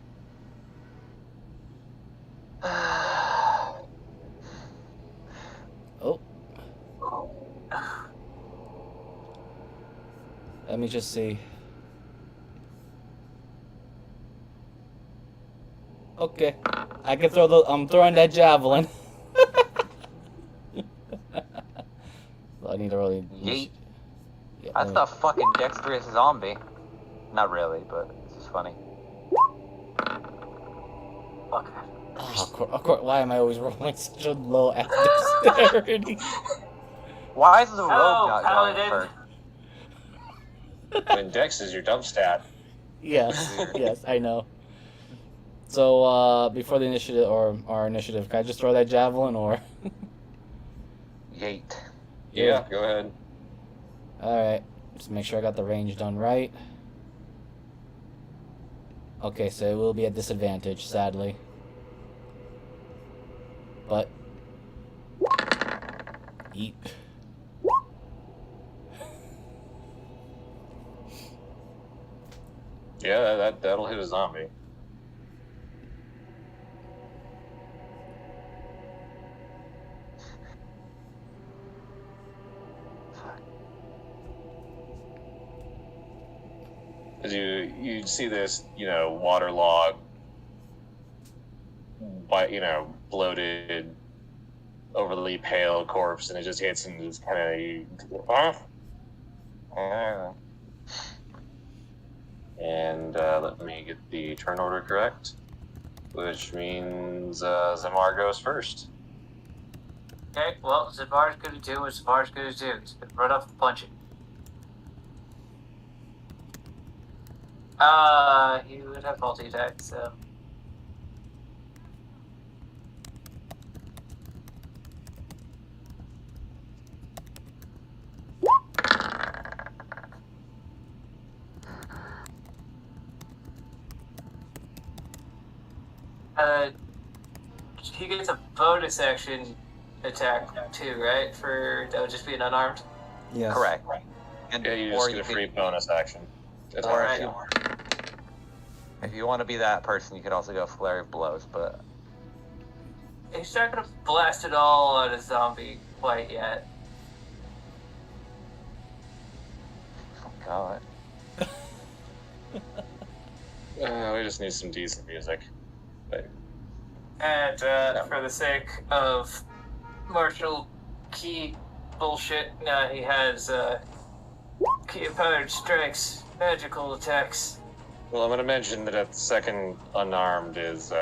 Oh. Let me just see. Okay. I can throw the... I'm throwing that javelin. I need to really... Yeet. Yeah, That's let a fucking dexterous zombie. Not really, but it's just funny. Fuck. of course, why am I always rolling such a low ass dexterity? Why is the rogue Oh, not paladin. going first? When Dex is your dump stat. Yes, yes, I know. So, before the initiative, or our initiative, can I just throw that javelin, or? Yeet. Yeah, go ahead. Alright, just make sure I got the range done right. Okay, so it will be at disadvantage, sadly. But... Eat. Yeah, that'll hit a zombie. As you see this, waterlogged, bloated, overly pale corpse, and it just hits and just kind of, And let me get the turn order correct, which means Zamar goes first. Okay, well, Zidmar's gonna do what Zidmar's gonna do. He's gonna run up and punch it. He would have multi-attack, so... He gets a bonus action attack too, right? That would just be an unarmed. Yes. Correct. And Yeah, you just get a free bonus action. That's Or all if you want to be that person, you could also go flurry of blows, but He's not gonna blast it all at a zombie quite yet. oh god. We just need some decent music. But And for the sake of martial key bullshit, he has key powered strikes, magical attacks. Well, I'm going to mention that at second unarmed is.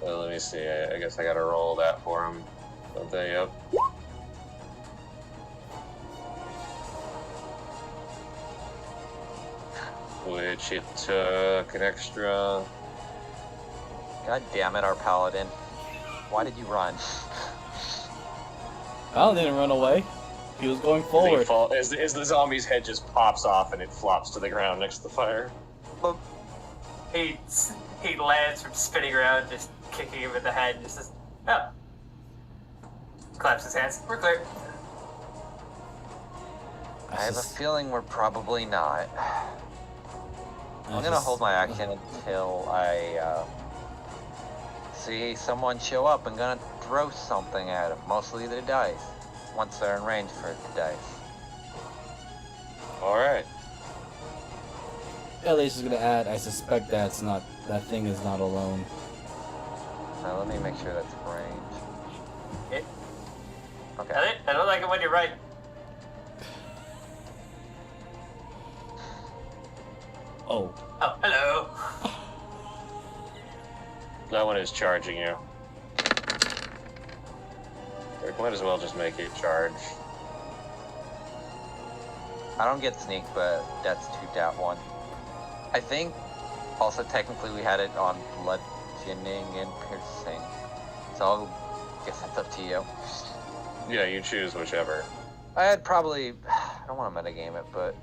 Well, let me see. I guess I got to roll that for him. Don't they? Yep. Which it took an extra. God damn it, our paladin. Why did you run? Paladin didn't run away. He was going forward. As the zombie's head just pops off and it flops to the ground next to the fire. He lands from spinning around, just kicking him in the head, and just says, "Oh." Claps his hands. We're clear. I have a feeling we're probably not. I'm gonna hold my action until I see someone show up and gonna throw something at them. Mostly the dice. Once they're in range for the dice. Alright. At least is gonna add, I suspect that thing is not alone. Now let me make sure that's range. It, Okay. I don't like it when you're right. Oh. Oh, hello. That one is charging you. Might as well just make it charge. I don't get sneak, but that's 2-1. I think also technically we had it on bludgeoning and piercing. So I guess that's up to you. Yeah, you choose whichever. I had probably, I don't want to metagame it, but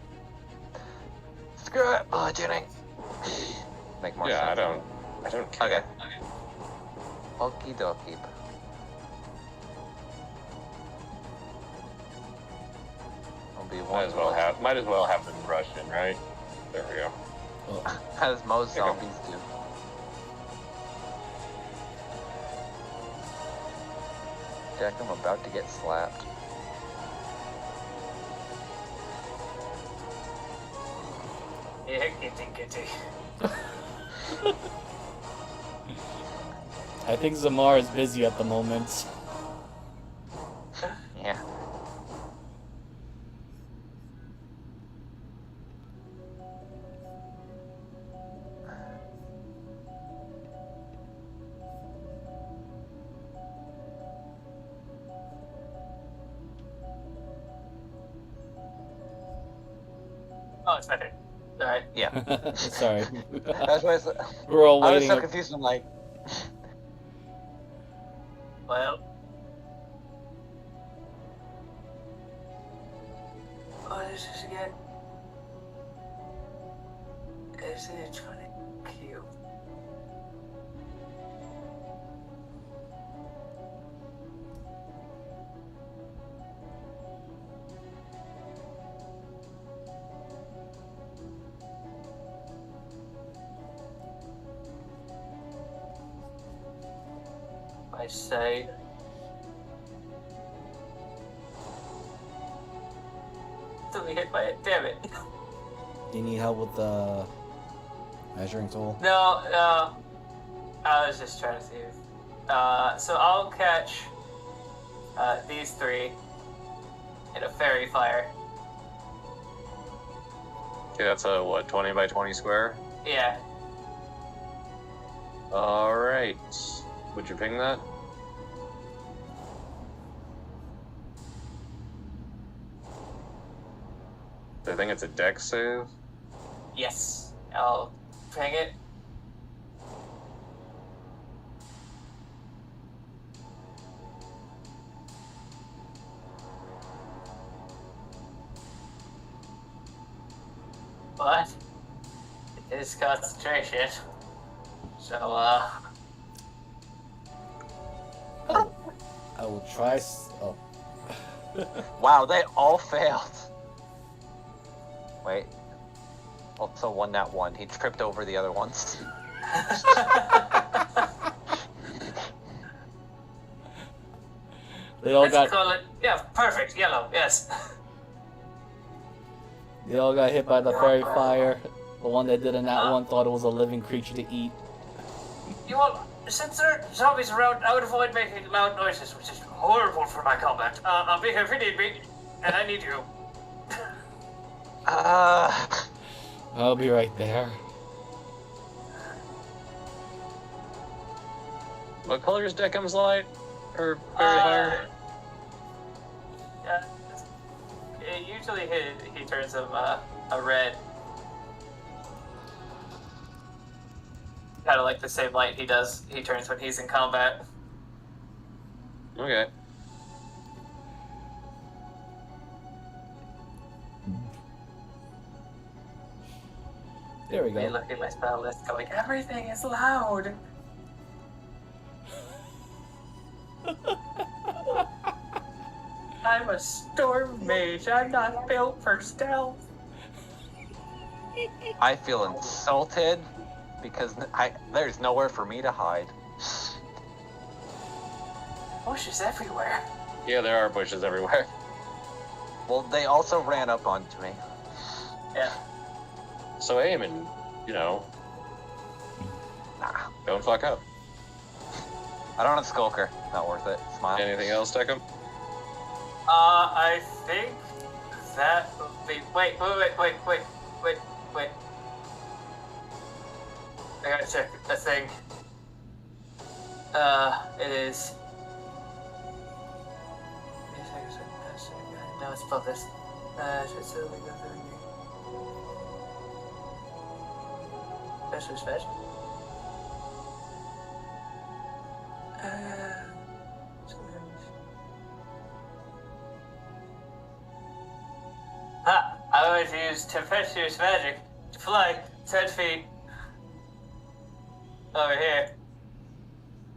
screw it, bludgeoning. Make more Yeah, sense. I don't care. Okay. Okie dokie. Might as well have them rush in, right? There we go. Oh. As most There you zombies do. Jack, I'm about to get slapped. Yeah, kitty. I think Zamar is busy at the moment. Yeah. Oh, it's better. Alright. Yeah. Sorry. That's why We're all I was waiting. so confused. I'm like, Well. What is this again? Isn't it 20Q? I say. Still be hit by it, damn it. Do you need help with the measuring tool? No, I was just trying to see if. So I'll catch these three in a fairy fire. Okay, that's a, what, 20 by 20 square? Yeah. Alright. Would you ping that? I think it's a dex save. Yes. I'll ping it. But it is concentration. So, I will try. Oh. wow, they all failed. Wait. Also, 1-1. He tripped over the other ones. They all let's got. call it, yeah, perfect, yellow, yes. They all got hit by the fairy fire. The one that did in that one thought it was a living creature to eat. You want, since there are zombies around, I would avoid making loud noises, which is horrible for my combat. I'll be here if you need me, and I need you. I'll be right there. What color is Deckham's light? Or fairy fire? Yeah, usually he turns them a red. Kind of like the same light he turns when he's in combat. Okay. There we I go. look at my spell list going, everything is loud! I'm a storm mage, I'm not built for stealth. I feel insulted because there's nowhere for me to hide. Bushes everywhere. Yeah, there are bushes everywhere. Well, they also ran up onto me. Yeah. So aim and, you know, Nah, don't fuck up. I don't have Skulker. Not worth it. Smile. Anything else, Deckham? I think that would be. Wait. I gotta check the thing. It is. No, it's above this. Special special. Ha! I always use tempestuous magic to fly 10 feet over here.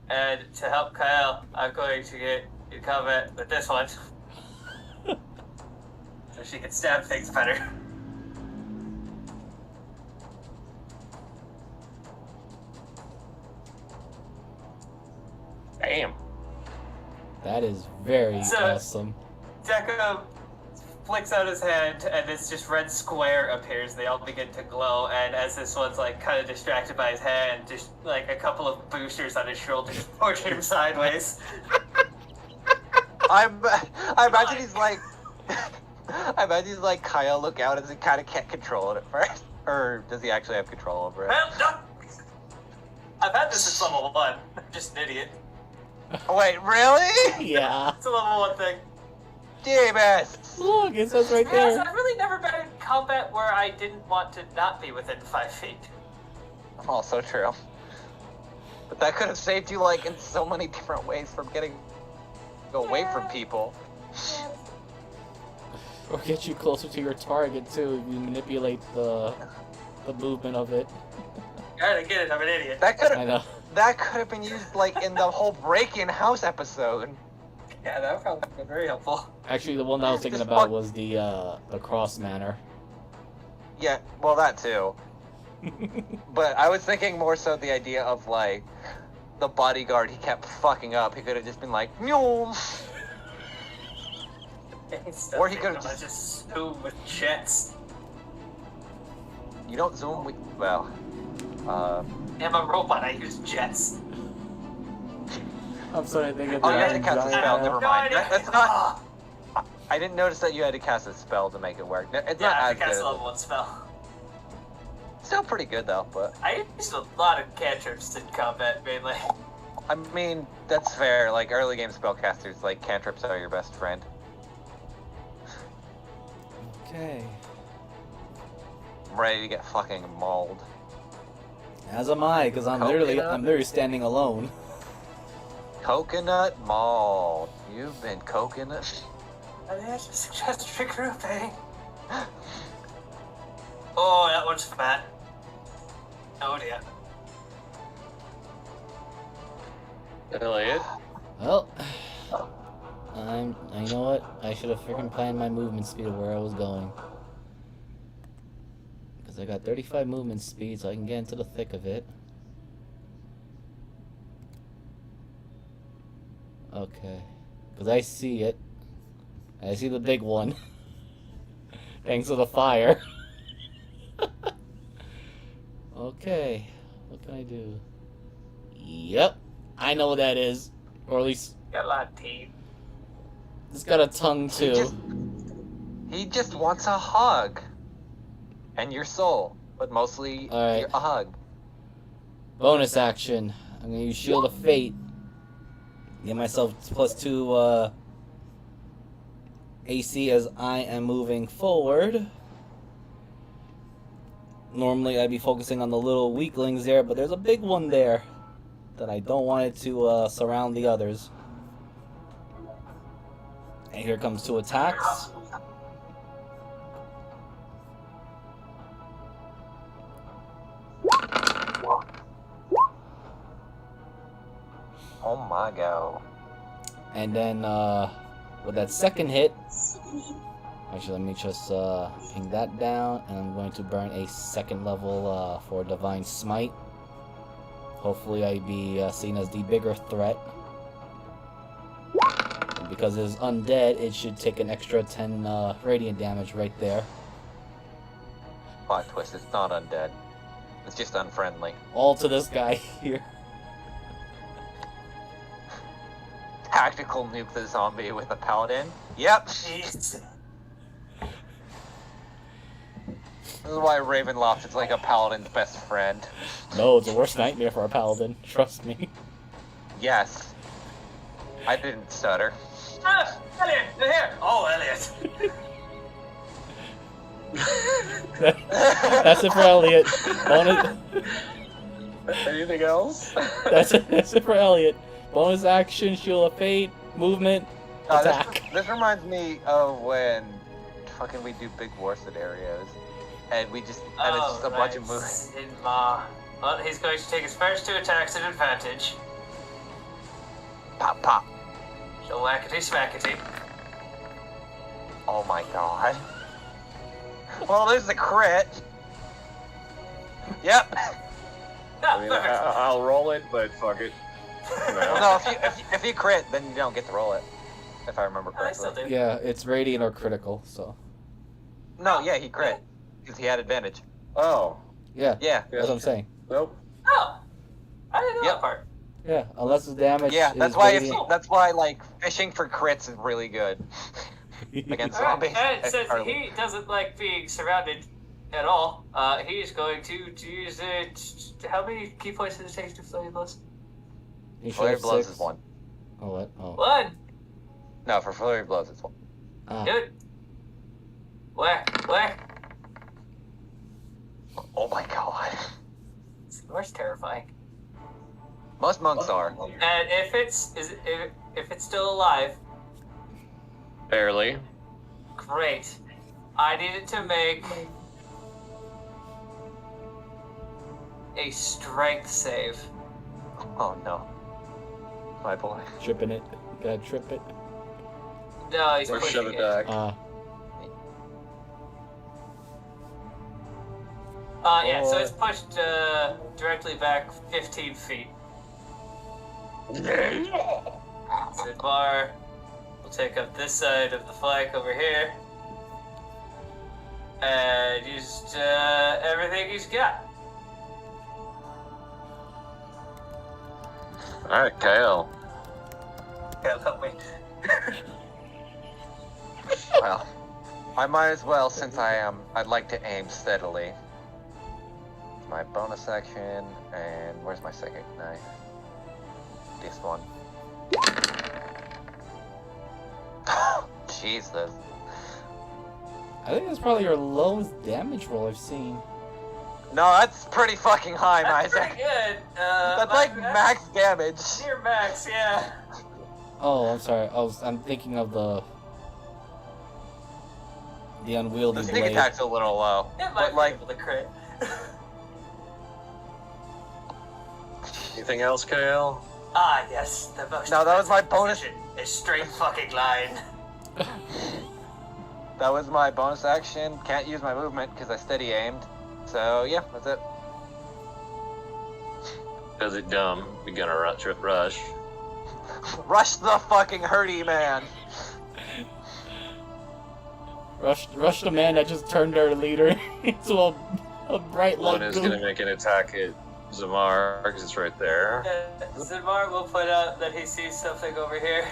And to help Kyle, I'm going to get in combat with this one. So she can stab things better. Damn. That is very So- awesome. Deco flicks out his hand, and this just red square appears. They all begin to glow, and as this one's like kind of distracted by his hand, just like a couple of boosters on his shoulders push him sideways. I imagine he's like, I imagine he's like Kyle. Look out, as he kind of can't control it at first, or does he actually have control over it? Well, no. I've had this since level 1. I'm just an idiot. Wait, really? Yeah. It's a level 1 thing. Davis. Look, it says right Yes, there. I've really never been in combat where I didn't want to not be within 5 feet. Also true. But that could have saved you like in so many different ways from getting away from people. Or get you closer to your target too if you manipulate the movement of it. Alright, I get it, I'm an idiot. That could I have know. that could have been used like in the whole break-in house episode. Yeah, that would probably be very helpful. Actually, the one that I was thinking Just about fuck- was the cross manor. Yeah, well that too. But I was thinking more so the idea of like the bodyguard he kept fucking up. He could have just been like, no. Or he could've just zoom with jets. You don't zoom with well. I'm a robot, I use jets. I'm sorry, I think Oh, you had to cast a spell. Never mind. No idea. That's not. I didn't notice that you had to cast a spell to make it work. It's Yeah, not I as have to cast good. a level 1 spell. Still pretty good though, but I used a lot of cantrips in combat, mainly. I mean that's fair. Like early game spellcasters, like cantrips are your best friend. Okay. I'm ready to get fucking mauled. As am I, because I'm literally standing alone. Coconut mauled. You've been coconut. I think I should suggest regrouping. Oh, that one's fat. Oh dear. Elliot? Well, you know what? I should have freaking planned my movement speed of where I was going. Because I got 35 movement speed, so I can get into the thick of it. Okay. Because I see it. I see the big one. Thanks to the fire. Okay. What can I do? Yep. I know what that is. Or at least, Got a lot of teeth. it's got a tongue too. He just wants a hug. And your soul. but mostly Alright. a hug. Bonus action. I'm gonna use Shield of Fate. Get myself +2 AC as I am moving forward. Normally I'd be focusing on the little weaklings there, but there's a big one there that I don't want it to surround the others. And here comes 2 attacks. Oh my god. And then with that second hit, actually let me just ping that down, and I'm going to burn a 2nd level for Divine Smite. Hopefully I'd be seen as the bigger threat. And because it's undead, it should take an extra 10 radiant damage right there. Plot twist, it's not undead. It's just unfriendly. All to this guy here. Tactical nuke the zombie with a paladin. Yep. Jeez. This is why Ravenloft is like a paladin's best friend. No, it's the worst nightmare for a paladin. Trust me. Yes. I didn't stutter. Ah, Elliot, you're here. Oh, Elliot. That's it for Elliot. Bonus, Anything else? that's it for Elliot. Bonus action, Shield of Fate, movement, attack. This reminds me of when fucking we do big war scenarios. And we just, and it's just a bunch of moves. Well, he's going to take his first 2 attacks at advantage. Pop, pop. Whackety smackety. Oh my god. Well, there's the crit. Yep. Ah, I mean, perfect. I'll roll it, but fuck it. Well, no, if you crit, then you don't get to roll it. If I remember I still correctly. do. Yeah, it's radiant or critical, so. No, yeah, he crit. Because he had advantage. Oh. Yeah, Yeah. that's what I'm saying. Nope. Oh, I didn't know Yep. that part. Yeah, unless the damage Yeah, is that's why radiant. that's why like fishing for crits is really good. Against zombies. And since Are- he doesn't like being surrounded at all, he's going to use it. How many key points does it take to Flurry of Blows? You should Flurry have of blows 6. is 1. Oh, what? Oh. 1. No, for flurry of blows it's 1. Ah. Dude. Whack, whack. Oh my god. It's the worst terrifying. Most monks are. And if it's still alive, Barely. great. I need it to make a strength save. Oh no. My boy. Tripping it. Gotta trip it. No, he's Or pushing shove it it. back. Yeah, so it's pushed directly back 15 feet. Sidbar will take up this side of the flank over here. And used everything he's got. Alright, Kyle. Yeah, help me. Well, I might as well since I'd like to aim steadily. My bonus action, and where's my second knife? This one. Jesus. I think that's probably your lowest damage roll I've seen. No, that's pretty fucking high, That's Isaac. pretty good. That's like max damage. Near max, yeah. Oh, I'm sorry. I'm thinking of the unwieldy The sneak blade. attack's a little low. It might But be like, able to crit. Anything else, Kyle? Ah, yes, the most. No, that was my defensive bonus. position is straight fucking line. that was my bonus action. Can't use my movement because I steady aimed. So yeah, that's it. Does it dumb? We gonna rush. Rush the fucking hurdy man. Rush the man that just turned their leader into a bright One light is goo. gonna make an attack at Zamar because it's right there. Zidmar will point out that he sees something over here.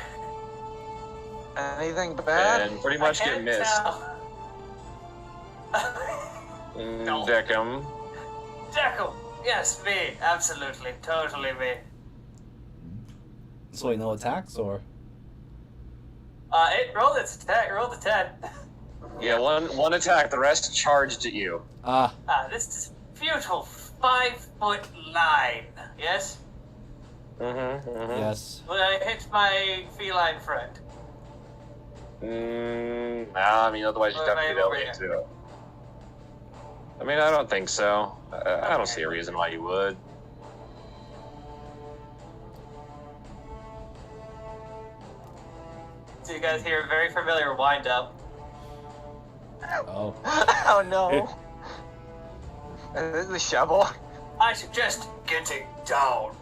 Anything bad? And pretty much I get can't missed. tell. No. Deckham. Deckham! Yes, me. Absolutely. Totally me. So wait, no attacks or? It rolled its attack. Rolled a 10. Yeah, one attack. The rest charged at you. This is futile. 5'9". Yes? Yes. Will I hit my feline friend? Nah, I mean, otherwise you'd Or have am to I be able over to do it. I mean, I don't think so. I don't see a reason why you would. So you guys hear a very familiar wind up. Oh. Oh no. This is a shovel. I suggest getting down.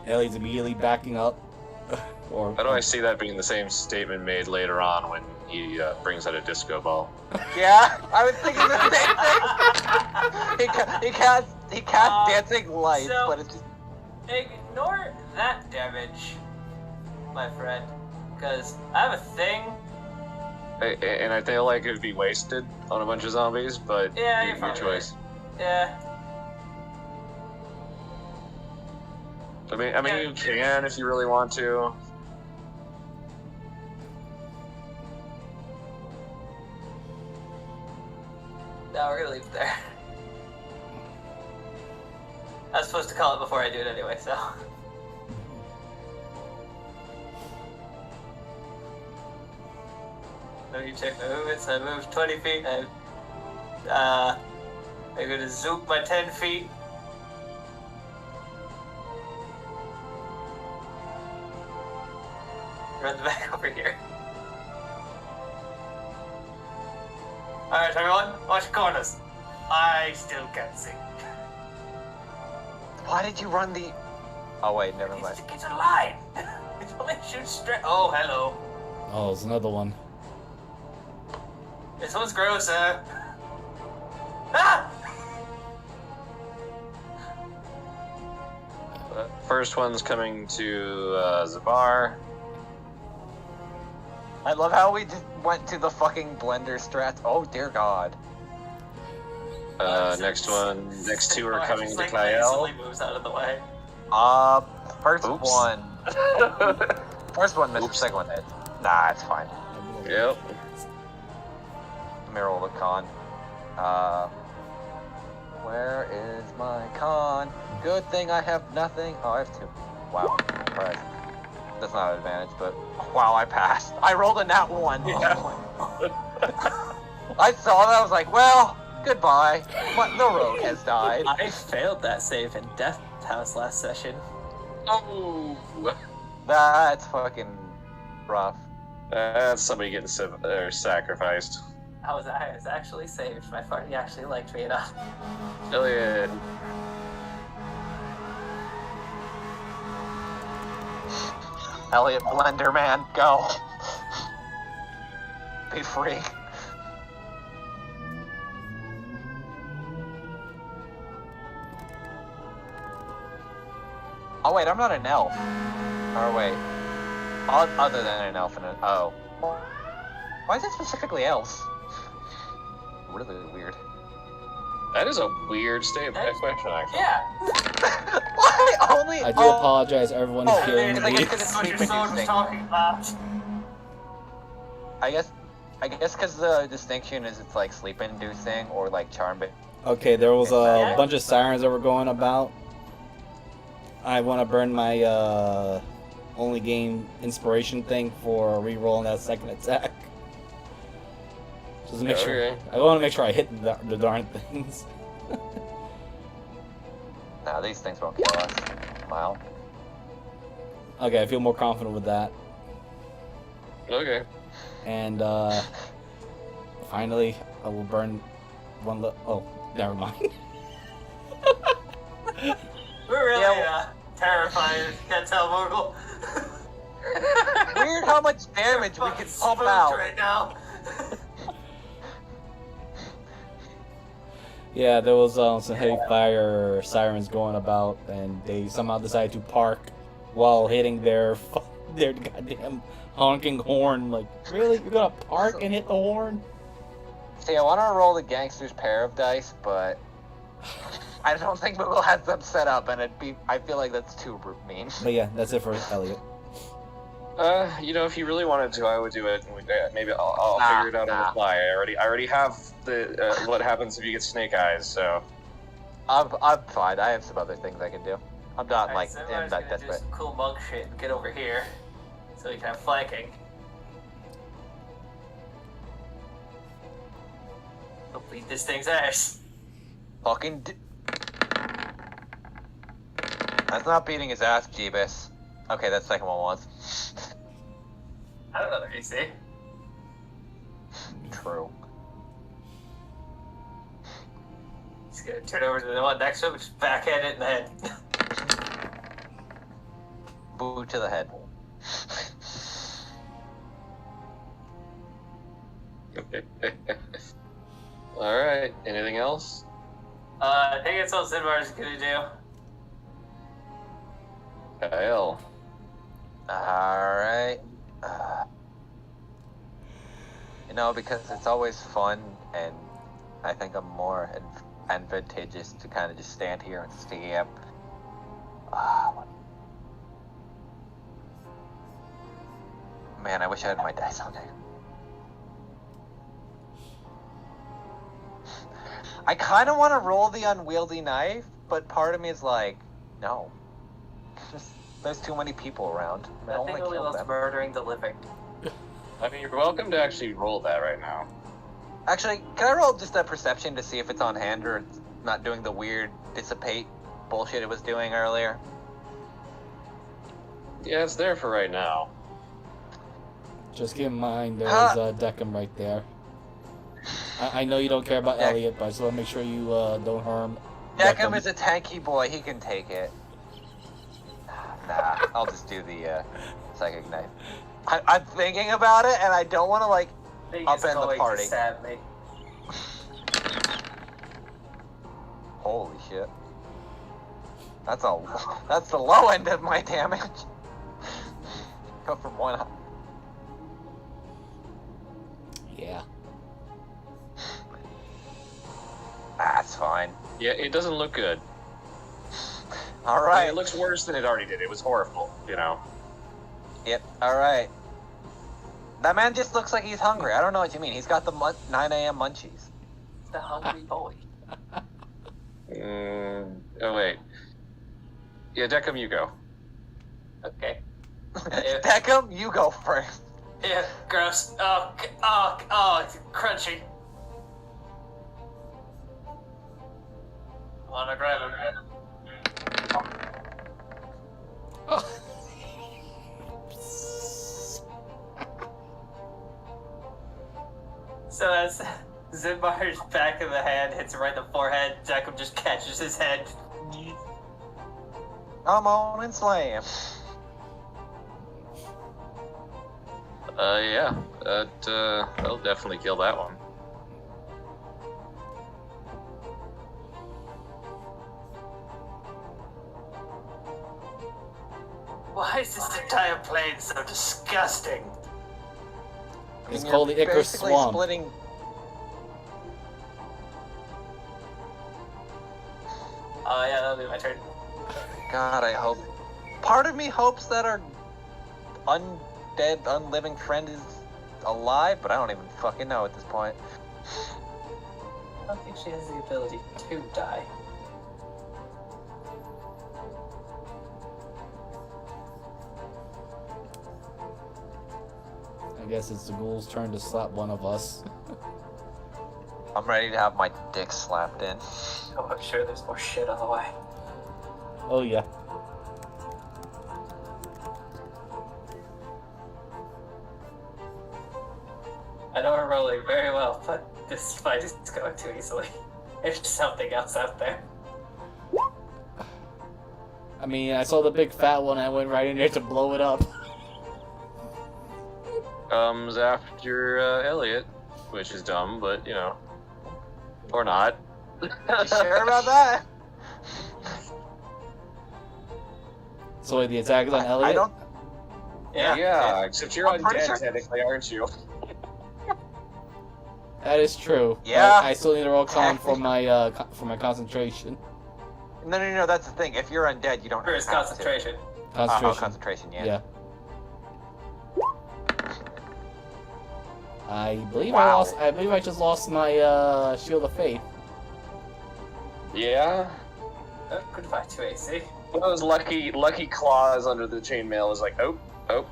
Ellie's immediately backing up. Or How do I see that being the same statement made later on when he brings out a disco ball? Yeah, I was thinking the same thing. He cast dancing lights, so- but it's just Ignore that damage, my friend. Because I have a thing. And I feel like it would be wasted on a bunch of zombies, but Yeah, you're your fine. choice. Yeah. I mean, Yeah. you can if you really want to. No, we're gonna leave it there. I was supposed to call it before I do it anyway, so. Let me check my movements. I moved 20 feet. I'm gonna zoop my 10 feet. Run back over here. Alright, everyone, watch your corners. I still can't see. why did you run the? Oh wait, never mind. It's a line. It only shoots straight. Oh, hello. Oh, it's another one. This one's grosser. Ah! First one's coming to Zabar. I love how we just went to the fucking blender strats. Oh dear God. Next two are coming Just, to like, Kyle. lazily moves out of the way. First Oops. one. First one missed. Oops. Second one hit. Nah, it's fine. Yep. Let me roll the con. Where is my con? Good thing I have nothing. Oh, I have two. Wow. Surprise. That's not an advantage, but wow, I passed. I rolled a nat one. I saw that. I was like, well, goodbye. The rogue has died. I failed that save in Death House last session. Oh, That's fucking rough. that's somebody getting sacrificed. I was actually saved. My party actually liked me enough. Elliot. Elliot Blender, man, go. Be free. Oh wait, I'm not an elf. Or wait. Other than an elf and an... Oh. Why is it specifically elves? Really weird. That is a weird question, actually. Yeah. Why only... I do apologize, everyone Oh, hearing because I me. get to That's what your sword was thing. talking about. I guess because the distinction is it's like sleep-inducing or like charm, but Okay, there was a Yeah. bunch of sirens that were going about. I want to burn my only game inspiration thing for re-rolling that second attack. Just to make sure. Okay. I want to make sure I hit the darn things. no, these things won't kill us. Wow. Okay, I feel more confident with that. Okay. And finally, I will burn one. Oh, never mind. We're really Yeah, terrified. Can't tell, Morgul. Weird how much damage we can pump Spooked out. right now. Yeah, there was some heavy fire sirens going about, and they somehow decided to park while hitting their goddamn honking horn. Like, really? You're gonna park and hit the horn? See, I want to roll the gangster's pair of dice, but I don't think Moogle has them set up, and I feel like that's too mean. But yeah, that's it for Elliot. If you really wanted to, I would do it. Maybe I'll figure it out on the fly. I already have the what happens if you get snake eyes. So I'm fine. I have some other things I can do. I'm not Alright, in Zimbar's that gonna do desperate. some cool monk shit and get over here, so he can have flanking. He'll beat this thing's ass. Fucking. That's not beating his ass, Jeebus. Okay, that second one was. I don't know their AC. True. He's gonna turn over to the one next to him and just backhand it in the head. Boot to the head. Alright, anything else? I think that's all Zimbar's gonna do. Kyle. Alright. Because it's always fun, and I think I'm more advantageous to kind of just stand here and scam. Man, I wish I had my dice on there. I kind of want to roll the unwieldy knife, but part of me is like, no. There's too many people around. I That don't thing want to only kill loves them. murdering the living. I mean, you're welcome to actually roll that right now. Actually, can I roll just a perception to see if it's on hand or it's not doing the weird dissipate bullshit it was doing earlier? Yeah, it's there for right now. Just keep in mind, there's Deckham right there. I know you don't care about Yeah. Elliot, but I just want to make sure you don't harm Deckham is a tanky boy. He can take it. Nah, I'll just do the psychic knife. I'm thinking about it, and I don't want to, like, Thing Up is in the going party. to stab me. Holy shit. That's the low end of my damage. Go from one. Yeah. That's fine. Yeah, it doesn't look good. All I mean, right. it looks worse than it already did. It was horrible, Yep. All right. That man just looks like he's hungry. I don't know what you mean. He's got the 9 a.m. munchies. The hungry boy. Oh, wait. Yeah, Deckham, you go. Okay. Deckham, you go first. Yeah, gross. Oh, it's crunchy. I wanna grab him. So as Zimbar's back of the hand hits him right in the forehead, Jacob just catches his head. Come on and slam. Yeah. That'll definitely kill that one. Why is this entire plane so disgusting? It's And called you're the Icar basically Swamp. Splitting... Oh yeah, that'll be my turn. God, I hope. Part of me hopes that our undead, unliving friend is alive, but I don't even fucking know at this point. I don't think she has the ability to die. I guess it's the ghoul's turn to slap one of us. I'm ready to have my dick slapped in. Oh, I'm sure there's more shit on the way. Oh yeah. I know we're rolling very well, but this fight is going too easily. There's something else out there. I mean, I saw the big fat one. I went right in there to blow it up. Comes after Elliot, which is dumb, but or not. You sure about that? So wait, the attack is on Elliot? I don't. Yeah, except you're I'm pretty undead sure- technically, aren't you? That is true. Yeah. I still need to roll con for my concentration. No, that's the thing. If you're undead, you don't For his have to. concentration. Concentration. Concentration, yeah. Yeah. I believe Wow. I believe I just lost my Shield of Faith. Yeah. Oh, goodbye to AC. One of those lucky claws under the chainmail is like, oh. Oh,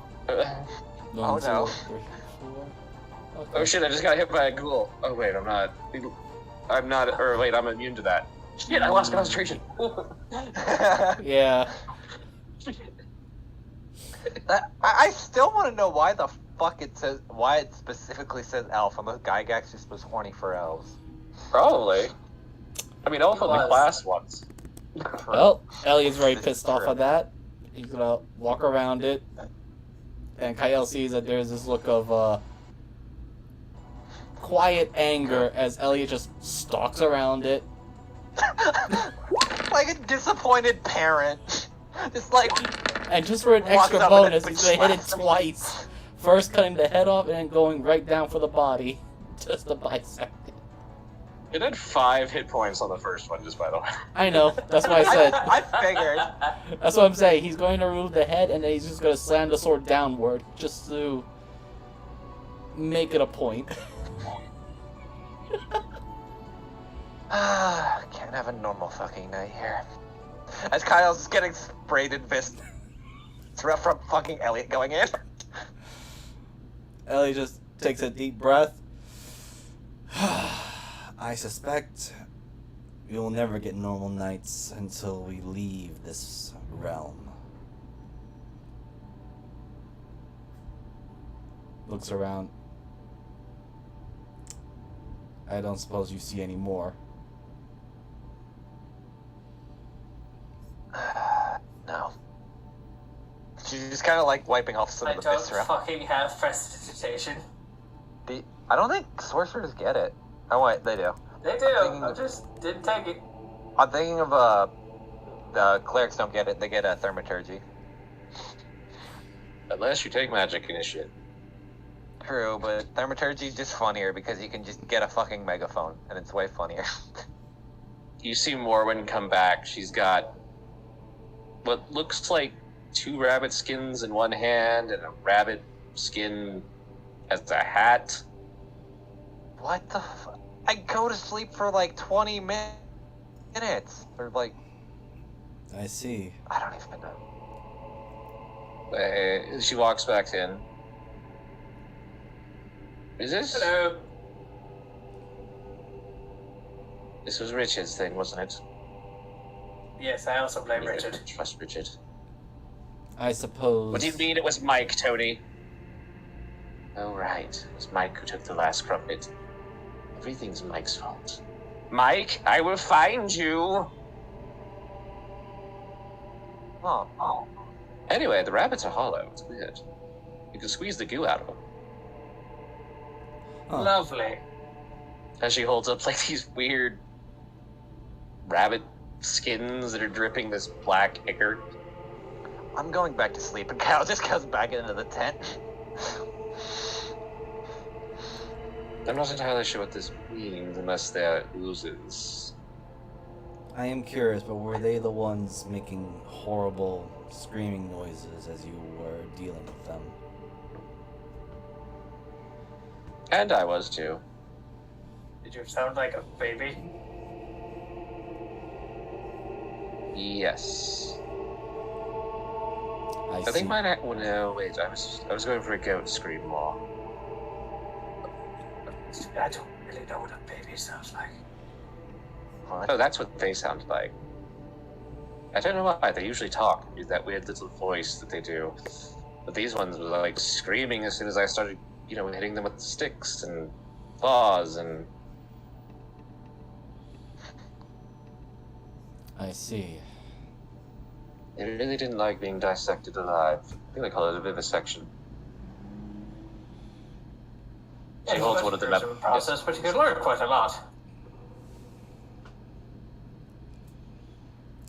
One, no. 2, 3, 4. Okay. Oh shit, I just got hit by a ghoul. Oh wait, I'm not, or wait, I'm immune to that. Shit, I lost concentration. Yeah. I still want to know why the fuck why it specifically says elf, unless Gygax just was horny for elves. Probably. I mean, elf are the was. class ones. Well, Elliot's very This is pissed off true. at that. He's gonna walk around it, and Kyle sees that there's this look of quiet anger as Elliot just stalks around it. Like a disappointed parent. Just like, And just for an Walks extra up and bonus, then he's gonna hit it slaps him. twice. First cutting the head off and then going right down for the body. Just to bisect it. It had 5 hit points on the first one, just by the way. I know, that's what I said. I figured. That's what I'm saying. He's going to remove the head and then he's just gonna slam the sword downward just to make it a point. Can't have a normal fucking night here. As Kyle's getting sprayed in fist. It's rough from fucking Elliot going in. Ellie just takes a deep breath. I suspect we will never get normal nights until we leave this realm. Looks around. I don't suppose you see any more. No. She's just kind of like wiping off some I of the don't viscera. fucking have prestidigitation. I don't think sorcerers get it. Oh wait, they do. They do. I just didn't take it. I'm thinking of the clerics don't get it. They get a thaumaturgy. Unless you take magic initiate. True, but thaumaturgy is just funnier because you can just get a fucking megaphone, and it's way funnier. You see Morwen come back. She's got what looks like 2 rabbit skins in one hand and a rabbit skin as a hat. What the fuck? I go to sleep for like 20 minutes. Or like, I see. I don't even know. She walks back in. Is this? Hello. This was Richard's thing, wasn't it? Yes, I also blame Richard. Trust Richard. I suppose. What do you mean it was Mike, Tony? Oh, right. It was Mike who took the last crumpet. Everything's Mike's fault. Mike, I will find you! Oh. Anyway, the rabbits are hollow. It's weird. You can squeeze the goo out of them. Huh. Lovely. And she holds up like these weird rabbit skins that are dripping this black ichor. I'm going back to sleep, and Kyle just goes back into the tent. I'm not entirely sure what this means unless they're oozes. I am curious, but were they the ones making horrible screaming noises as you were dealing with them? And I was too. Did you sound like a baby? Yes. I I see. think mine. Oh, no, wait. I was going for a goat scream more. I don't really know what a baby sounds like. What? Oh, that's what they sound like. I don't know why. They usually talk. Use that weird little voice that they do. But these ones were like screaming as soon as I started, hitting them with sticks and claws and. I see. They really didn't like being dissected alive. I think they call it a vivisection. She Yeah, holds it's one of them a up. process, but you could learn quite a lot.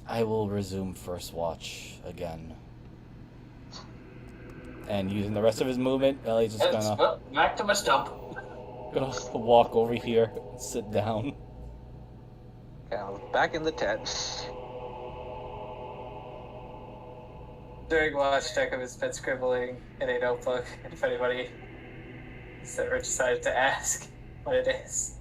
I will resume first watch again. And using the rest of his movement, Ellie's just It's, gonna... well, back to my stump. Gonna walk over here, sit down. Yeah, back in the tent. During watch check, I've been scribbling in a notebook, and if anybody ever decided to ask what it is.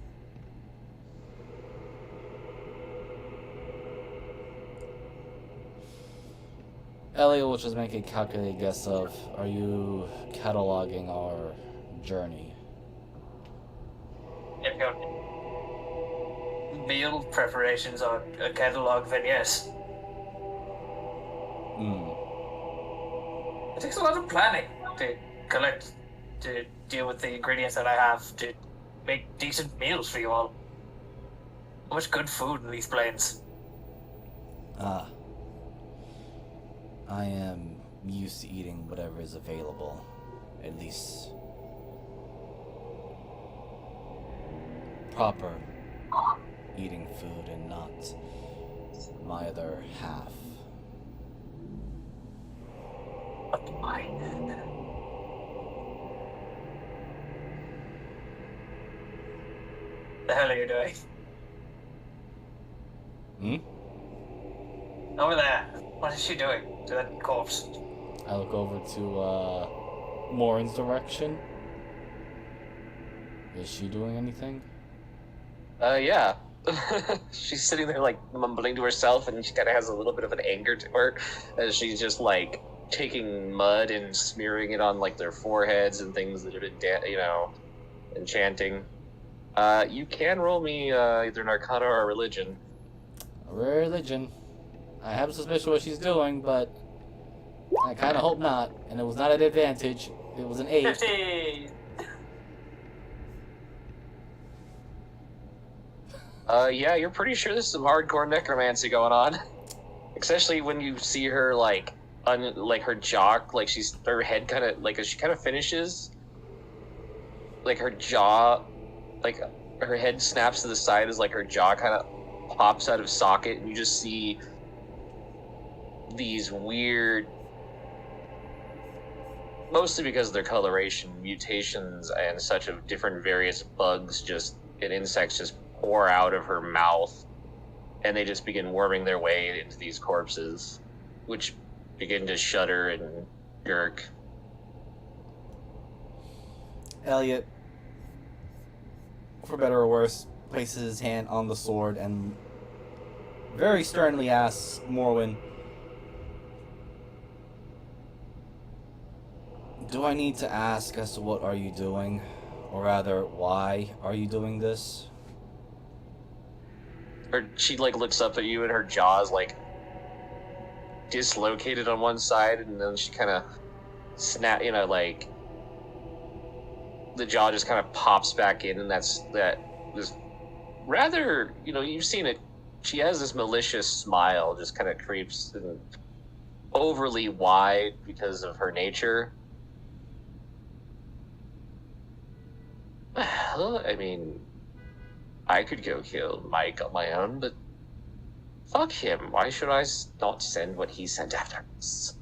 Elliot will just make a calculated guess of, are you cataloging our journey? If you got meal preparations on a catalog, then yes. Hmm. It takes a lot of planning to collect, to deal with the ingredients that I have to make decent meals for you all. So much good food in these plains. Ah. I am used to eating whatever is available. At least proper eating food and not my other half. Why? The hell are you doing? Hmm? Over there. What is she doing to that corpse? I look over to Morin's direction. Is she doing anything? Yeah. She's sitting there, like, mumbling to herself, and she kind of has a little bit of an anger to her as she's just, like, taking mud and smearing it on, like, their foreheads and things that have been, enchanting. You can roll me either an Arcana or a Religion. Religion. I have a suspicion what she's doing, but I kind of hope not. And it was not an advantage. It was an 8. 50! Yeah, you're pretty sure there's some hardcore necromancy going on. Especially when you see her, like, her jaw, like, her head kind of, like, as she kind of finishes, like, her jaw, like, her head snaps to the side as, like, her jaw kind of pops out of socket, and you just see these weird, mostly because of their coloration, mutations and such of different various bugs and insects just pour out of her mouth, and they just begin worming their way into these corpses, which begin to shudder and jerk. Elliot, for better or worse, places his hand on the sword and very sternly asks Morwen, do I need to ask as to what are you doing? Or rather, why are you doing this? She, like, looks up at you, and her jaw is, like, dislocated on one side, and then she kind of like, the jaw just kind of pops back in, and this rather, you've seen it, she has this malicious smile, just kind of creeps and overly wide because of her nature. Well, I mean, I could go kill Mike on my own, but fuck him. Why should I not send what he sent after us?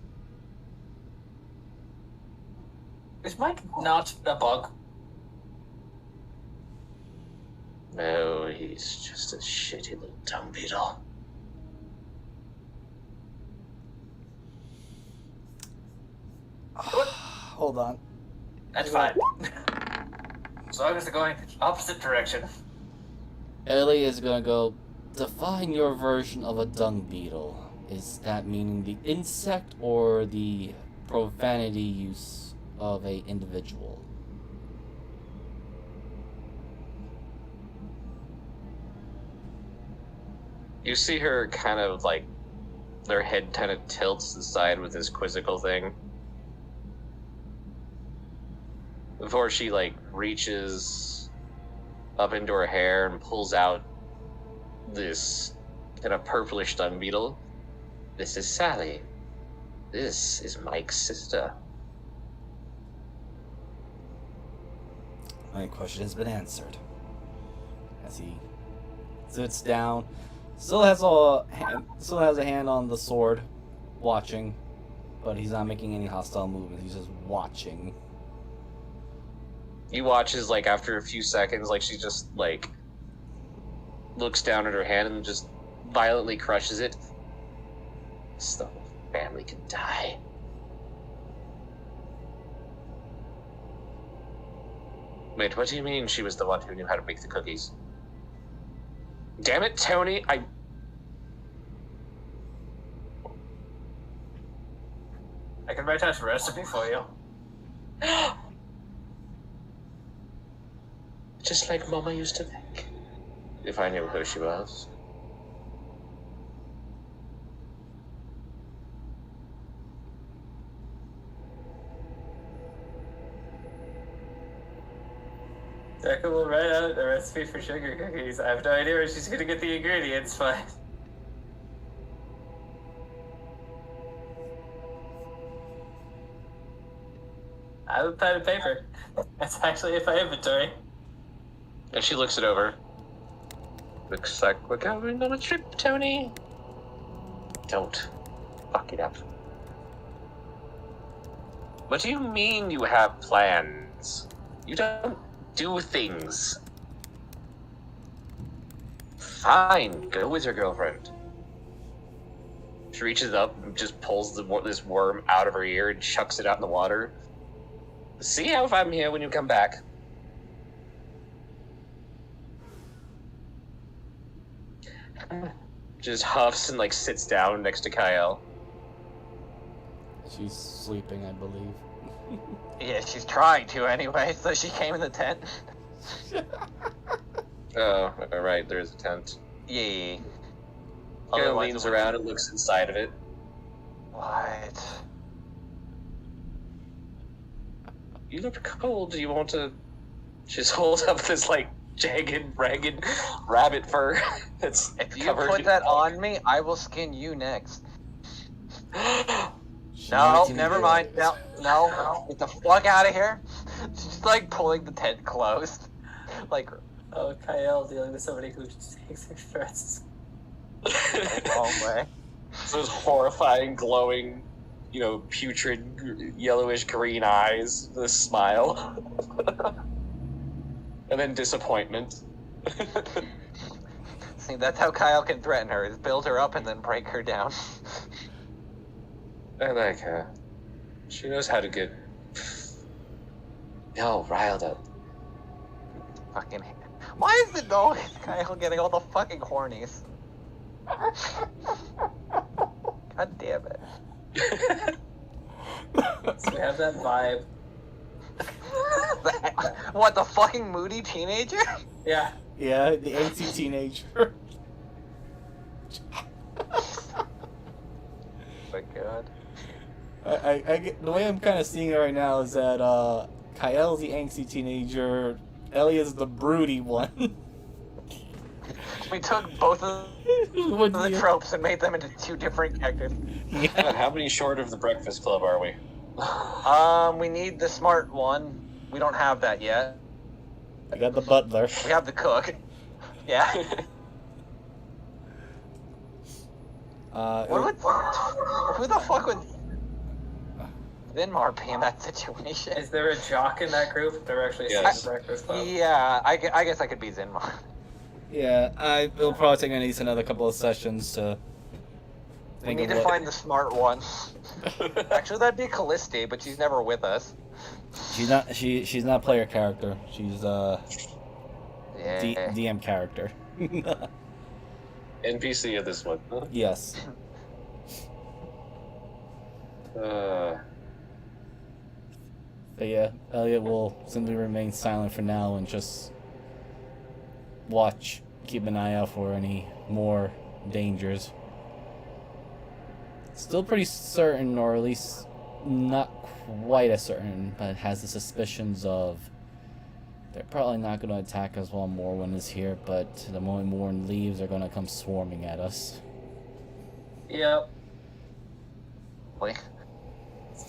Is Mike not a bug? No, he's just a shitty little dung beetle. Hold on. That's fine. As long as they're going opposite direction. Ellie is gonna go, define your version of a dung beetle. Is that meaning the insect or the profanity use of a individual? You see her kind of, like, their head kind of tilts to the side with this quizzical thing. Before she, like, reaches up into her hair and pulls out this kind of purplish dung beetle. This is Sally. This is Mike's sister. My question has been answered. As he sits down, still has a hand on the sword, watching, but he's not making any hostile movements. He's just watching. You watch as, like, after a few seconds, like, she just, like, looks down at her hand and just violently crushes it. So the whole family can die. Wait, what do you mean she was the one who knew how to make the cookies? Damn it, Tony, I can write out a recipe for you. Just like Mama used to make. If I knew who she was. Becca will write out a recipe for sugar cookies. I have no idea where she's gonna get the ingredients, but I have a pen and paper. That's actually in my inventory. And she looks it over. Looks like we're going on a trip, Tony. Don't fuck it up. What do you mean you have plans? You don't do things. Fine, go with your girlfriend. She reaches up and just pulls this worm out of her ear and chucks it out in the water. See how if I'm here when you come back. Just huffs and, like, sits down next to Kyle. She's sleeping, I believe. Yeah, she's trying to anyway, so she came in the tent. Oh, alright, there's a tent. Yeah. Kyle Otherwise leans it would- around and looks inside of it. What? You look cold. Do you want to just hold up this, like, jagged, ragged rabbit fur that's If you covered put in that fog? on me, I will skin you next. She No, might never even- mind. No. Get the fuck out of here. She's like pulling the tent closed. Like, Oh, Kyle dealing with somebody who takes their threats. the wrong way. Those horrifying, glowing, you know, putrid, yellowish green eyes, the smile. And then disappointment. See, that's how Kyle can threaten her, is build her up and then break her down. I like her. She knows how to get all riled up. Fucking. Why is it always Kyle getting all the fucking hornies? God damn it. So we have that vibe. What, the fucking moody teenager? Yeah. Yeah, the angsty teenager. My god. I get, the way I'm kind of seeing it right now is that Kyle's the angsty teenager, Elliot's the broody one. We took both of What the do you- tropes and made them into two different characters. Yeah. How many short of the Breakfast Club are we? We need the smart one. We don't have that yet. I got the butler. We have the cook. Yeah. What would, who the fuck would Vinmar be in that situation? Is there a jock in that group? They're actually Yes. saying Breakfast Club. Yeah, I guess I could be Zinmar. Yeah, it'll probably take at least another couple of sessions to We think need of to what... find the smart one. Actually, that'd be Callisti, but she's never with us. She's not player character. She's Yeah. DM character. NPC of this one. Yes. Uh, But yeah, Elliot will simply remain silent for now and just keep an eye out for any more dangers. Still pretty certain, or at least not quite as certain, but has the suspicions of they're probably not going to attack us while Morwen is here, but the moment Morwen leaves, they're going to come swarming at us. Yep. Wait.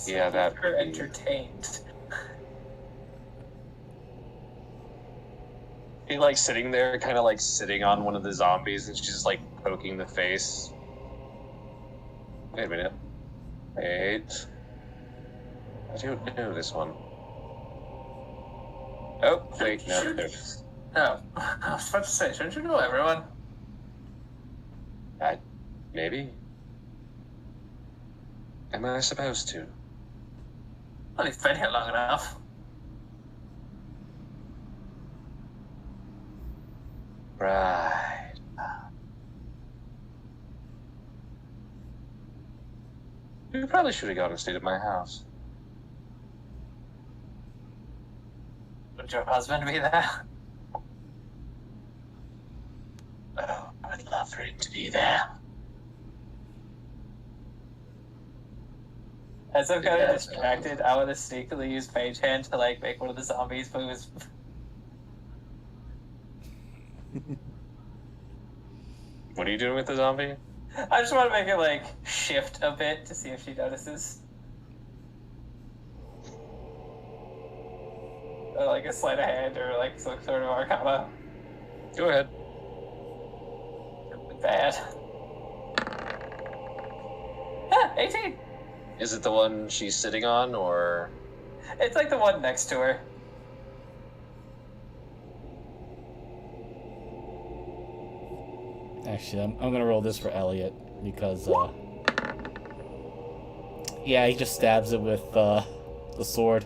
Yeah, that We're would be- entertained. He, like, sitting there, kind of like sitting on one of the zombies, and she's just, like, poking the face. Wait a minute. Wait. I don't know this one. Oh, wait, no, there it is. No, I was about to say, shouldn't you know everyone? Maybe. Am I supposed to? Well, you've been here long enough. Right. You probably should have gone and stayed at my house. Would your husband be there? Oh, I'd love for him to be there. As I'm kind Yeah. of distracted, I want to sneakily use Mage Hand to like make one of the zombies move. What are you doing with the zombie? I just want to make it like shift a bit to see if she notices. Or like a sleight of hand or like some sort of arcana. Go ahead. Bad. Ah, 18! Is it the one she's sitting on, or... It's like the one next to her. Actually, I'm gonna roll this for Elliot because, yeah, he just stabs it with the sword.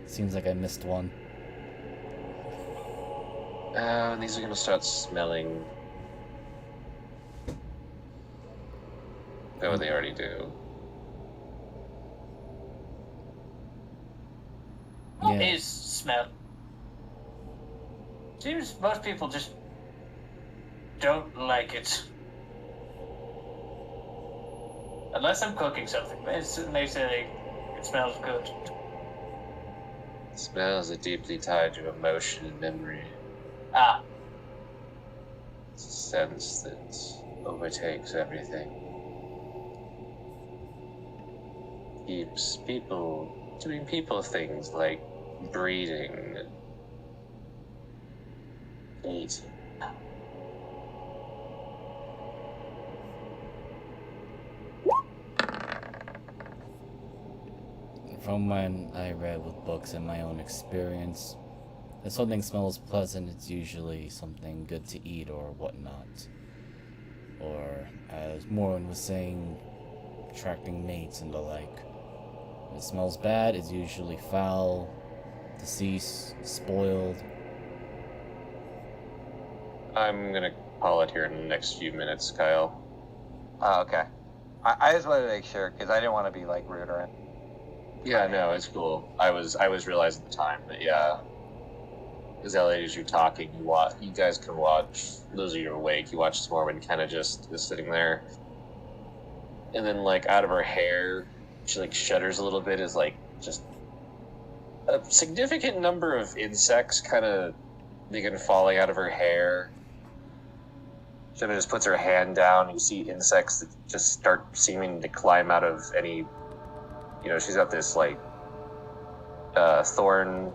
Seems like I missed one. And these are gonna start smelling. Oh, they already do. What Yeah. is smell? Seems most people just don't like it. Unless I'm cooking something. They say it smells good. Smells are deeply tied to emotion and memory. Ah, It's a sense that overtakes everything. Keeps people doing people things like breeding, eating. From when I read with books and my own experience, if something smells pleasant, it's usually something good to eat or whatnot. Or, as Morin was saying, attracting mates and the like. If it smells bad, it's usually foul, deceased, spoiled. I'm gonna call it here in the next few minutes, Kyle. Oh, okay. I just wanted to make sure because I didn't want to be like rude or anything. Yeah, no, it's cool. I was realizing at the time that because Elliot, as you're talking, you guys can watch. Those of you who are awake, you watch Smorman kind of just is sitting there, and then like out of her hair, she like shudders a little bit. Is like just a significant number of insects kind of begin falling out of her hair. She just puts her hand down, and you see insects that just start seeming to climb out of any. She's got this like thorn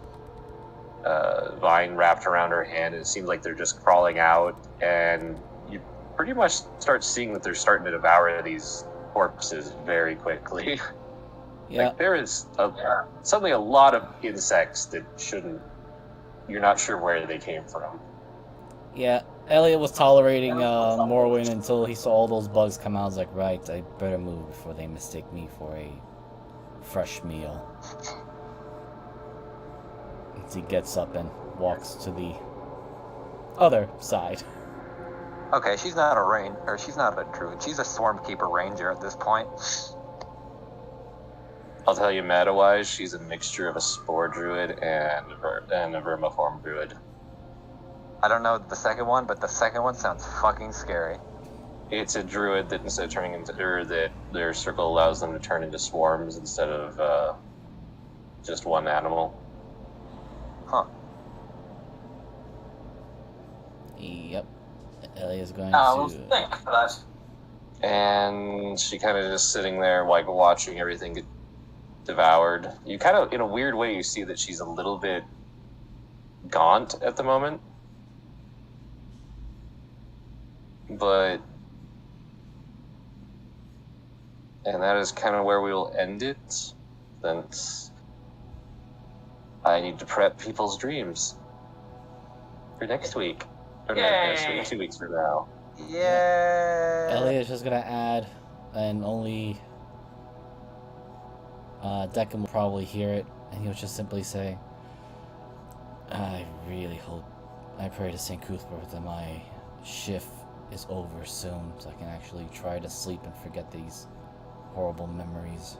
vine wrapped around her hand, and it seems like they're just crawling out, and you pretty much start seeing that they're starting to devour these corpses very quickly. Yeah. Like there is suddenly a lot of insects that you're not sure where they came from. Yeah, Elliot was tolerating Morrowind until he saw all those bugs come out. I was like, right, I better move before they mistake me for a fresh meal. As he gets up and walks to the other side. Okay, she's not she's not a druid. She's a Stormkeeper Ranger at this point. I'll tell you, meta-wise, she's a mixture of a spore druid and a vermiform druid. I don't know the second one, but the second one sounds fucking scary. It's a druid that instead of turning into, or that their circle allows them to turn into swarms instead of just one animal. Huh. Yep. Elliot's going well, to... thank you for that. And she kind of just sitting there, like, watching everything get devoured. You kind of, in a weird way, you see that she's a little bit gaunt at the moment. But... And that is kind of where we will end it. Since I need to prep people's dreams for next week. Or Yay. 2 weeks from now. Yeah. Elliot's just gonna add, and only Declan will probably hear it, and he'll just simply say, I really hope, I pray to St. Cuthbert that my shift is over soon, so I can actually try to sleep and forget these horrible memories.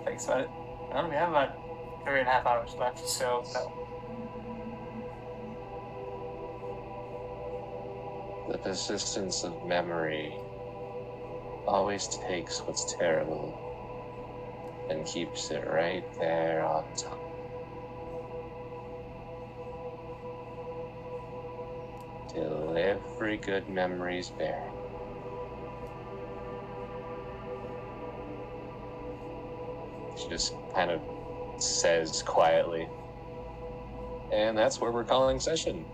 Thanks about it. Well, we have about 3.5 hours left, so The persistence of memory always takes what's terrible and keeps it right there on top. Till every good memory's buried. She just kind of says quietly. And that's where we're calling session.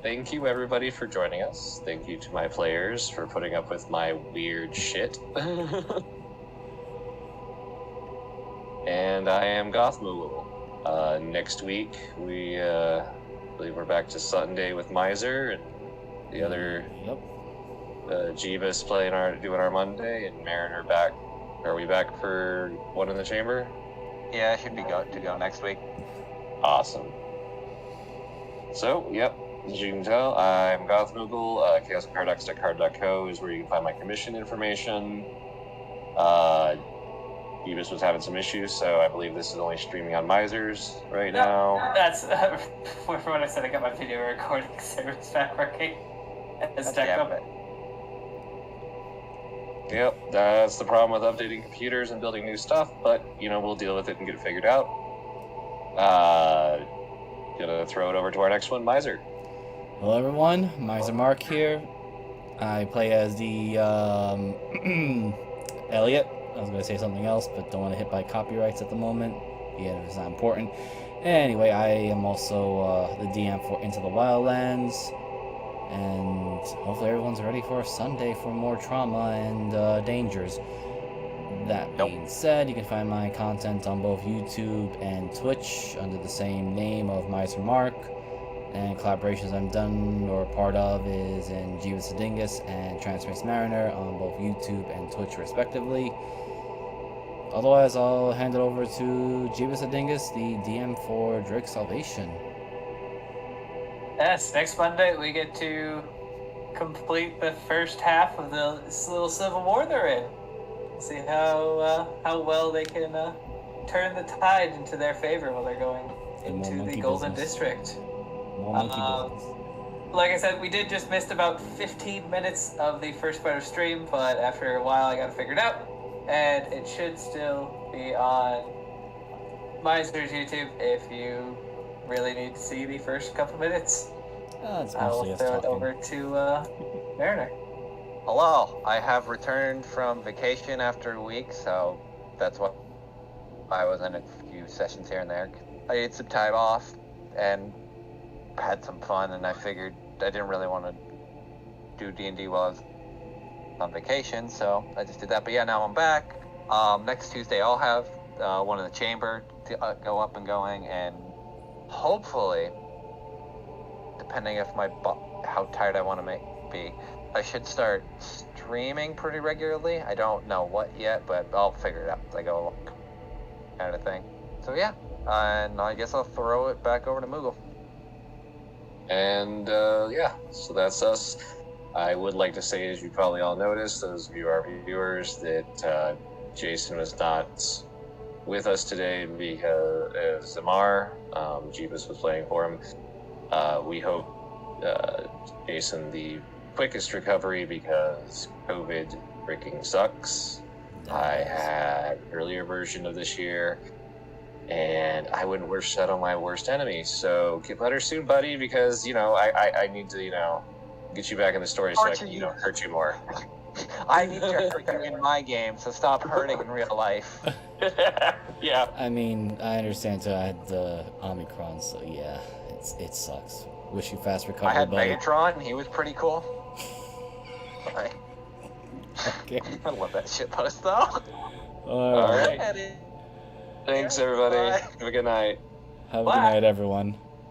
Thank you, everybody, for joining us. Thank you to my players for putting up with my weird shit. And I am Gothmoogle. Next week, we believe we're back to Sunday with Miser, and the other Yep. Jeebus doing our Monday, and Mariner back. Are we back for One in the Chamber? Yeah, it should be to go next week. Awesome. So, yep, as you can tell, I'm Gothmoogle. ChaosParadox.card.co is where you can find my commission information. Jeebus was having some issues, so I believe this is only streaming on Misers right now. That's for what I said. I got my video recording service back working. It's Damn decked up. it. Yep, that's the problem with updating computers and building new stuff, but, we'll deal with it and get it figured out. Gonna throw it over to our next one, Miser. Hello everyone, Miser Mark here. I play as the Elliot. I was going to say something else, but don't want to hit by copyrights at the moment. Yeah, it's not important. Anyway, I am also the DM for Into the Wildlands, and hopefully everyone's ready for a Sunday for more trauma and dangers. That being said, you can find my content on both YouTube and Twitch under the same name of Miser Mark. And collaborations I'm done or part of is in Jeebus the Dingus and Transparency Mariner on both YouTube and Twitch respectively. Otherwise, I'll hand it over to Jeebus the Dingus, the DM for Drake Salvation. Yes, next Monday we get to complete the first half of this little civil war they're in. See how well they can turn the tide into their favor while they're going into the Golden District. More monkey business. Like I said, we did just miss about 15 minutes of the first part of stream, but after a while I got it figured out, and it should still be on Miser's YouTube if you really need to see the first couple minutes. It's I mostly will us throw it talking. over to Mariner. Hello, I have returned from vacation after a week, so that's what I was in a few sessions here and there. I had some time off and had some fun, and I figured I didn't really want to do D&D while I was on vacation, so I just did that. But yeah, now I'm back. Next Tuesday I'll have One in the Chamber to go up and going, and hopefully, depending if how tired I want to be, I should start streaming pretty regularly. I don't know what yet, but I'll figure it out as I go along, kind of thing. So yeah, and I guess I'll throw it back over to Moogle. And so that's us. I would like to say, as you probably all noticed, those of you our viewers, that Jason was not with us today because Zamar, Jeebus was playing for him. We hope Jason the quickest recovery because COVID freaking sucks. I had an earlier version of this year, and I wouldn't wish that on my worst enemy. So get better soon, buddy, because I need to get you back in the story so I can hurt you more. I need to hurt you in my game, so stop hurting in real life. Yeah. I mean, I understand too. I had the Omicron, so yeah, it sucks. Wish you fast recovery, I had buddy. Megatron. He was pretty cool. Okay. I love that shit post though. All right. Eddie. Thanks, everybody. Bye. Have a good night. Have a good night, everyone.